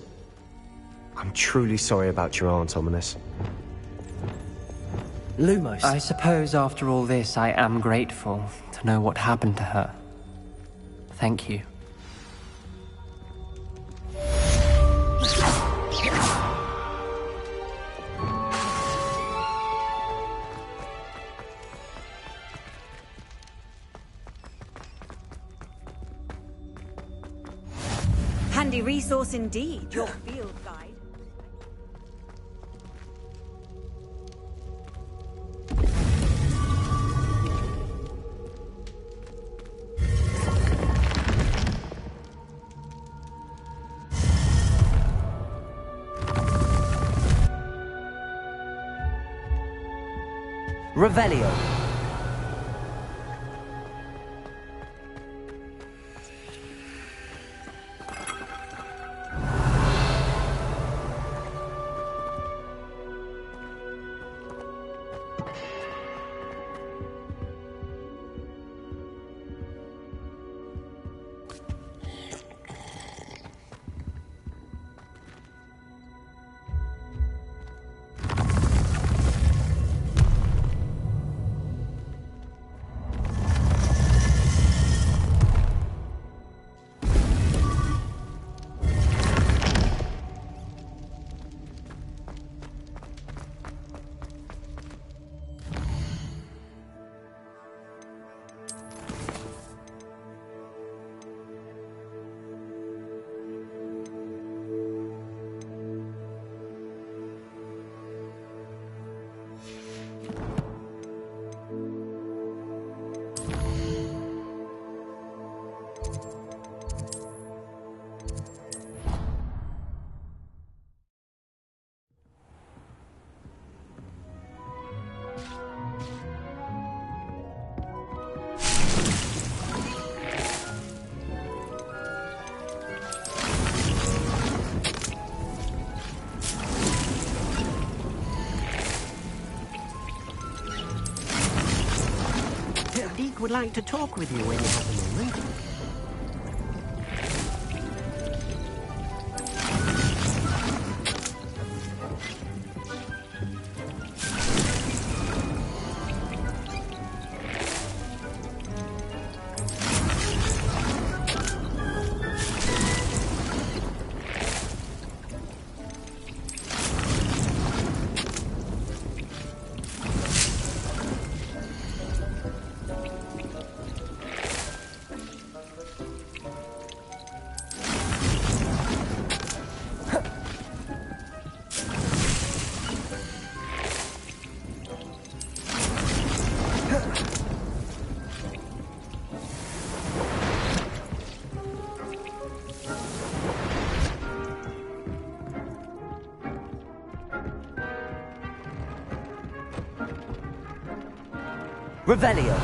I'm truly sorry about your aunt, Ominous. Lumos. I suppose after all this, I am grateful to know what happened to her. Thank you. Handy resource indeed, your field guide. Revelio. Deek would like to talk with you when you have a moment. Revelio.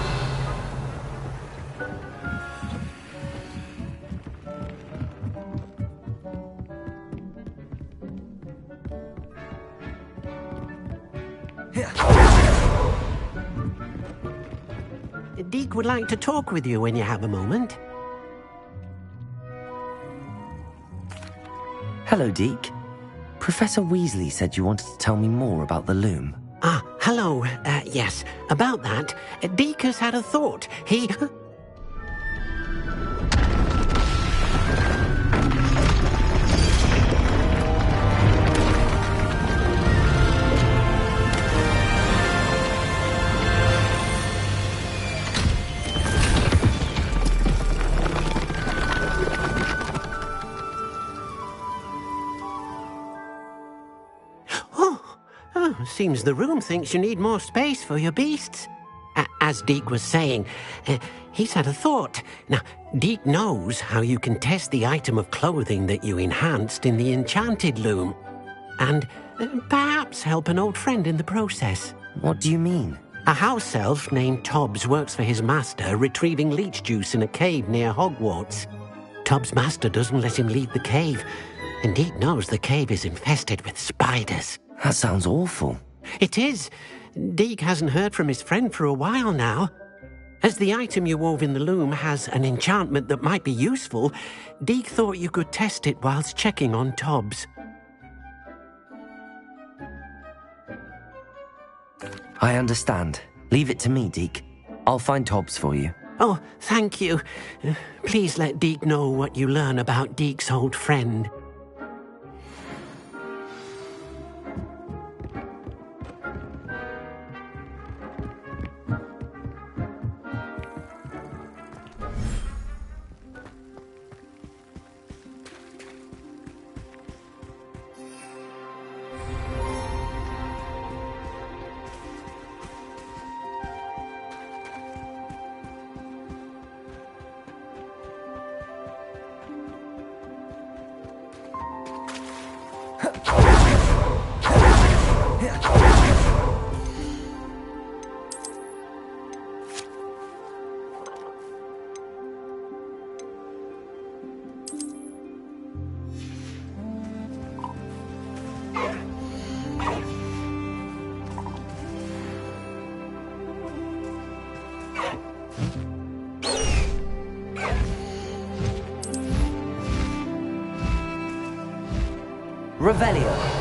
Deek would like to talk with you when you have a moment. Hello, Deek. Professor Weasley said you wanted to tell me more about the loom. Ah, hello. Yes, about that. Deek has had a thought. He... Seems the room thinks you need more space for your beasts. As Deek was saying, he's had a thought. Now, Deek knows how you can test the item of clothing that you enhanced in the enchanted loom. And perhaps help an old friend in the process. What do you mean? A house elf named Tobbs works for his master, retrieving leech juice in a cave near Hogwarts. Tobbs' master doesn't let him leave the cave, and Deek knows the cave is infested with spiders. That sounds awful. It is. Deek hasn't heard from his friend for a while now. As the item you wove in the loom has an enchantment that might be useful, Deek thought you could test it whilst checking on Tobbs. I understand. Leave it to me, Deek. I'll find Tobbs for you. Oh, thank you. Please let Deek know what you learn about Deek's old friend. Revelio.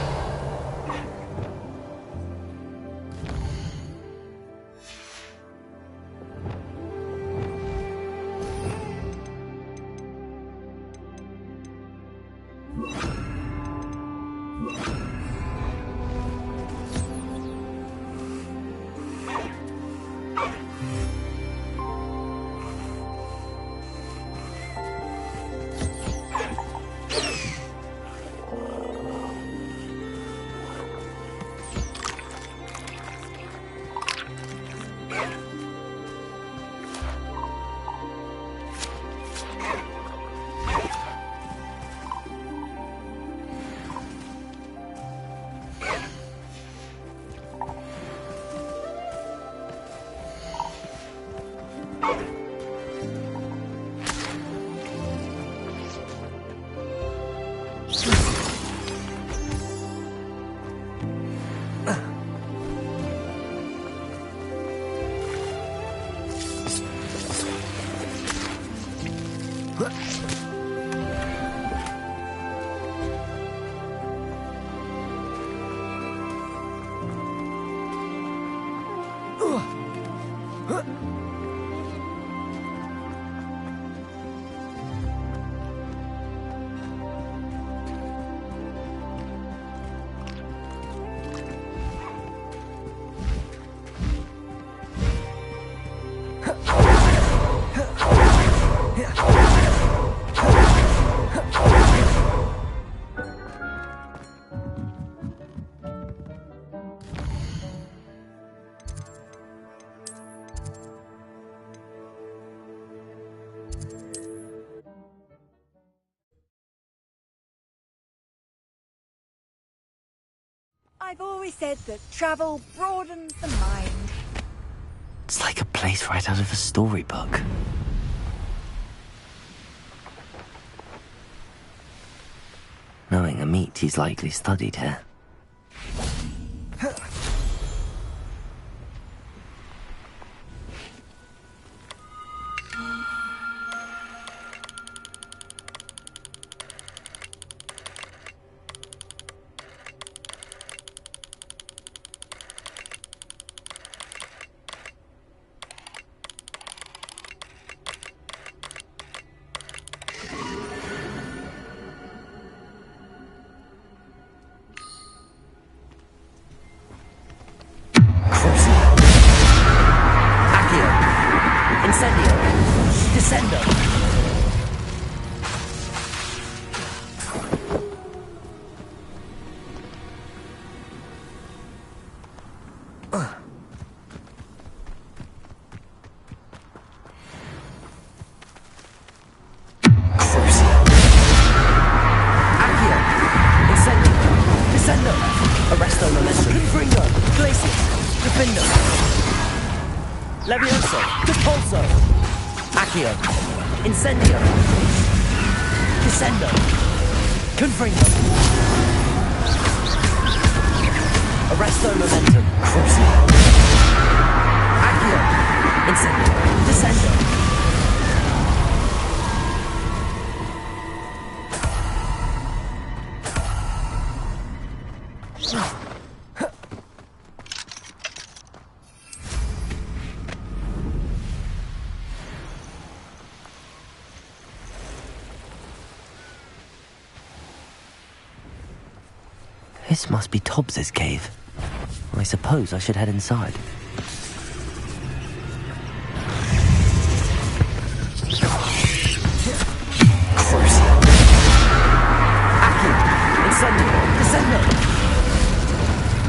I've always said that travel broadens the mind. It's like a place right out of a storybook. Knowing Amit, he's likely studied here. Levioso, Repulso, Accio, Incendio, Descendo, Confringo, Arresto Momentum, Accio, Incendio, Descendo. This must be Tobbs's cave. I suppose I should head inside.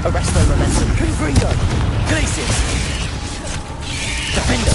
Arresto Momentum, Confringo, Glacius, Defendo.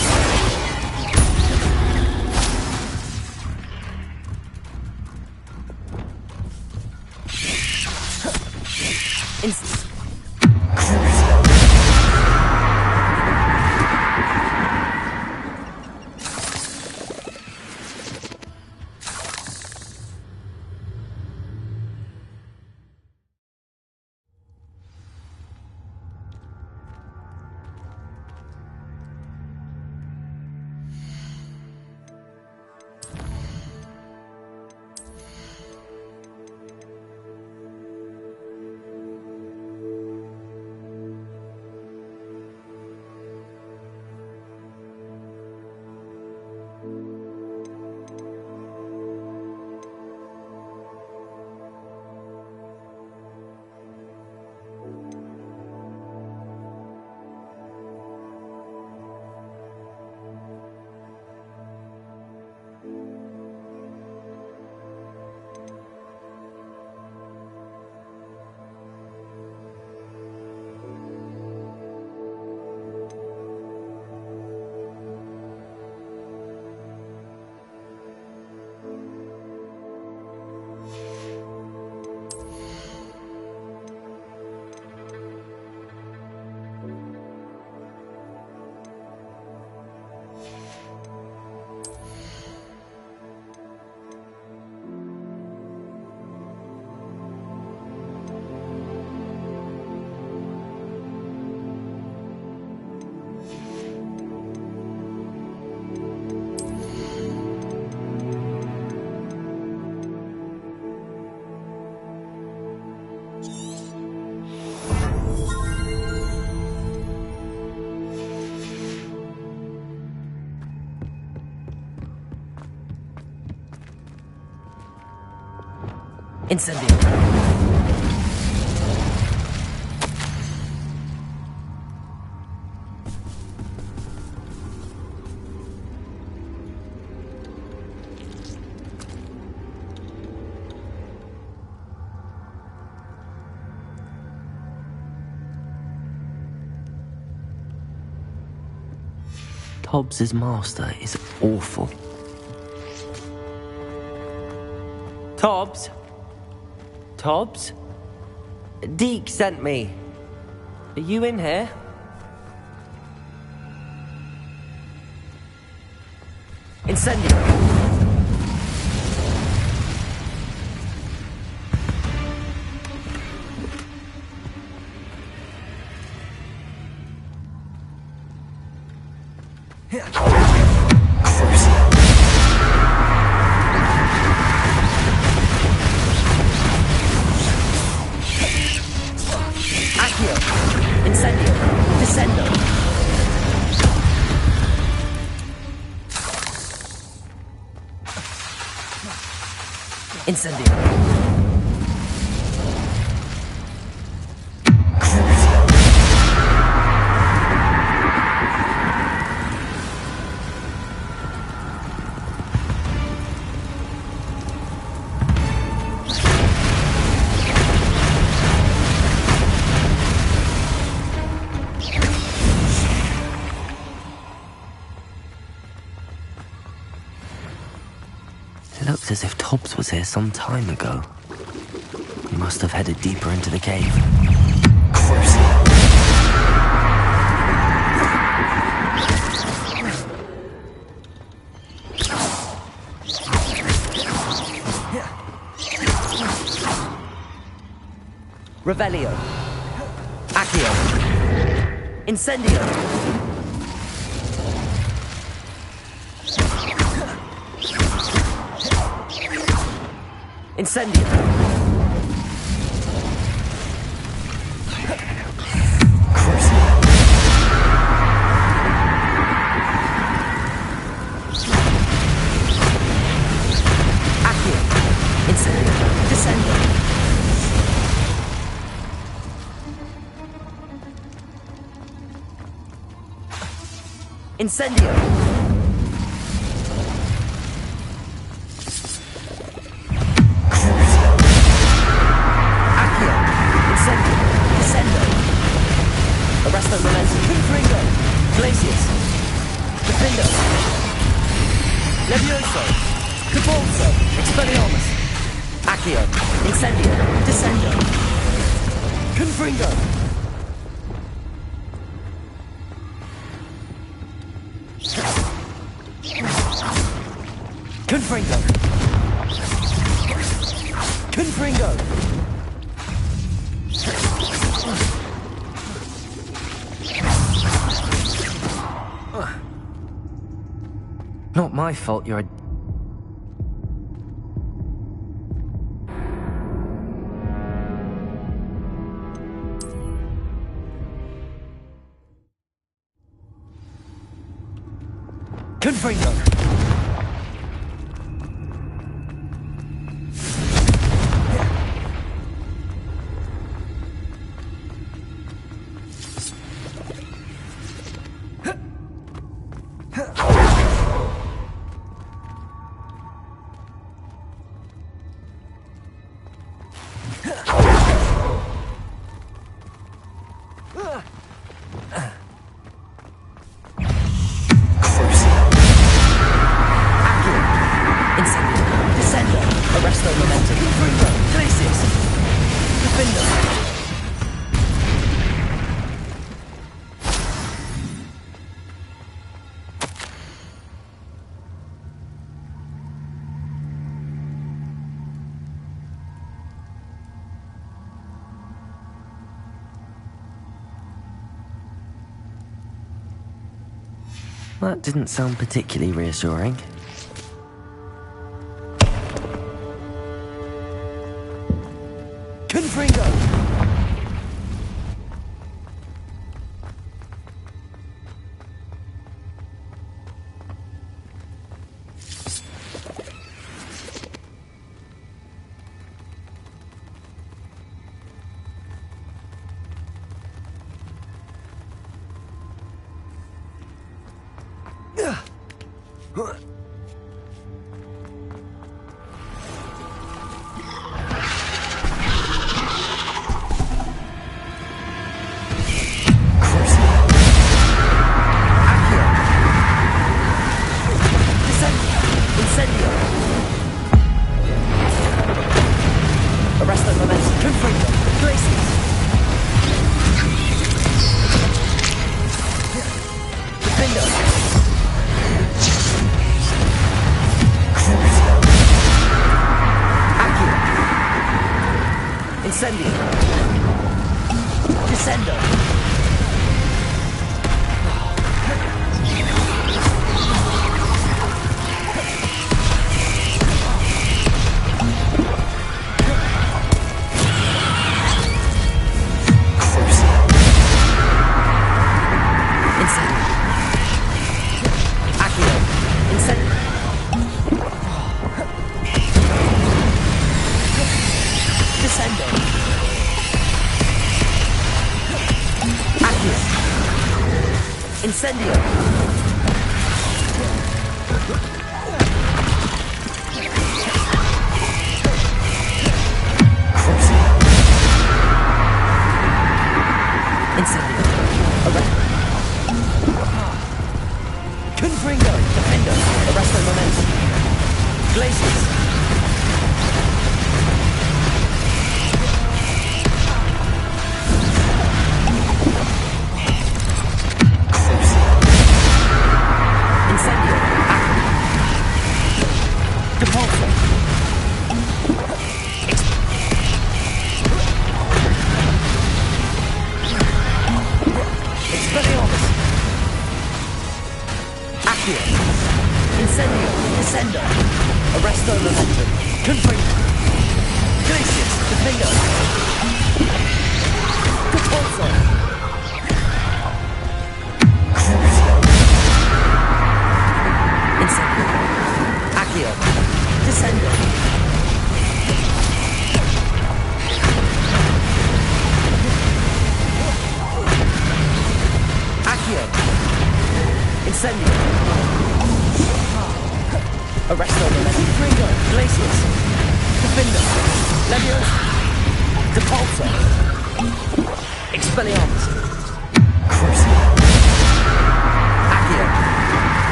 Incendio. Tobbs's master is awful. Tobbs? Tobbs? Deke sent me. Are you in here? Incendio. Incendio. It looks as if Tobbs was here some time ago. He must have headed deeper into the cave. Revelio. Accio. Incendio. Incendio. Accio. Incendio. Descendo. Incendio. Accio. Incendio. Descendo. Arresto momentum. Confringo. Glacius. Defindo. Levioso. Cabalzo. Expelliarmus. Accio. Incendio. Descendo. Confringo. Confringo. Confringo. Not my fault you're a... Confringo. That didn't sound particularly reassuring. Confringo.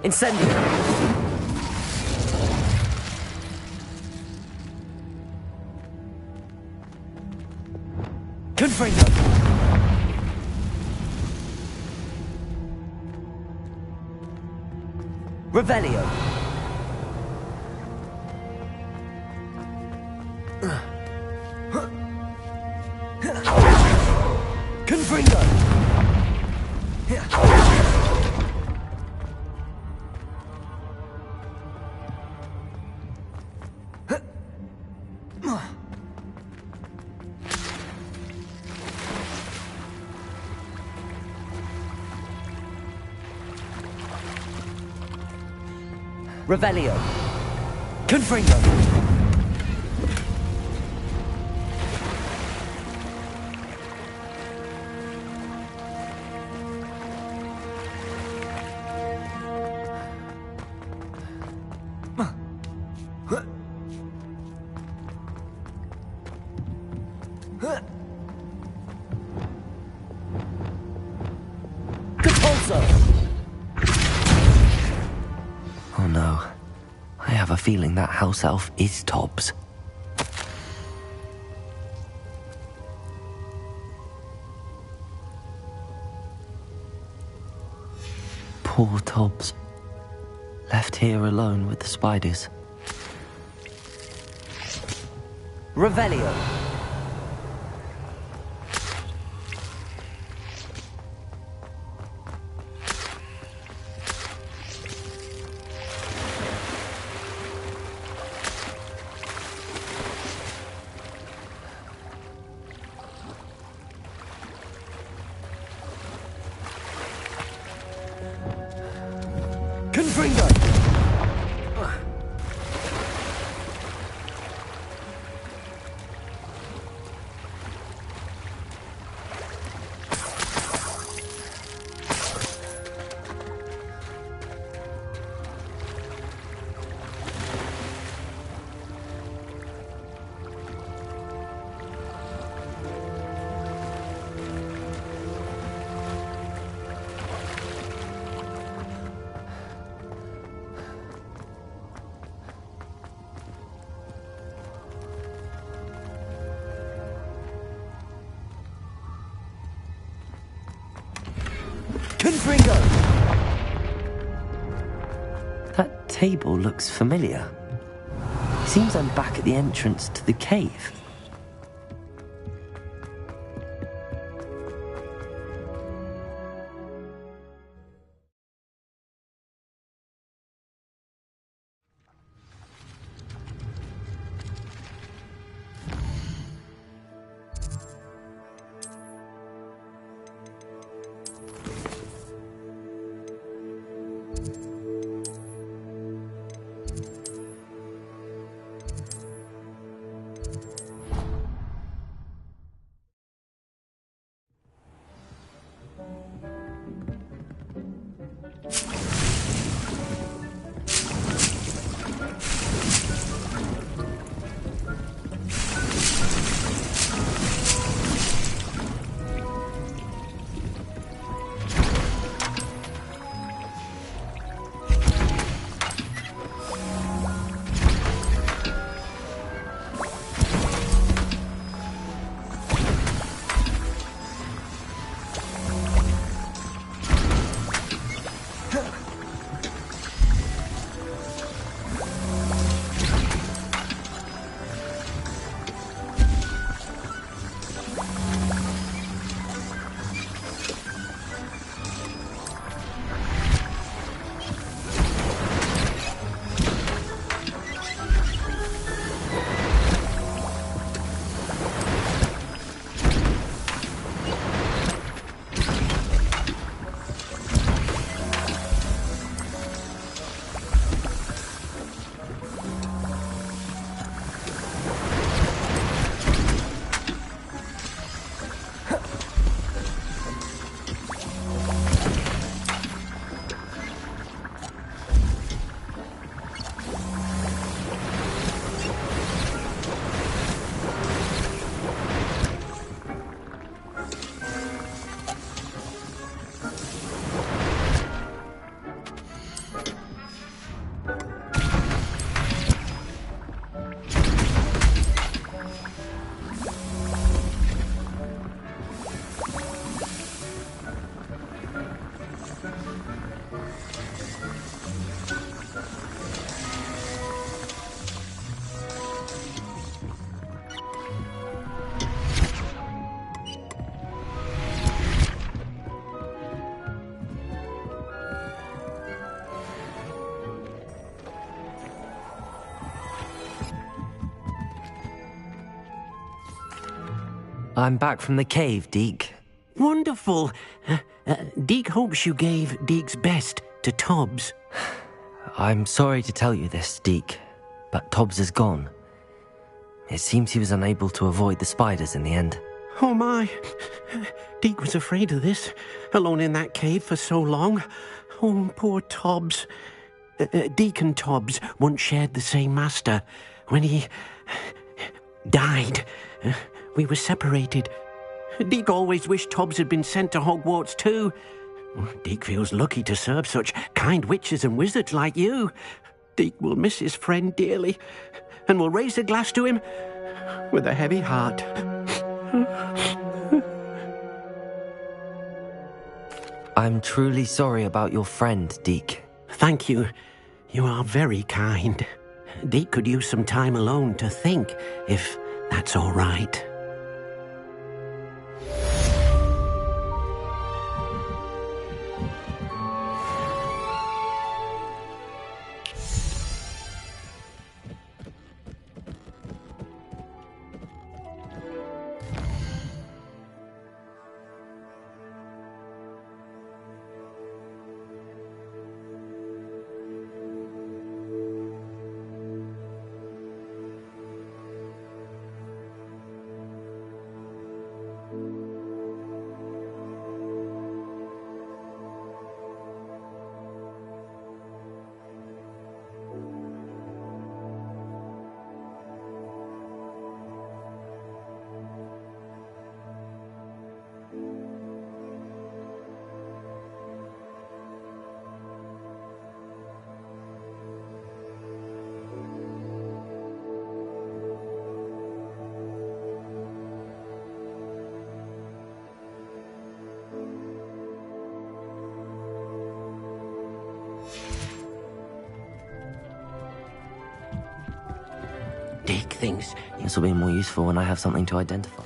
Incendio! Confringo! Revelio! Confringo! Revelio. Confringo. Levioso! Oh no. I have a feeling that house elf is Tobbs. Poor Tobbs. Left here alone with the spiders. Revelio. Confringo! Confringo! That table looks familiar. Seems I'm back at the entrance to the cave. I'm back from the cave, Deke. Wonderful. Deke hopes you gave Deke's best to Tobbs. I'm sorry to tell you this, Deke, but Tobbs is gone. It seems he was unable to avoid the spiders in the end. Oh my. Deke was afraid of this, alone in that cave for so long. Oh, poor Tobbs. Deke and Tobbs once shared the same master. When he died, we were separated. Deke always wished Tobbs had been sent to Hogwarts too. Deke feels lucky to serve such kind witches and wizards like you. Deke will miss his friend dearly, and will raise a glass to him with a heavy heart. I'm truly sorry about your friend, Deke. Thank you. You are very kind. Deke could use some time alone to think, if that's all right. Deke thinks... This will be more useful when I have something to identify.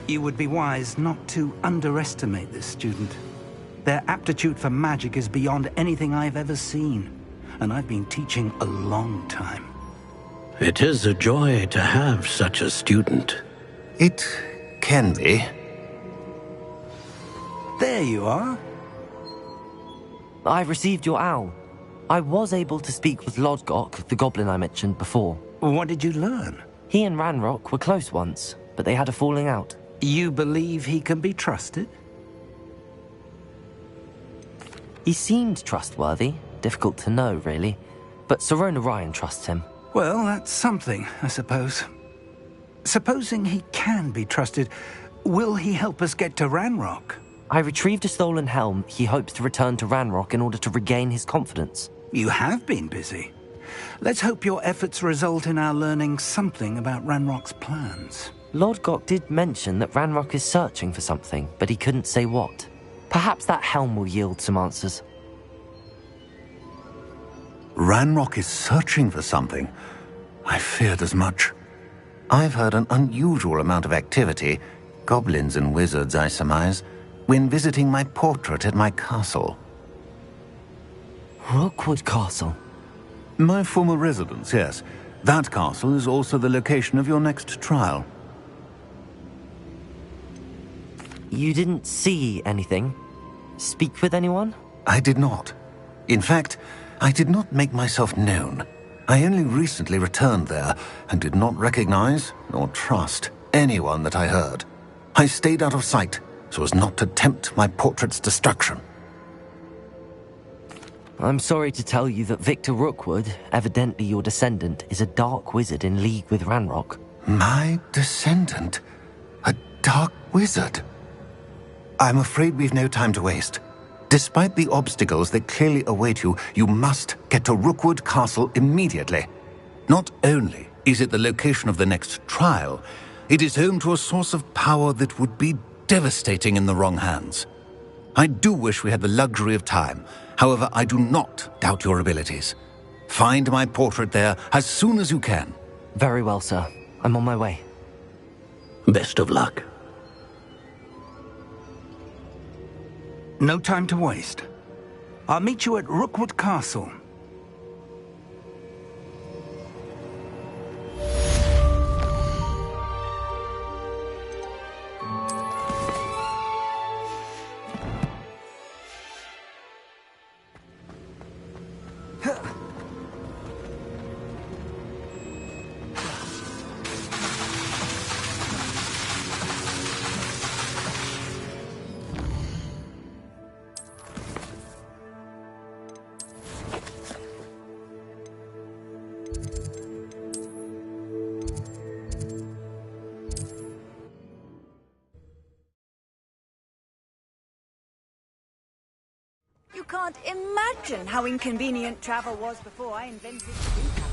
You would be wise not to underestimate this student. Their aptitude for magic is beyond anything I've ever seen, and I've been teaching a long time. It is a joy to have such a student. It can be. There you are. I received your owl. I was able to speak with Lodgok, the goblin I mentioned before. What did you learn? He and Ranrock were close once, but they had a falling out. You believe he can be trusted? He seemed trustworthy. Difficult to know, really. But Sirona Ryan trusts him. Well, that's something, I suppose. Supposing he can be trusted, will he help us get to Ranrock? I retrieved a stolen helm. He hopes to return to Ranrock in order to regain his confidence. You have been busy. Let's hope your efforts result in our learning something about Ranrock's plans. Lodgok did mention that Ranrock is searching for something, but he couldn't say what. Perhaps that helm will yield some answers. Ranrock is searching for something. I feared as much. I've heard an unusual amount of activity, goblins and wizards, I surmise, when visiting my portrait at my castle. Rookwood Castle? My former residence, yes. That castle is also the location of your next trial. You didn't see anything? Speak with anyone? I did not. In fact, I did not make myself known. I only recently returned there and did not recognize nor trust anyone that I heard. I stayed out of sight so as not to tempt my portrait's destruction. I'm sorry to tell you that Victor Rookwood, evidently your descendant, is a dark wizard in league with Ranrock. My descendant? A dark wizard? I'm afraid we've no time to waste. Despite the obstacles that clearly await you, you must get to Rookwood Castle immediately. Not only is it the location of the next trial, it is home to a source of power that would be devastating in the wrong hands. I do wish we had the luxury of time. However, I do not doubt your abilities. Find my portrait there as soon as you can. Very well, sir. I'm on my way. Best of luck. No time to waste. I'll meet you at Rookwood Castle. You can't imagine how inconvenient travel was before I invented the internet.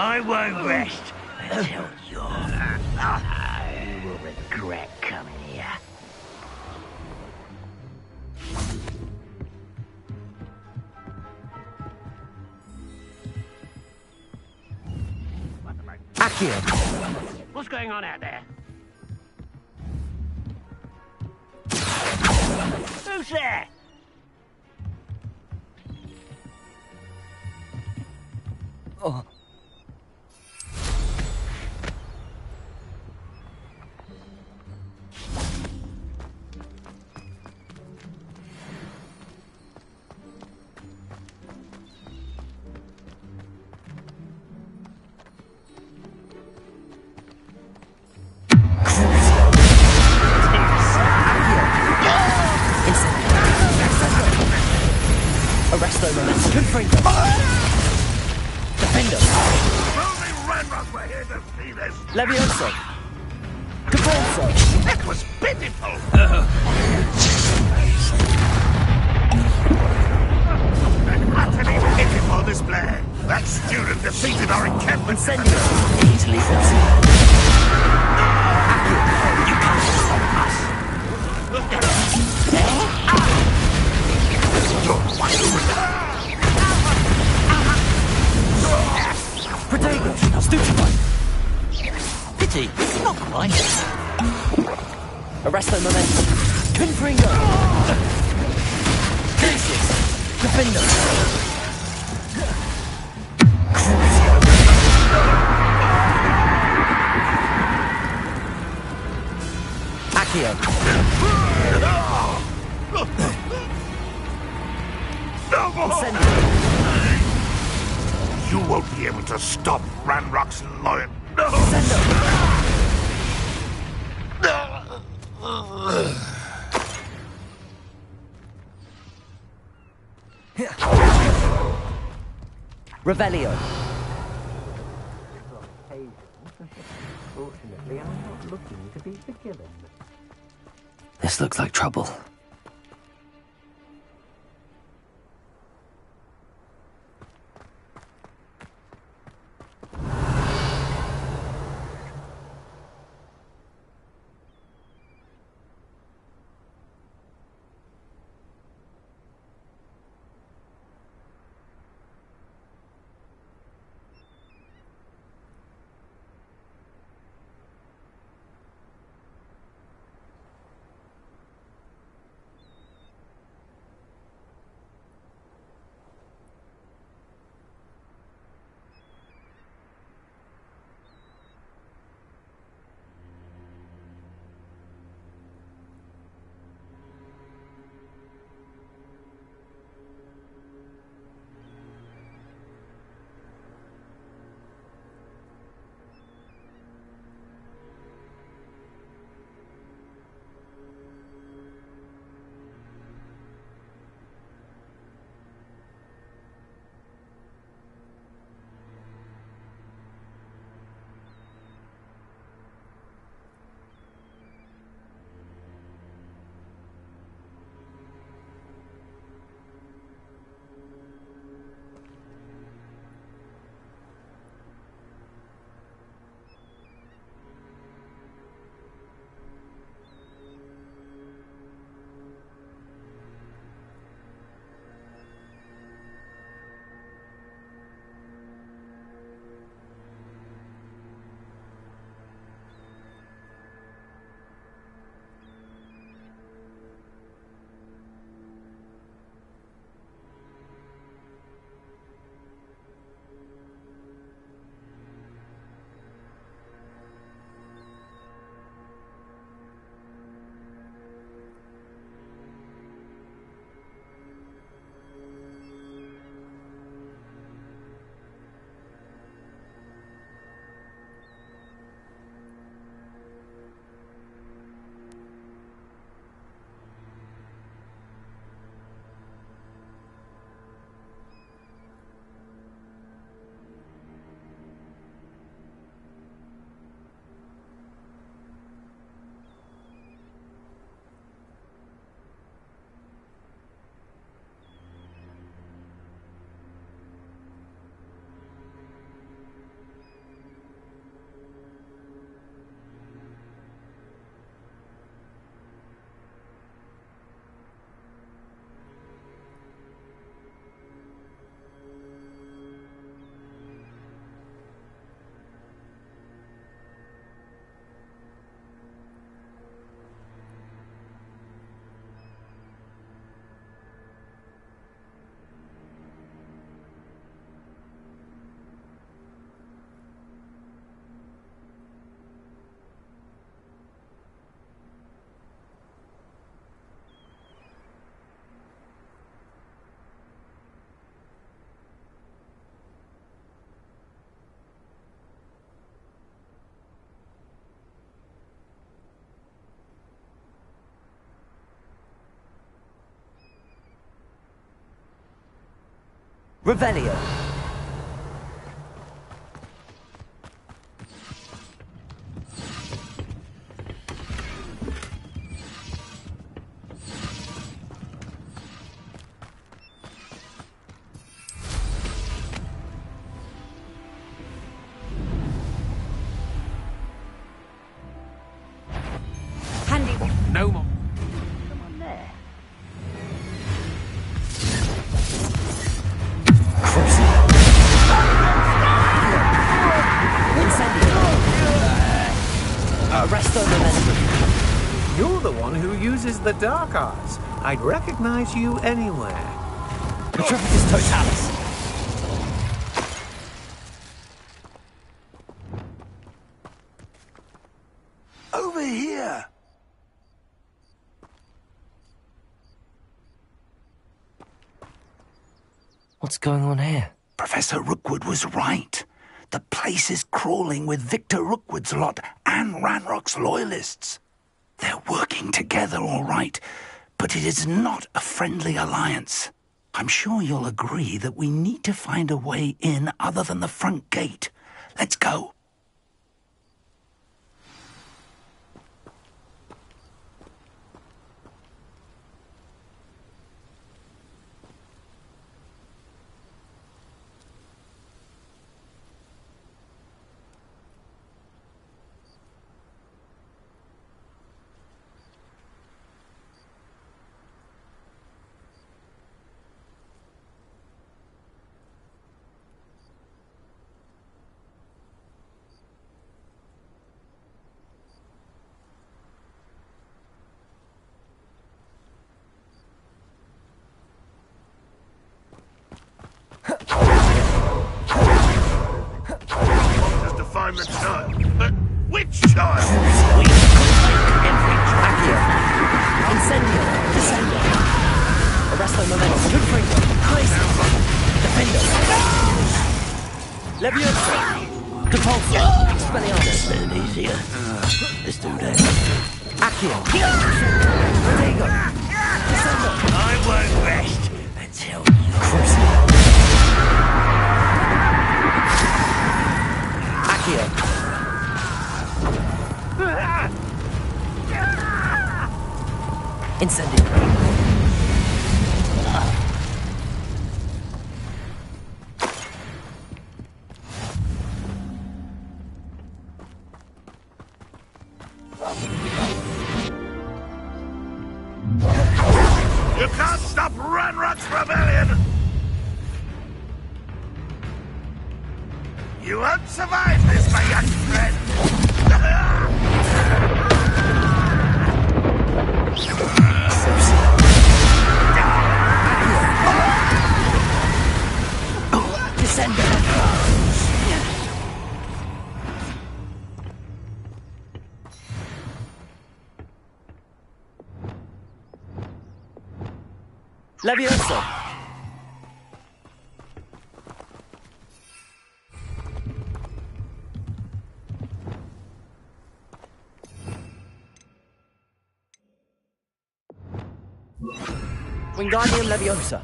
I won't rest until you will regret coming here. Accio! What's going on out there? Who's there? Oh. Arresto momentum. Confringo. Defendo. Only Ranrock were here to see this. Levioso. Caponzo. That was pitiful. Utterly pitiful display. That student defeated our encampment. Incendio. Easily foreseen. You can't stop us. Protego. Stupefy. Pity. Not quite. Arresto momentum. Confringo. Crisis. Defendo. Accio. Incendio. You won't be able to stop Ranrock's loyal. Revelio. Fortunately, I'm not looking to be forgiven. This looks like trouble. Revelio. Handy. No more. Come on there. Resto momentum. You're the one who uses the dark arts. I'd recognize you anywhere. Petrificus totalis. Over here! What's going on here? Professor Rookwood was right. The place is crawling with Victor Rookwood's lot and Ranrock's loyalists. They're working together all right, but it is not a friendly alliance. I'm sure you'll agree that we need to find a way in other than the front gate. Let's go. Just to find the child. But which child? Accio. Incendio. Descendo. Resto momentum. Confringo. Glacier. Defendo. Levioso. Depulso. Expelliarmus. A bit easier. Let's do that. Accio. Rodrigo. Descendo. I won't rest until you... Accio. Incendio. You can't stop Ranrock's rebellion! You won't survive this, my young friend! Levioso. Wingardium Leviosa.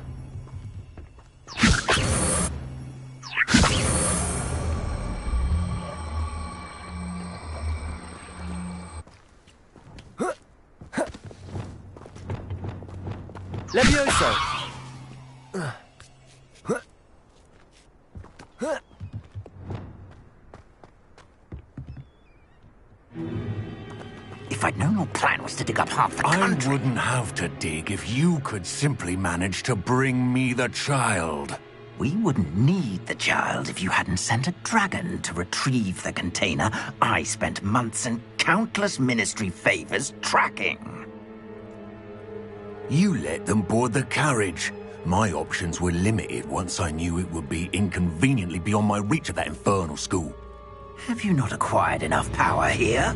Levioso. If I'd known your plan was to dig up half the country... I wouldn't have to dig if you could simply manage to bring me the child. We wouldn't need the child if you hadn't sent a dragon to retrieve the container I spent months and countless ministry favors tracking. You let them board the carriage. My options were limited once I knew it would be inconveniently beyond my reach at that infernal school. Have you not acquired enough power here?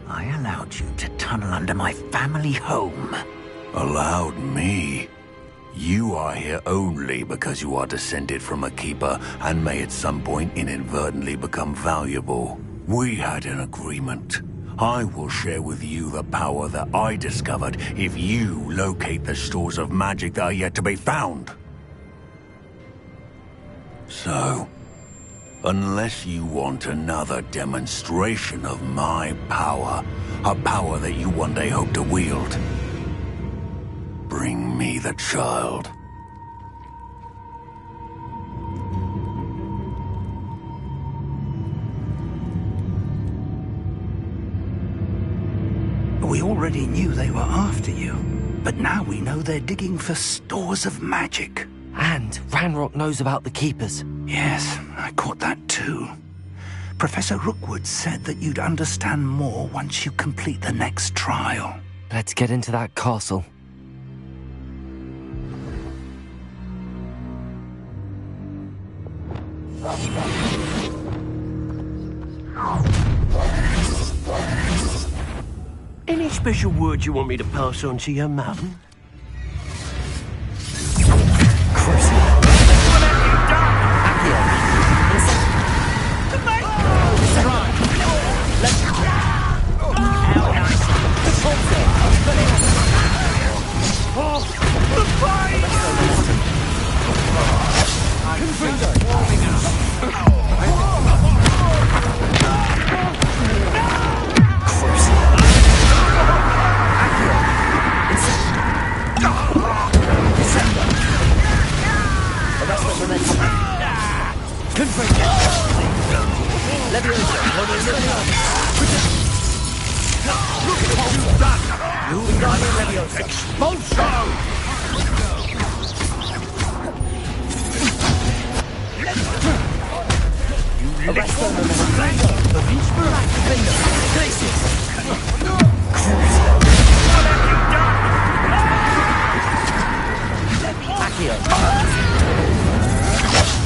I allowed you to tunnel under my family home. Allowed me? You are here only because you are descended from a keeper and may at some point inadvertently become valuable. We had an agreement. I will share with you the power that I discovered if you locate the stores of magic that are yet to be found. So, unless you want another demonstration of my power, a power that you one day hope to wield, bring me the child. We already knew they were after you, but now we know they're digging for stores of magic. And Ranrock knows about the Keepers. Yes, I caught that too. Professor Rookwood said that you'd understand more once you complete the next trial. Let's get into that castle. Any special words you want me to pass on to your mum?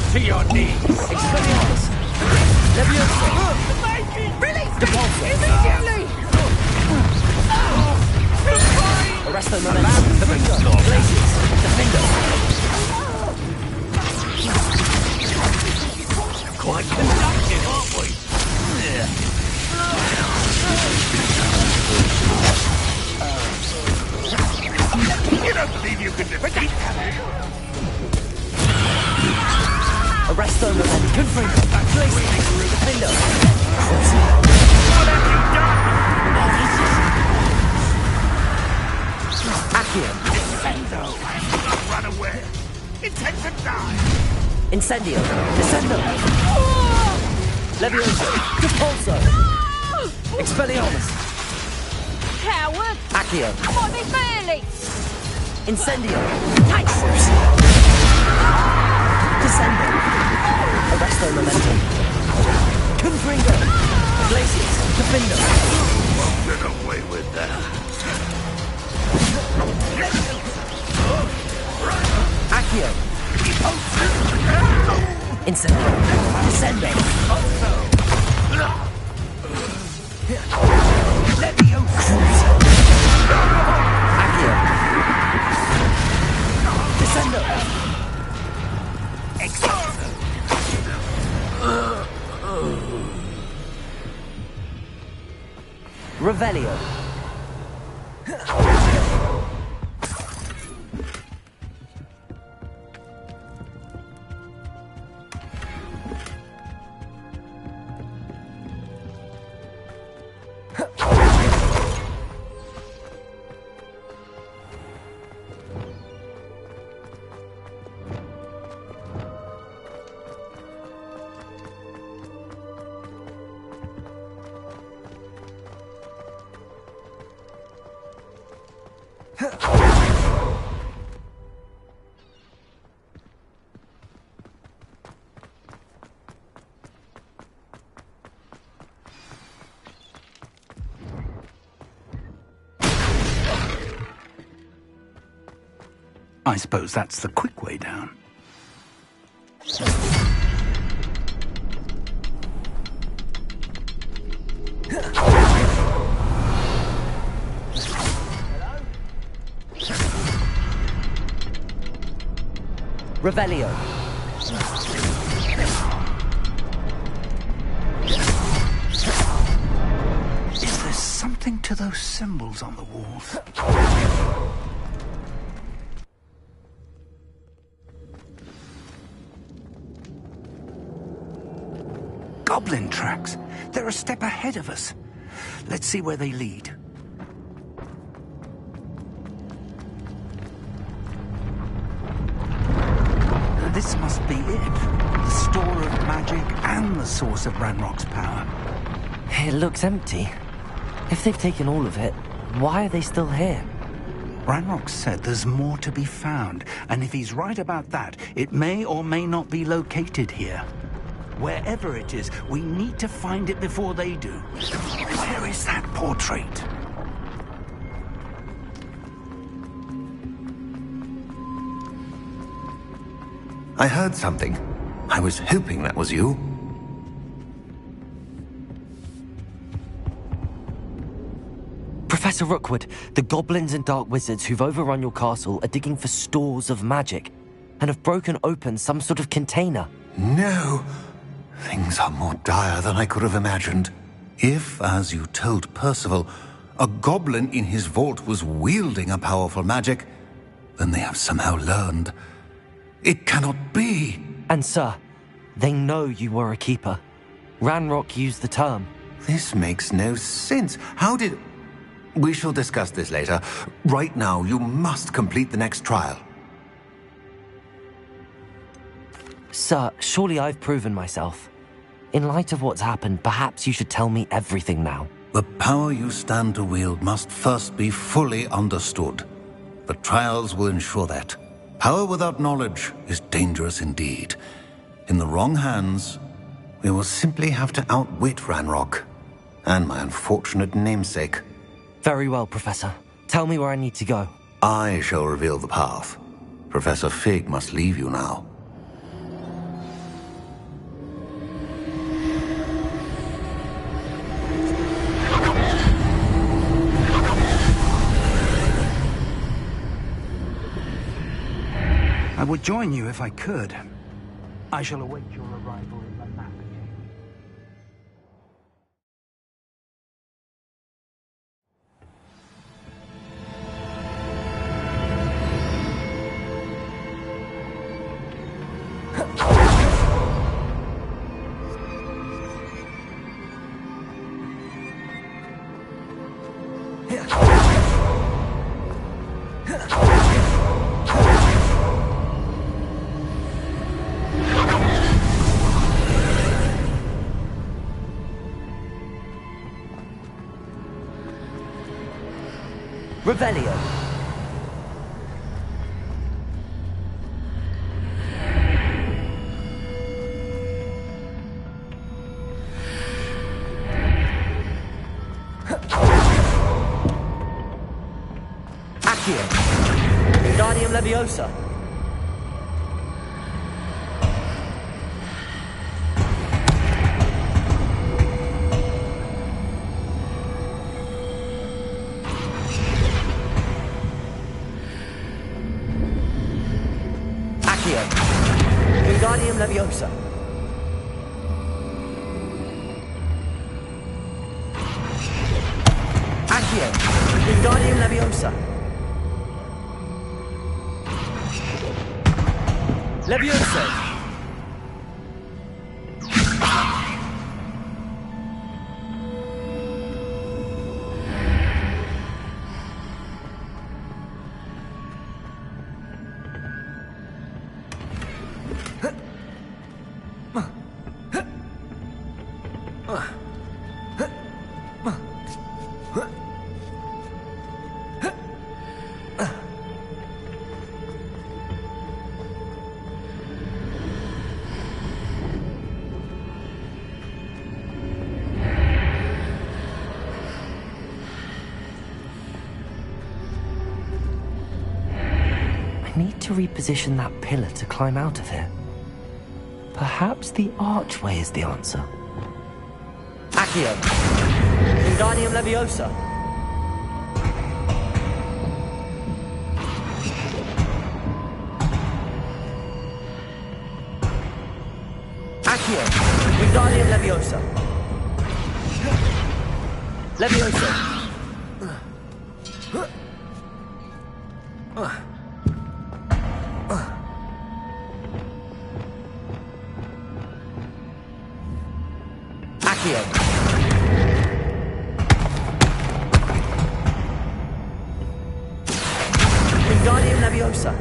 To your knees! Expelliarmus! Leviosa! Release me! Depulso! Immediately! Arresto Momentum! Defender! Glacius! Defender! Quite conducted, aren't we? You don't believe you can defeat Arresto Momentum! Confringo! Glacius! Defender! What have you done? Accio! Descendo! Run away! Intend to die! Incendio! Descendo! Levioso! Depulso! Expelliarmus! Coward! Accio! What is fairly? Incendio! Tights! Descendo! Arresto Momentum! Confringo! Glacius! Defender! Won't get away with that! Accio! Incendio! Descendo! Accio! Descendo! Revelio! I suppose that's the quick way down. Revelio! Is there something to those symbols on the walls? goblin tracks. They're a step ahead of us. Let's see where they lead. This must be it. The store of magic and the source of Ranrock's power. It looks empty. If they've taken all of it, why are they still here? Ranrock said there's more to be found, and if he's right about that, it may or may not be located here. Wherever it is, we need to find it before they do. Where is that portrait? I heard something. I was hoping that was you. Professor Rookwood, the goblins and dark wizards who've overrun your castle are digging for stores of magic and have broken open some sort of container. No! Things are more dire than I could have imagined. If, as you told Percival, a goblin in his vault was wielding a powerful magic, then they have somehow learned. It cannot be! And sir, they know you were a keeper. Ranrock used the term. This makes no sense. How did... We shall discuss this later. Right now, you must complete the next trial. Sir, surely I've proven myself. In light of what's happened, perhaps you should tell me everything now. The power you stand to wield must first be fully understood. The trials will ensure that. Power without knowledge is dangerous indeed. In the wrong hands, we will simply have to outwit Ranrock and my unfortunate namesake. Very well, Professor. Tell me where I need to go. I shall reveal the path. Professor Fig must leave you now. I would join you if I could. I shall await your arrival in the map. Revelio. Accio. Wingardium Leviosa. Wingardium Leviosa. Accio. Wingardium Leviosa. Leviosa. I need to reposition that pillar to climb out of here. Perhaps the archway is the answer. Accio. Wingardium Leviosa. Accio. Wingardium Leviosa. Leviosa. Accio. Wingardium Leviosa.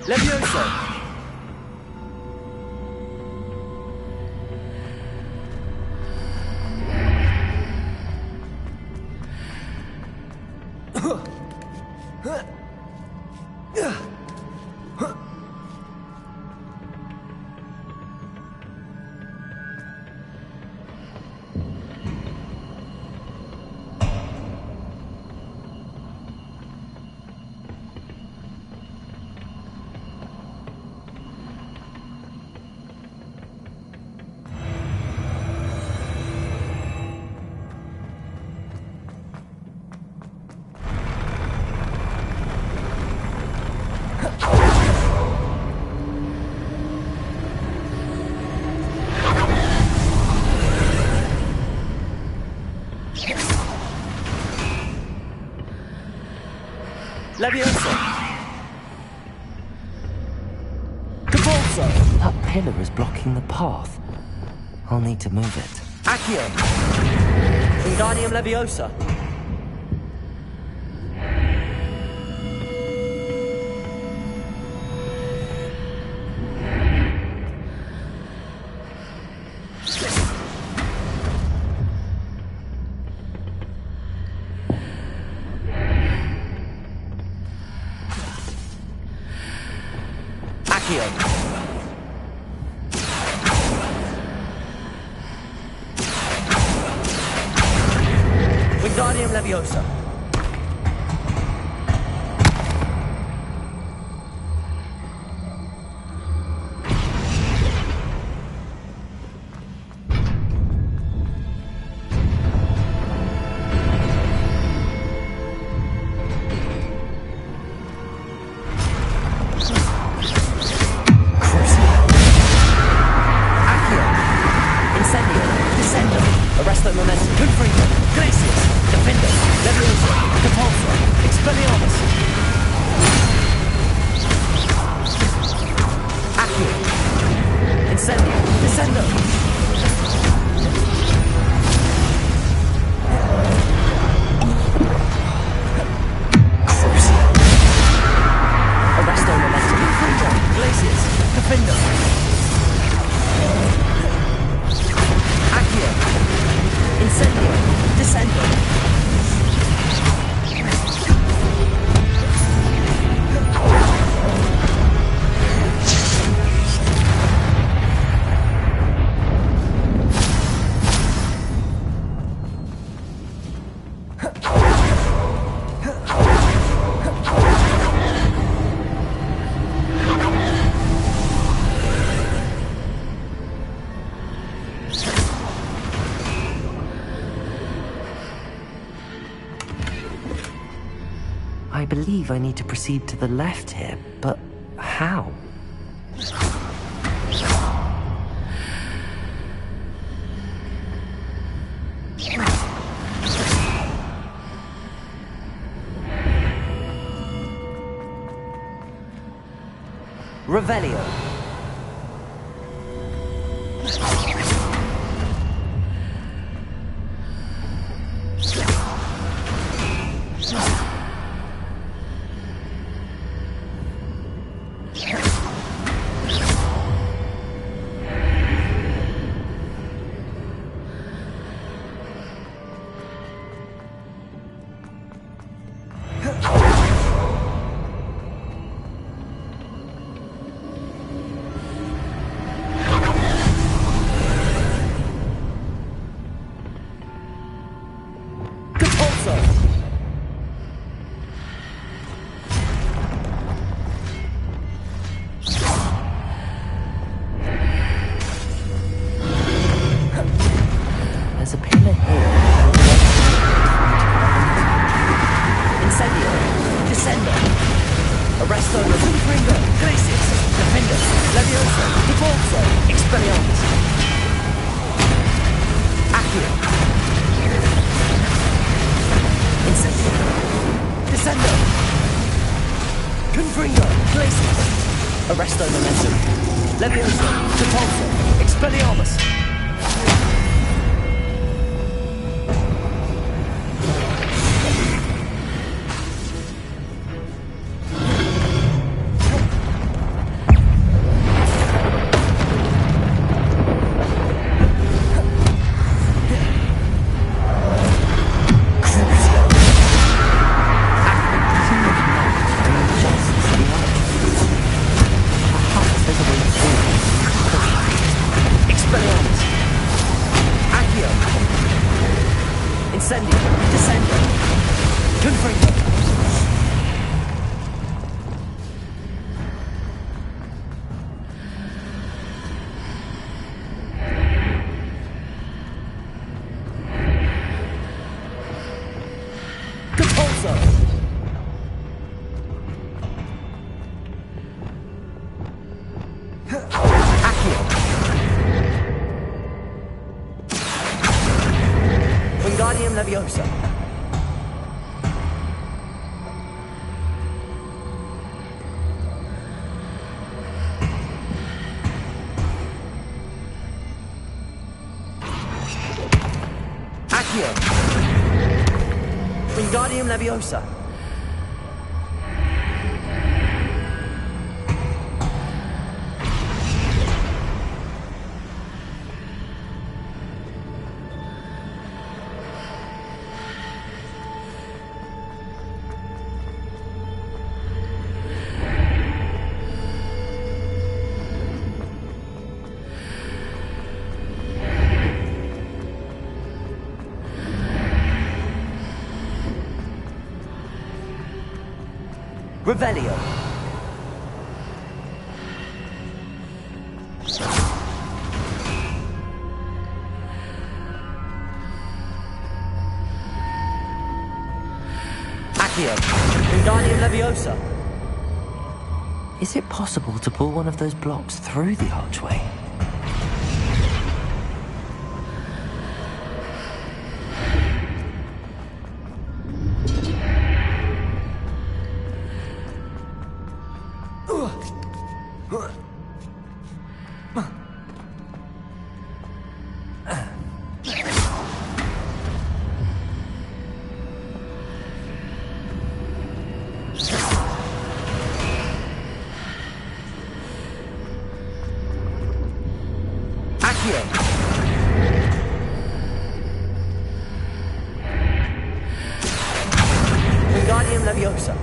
Levioso. Leviosa. Capulso. That pillar is blocking the path. I'll need to move it. Accio. Wingardium Leviosa. Accio. Wingardium Leviosa. Arresto Momentum, Confringo, Glacius, Defender, Leviosa, Capulso, Expelliarmus. Accio. Incendio, Descendo. Crucio. Arresto Momentum, Confringo, Glacius, Defender. Accio. Incendio. Descendo. I believe I need to proceed to the left here, but how? Revelio. Leviosa! Depulso! Expelliarmus! Incendio! Descendo! Confringo! Depulso! Accio! Wingardium Leviosa! Accio! Wingardium Leviosa! Revelio! Accio! Wingardium Leviosa! Is it possible to pull one of those blocks through the archway? Wingardium Leviosa!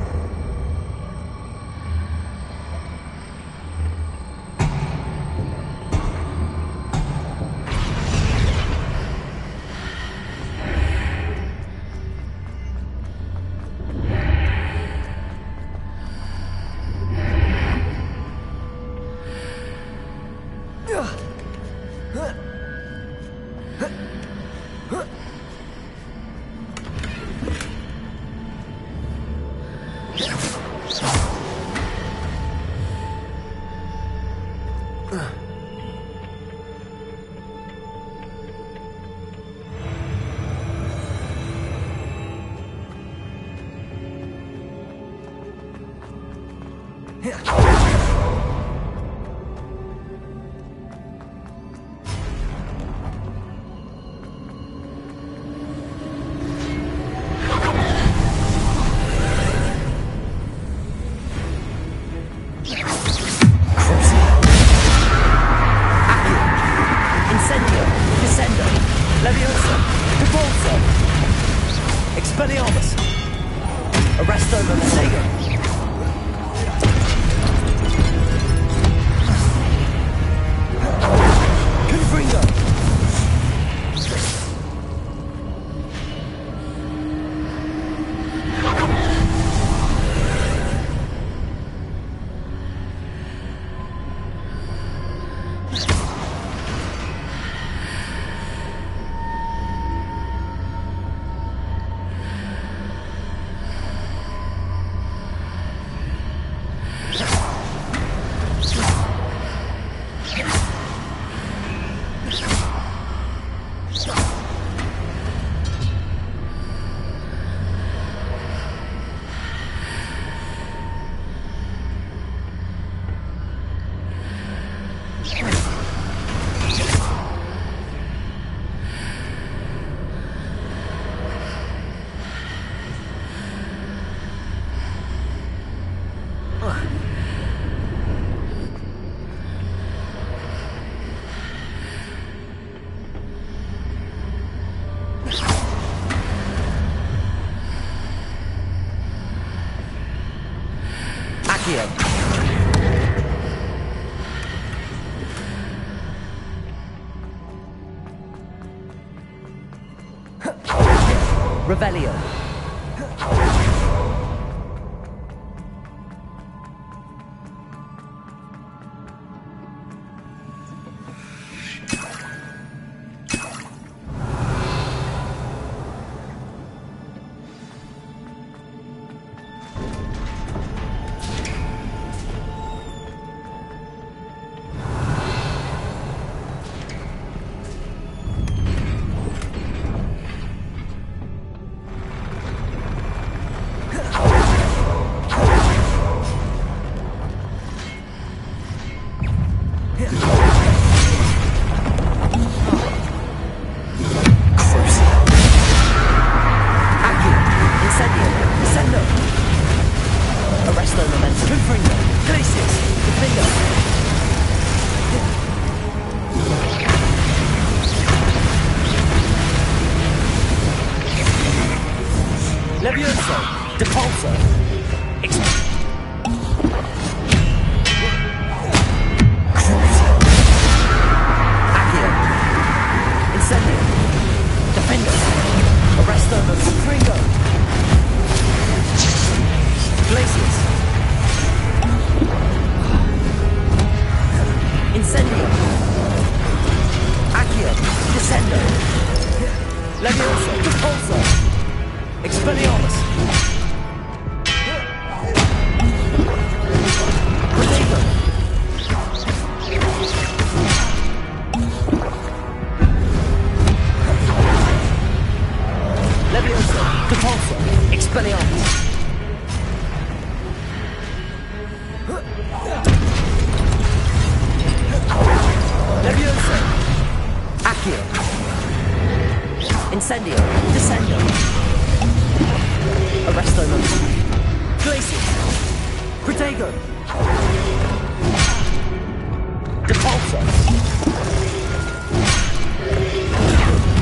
Incendio! Descendo! Leviosa! Depulso! Expelliarmus! Arresto Momentago! Confringo! Revelio. Levioso, Depulso, Accio, Incendio, Defender, Arresto, Confringo, Glacius, Incendio, Accio, Descendo, Levioso, Depulso, Expelliarmus! Protego! Levioso! Depulso! Expelliarmus! Levioso! Accio! Incendio! Descendo! Arresto them. Glacius. Protego. Depulso.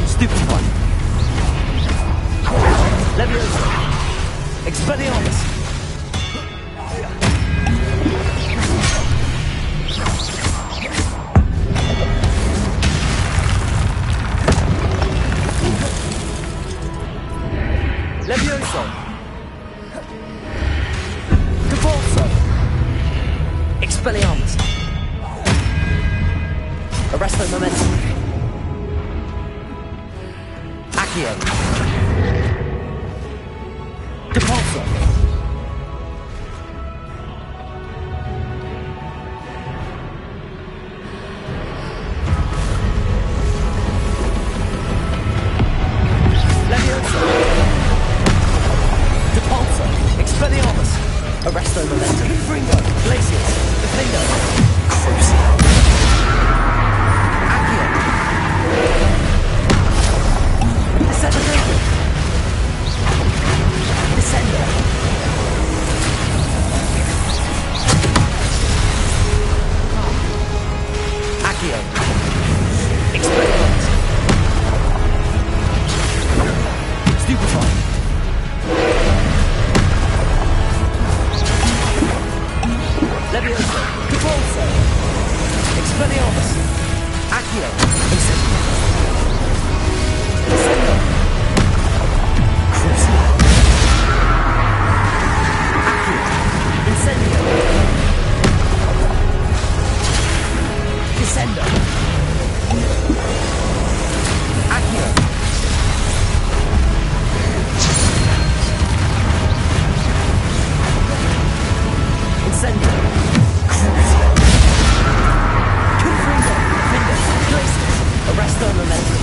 Stupefy. Levioso. Expelliarmus. Levioso. Expelliarmus. Arresto momentum. Accio. Depulso. Levioso. Depulso. Expelliarmus. Arresto momentum. Confringo. Glacius. Defender. Accio. Descendo. Descendo. Accio. Expelliarmus. Stupefy. Levioso, Depulso, Expelliarmus, Accio, Incendio, Descendo, Crucio, Accio, Incendio, Descendo, Accio, Incendio. Arresto momentum.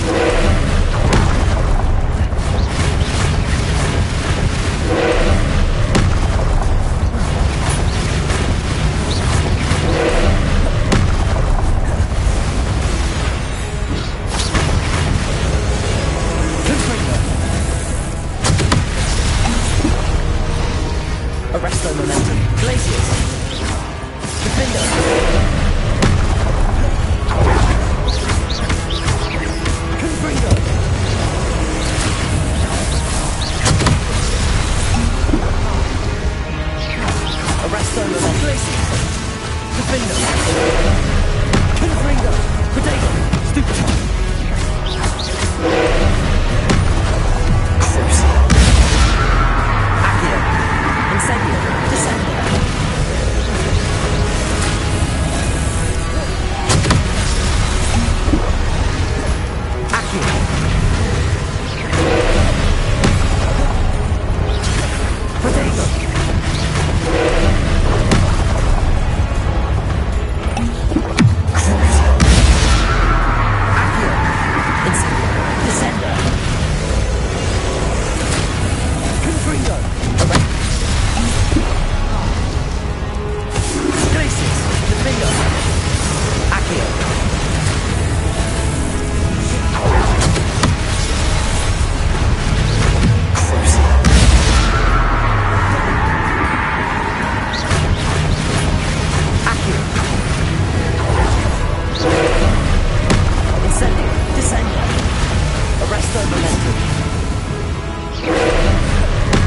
momentum.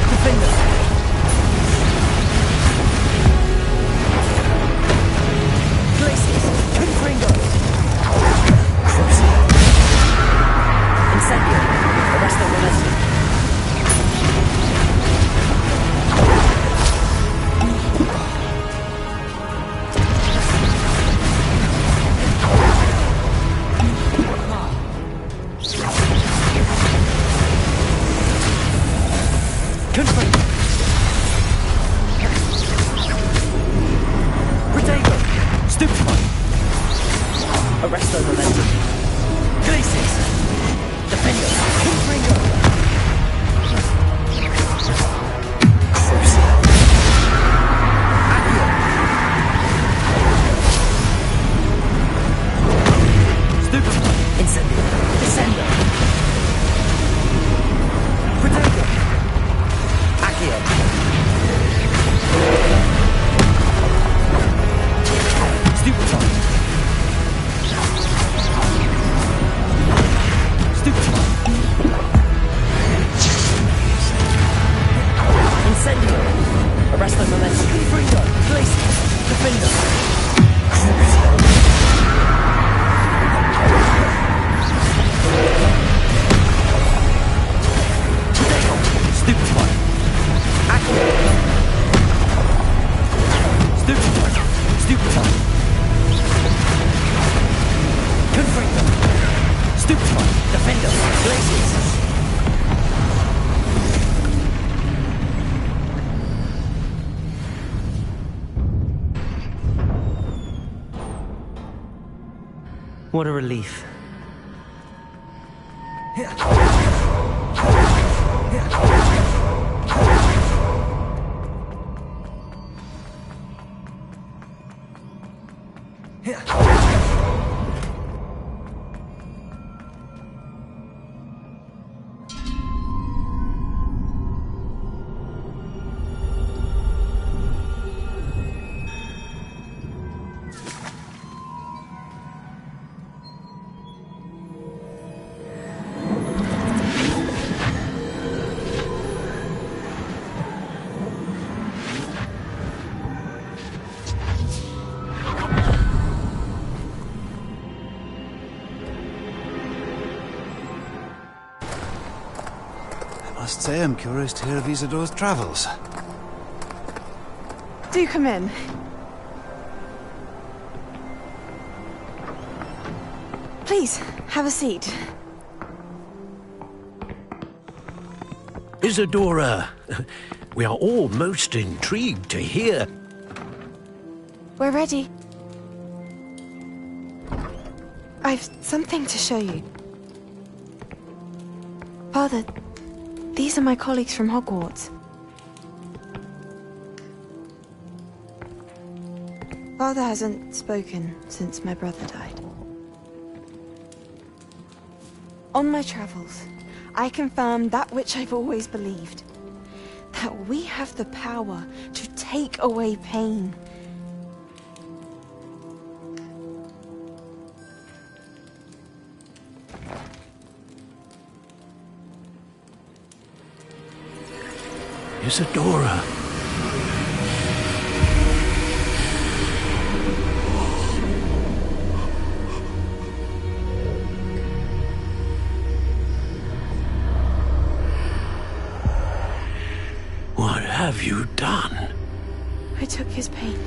Defender. Glacius. Confringo. Crucial. Incendio. Arrest the momentum. Confringo. Protego. Stupefy. Arrest the momentum. Glacius. Defender. Confringo. Crucial. Accio. Stupefy. Incendio. Descendo. Protego. Accio. Stupefy. Stupefy. Incendio. Arrest the momentum. Confringo. Glacius. Defender. Crucial. Stupefy. Accio. Stupefy. Stupefy. Confringo. Stupefy. Defender. Glacius. What a relief. I must say I'm curious to hear of Isidore's travels. Do come in. Please, have a seat. Isadora, we are all most intrigued to hear. We're ready. I've something to show you. Father, these are my colleagues from Hogwarts. Father hasn't spoken since my brother died. On my travels, I confirmed that which I've always believed. That we have the power to take away pain. Isadora. What have you done? I took his pain.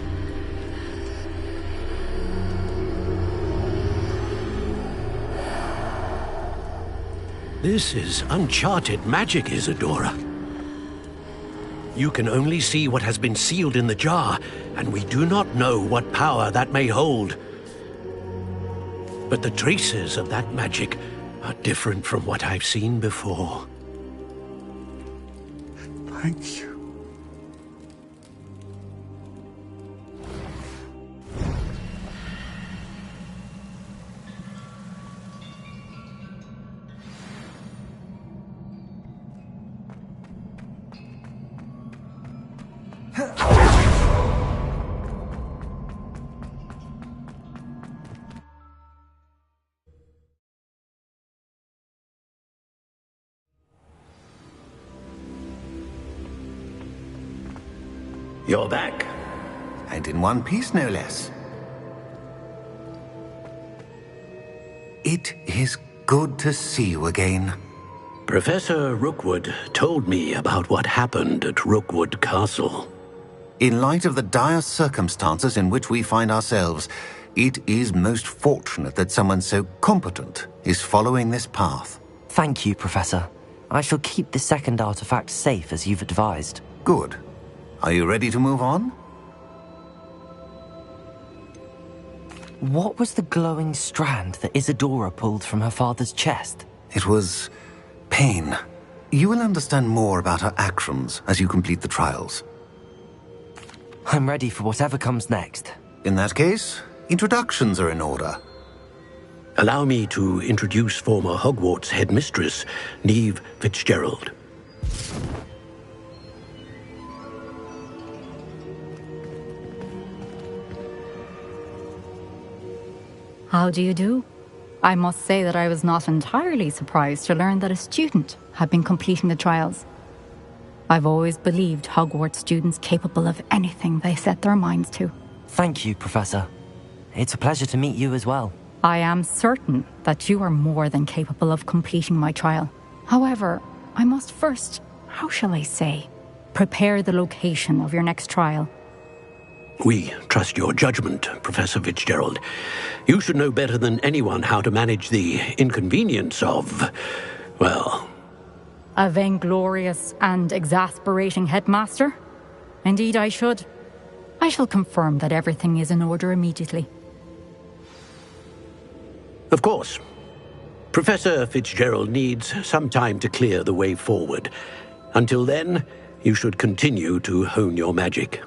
This is uncharted magic, Isadora. You can only see what has been sealed in the jar, and we do not know what power that may hold. But the traces of that magic are different from what I've seen before. Thank you. You're back. And in one piece, no less. It is good to see you again. Professor Rookwood told me about what happened at Rookwood Castle. In light of the dire circumstances in which we find ourselves, it is most fortunate that someone so competent is following this path. Thank you, Professor. I shall keep the second artifact safe as you've advised. Good. Are you ready to move on? What was the glowing strand that Isadora pulled from her father's chest? It was pain. You will understand more about her actions as you complete the trials. I'm ready for whatever comes next. In that case, introductions are in order. Allow me to introduce former Hogwarts headmistress, Neve Fitzgerald. How do you do? I must say that I was not entirely surprised to learn that a student had been completing the trials. I've always believed Hogwarts students capable of anything they set their minds to. Thank you, Professor. It's a pleasure to meet you as well. I am certain that you are more than capable of completing my trial. However, I must first, how shall I say, prepare the location of your next trial. We trust your judgment, Professor Fitzgerald. You should know better than anyone how to manage the inconvenience of, well... A vainglorious and exasperating headmaster? Indeed I should. I shall confirm that everything is in order immediately. Of course. Professor Fitzgerald needs some time to clear the way forward. Until then, you should continue to hone your magic.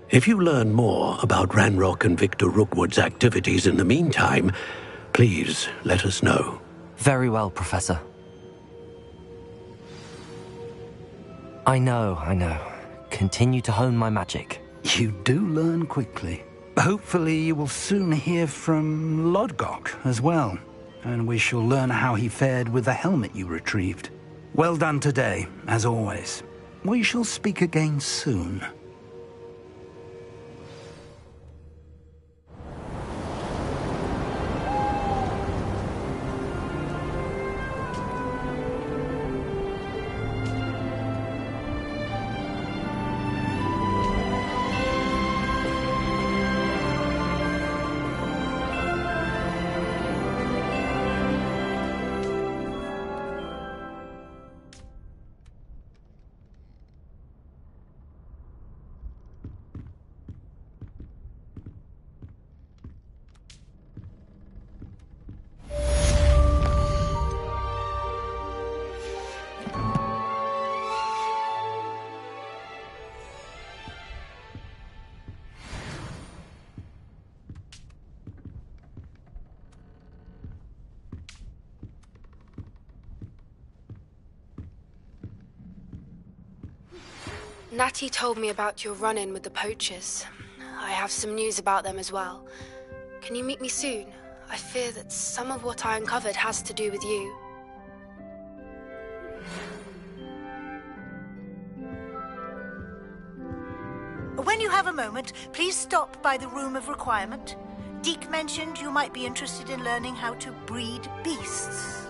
If you learn more about Ranrock and Victor Rookwood's activities in the meantime, please let us know. Very well, Professor. I know. Continue to hone my magic. You do learn quickly. Hopefully you will soon hear from Lodgok as well, and we shall learn how he fared with the helmet you retrieved. Well done today, as always. We shall speak again soon. Natty told me about your run-in with the poachers. I have some news about them as well. Can you meet me soon? I fear that some of what I uncovered has to do with you. When you have a moment, please stop by the Room of Requirement. Deke mentioned you might be interested in learning how to breed beasts.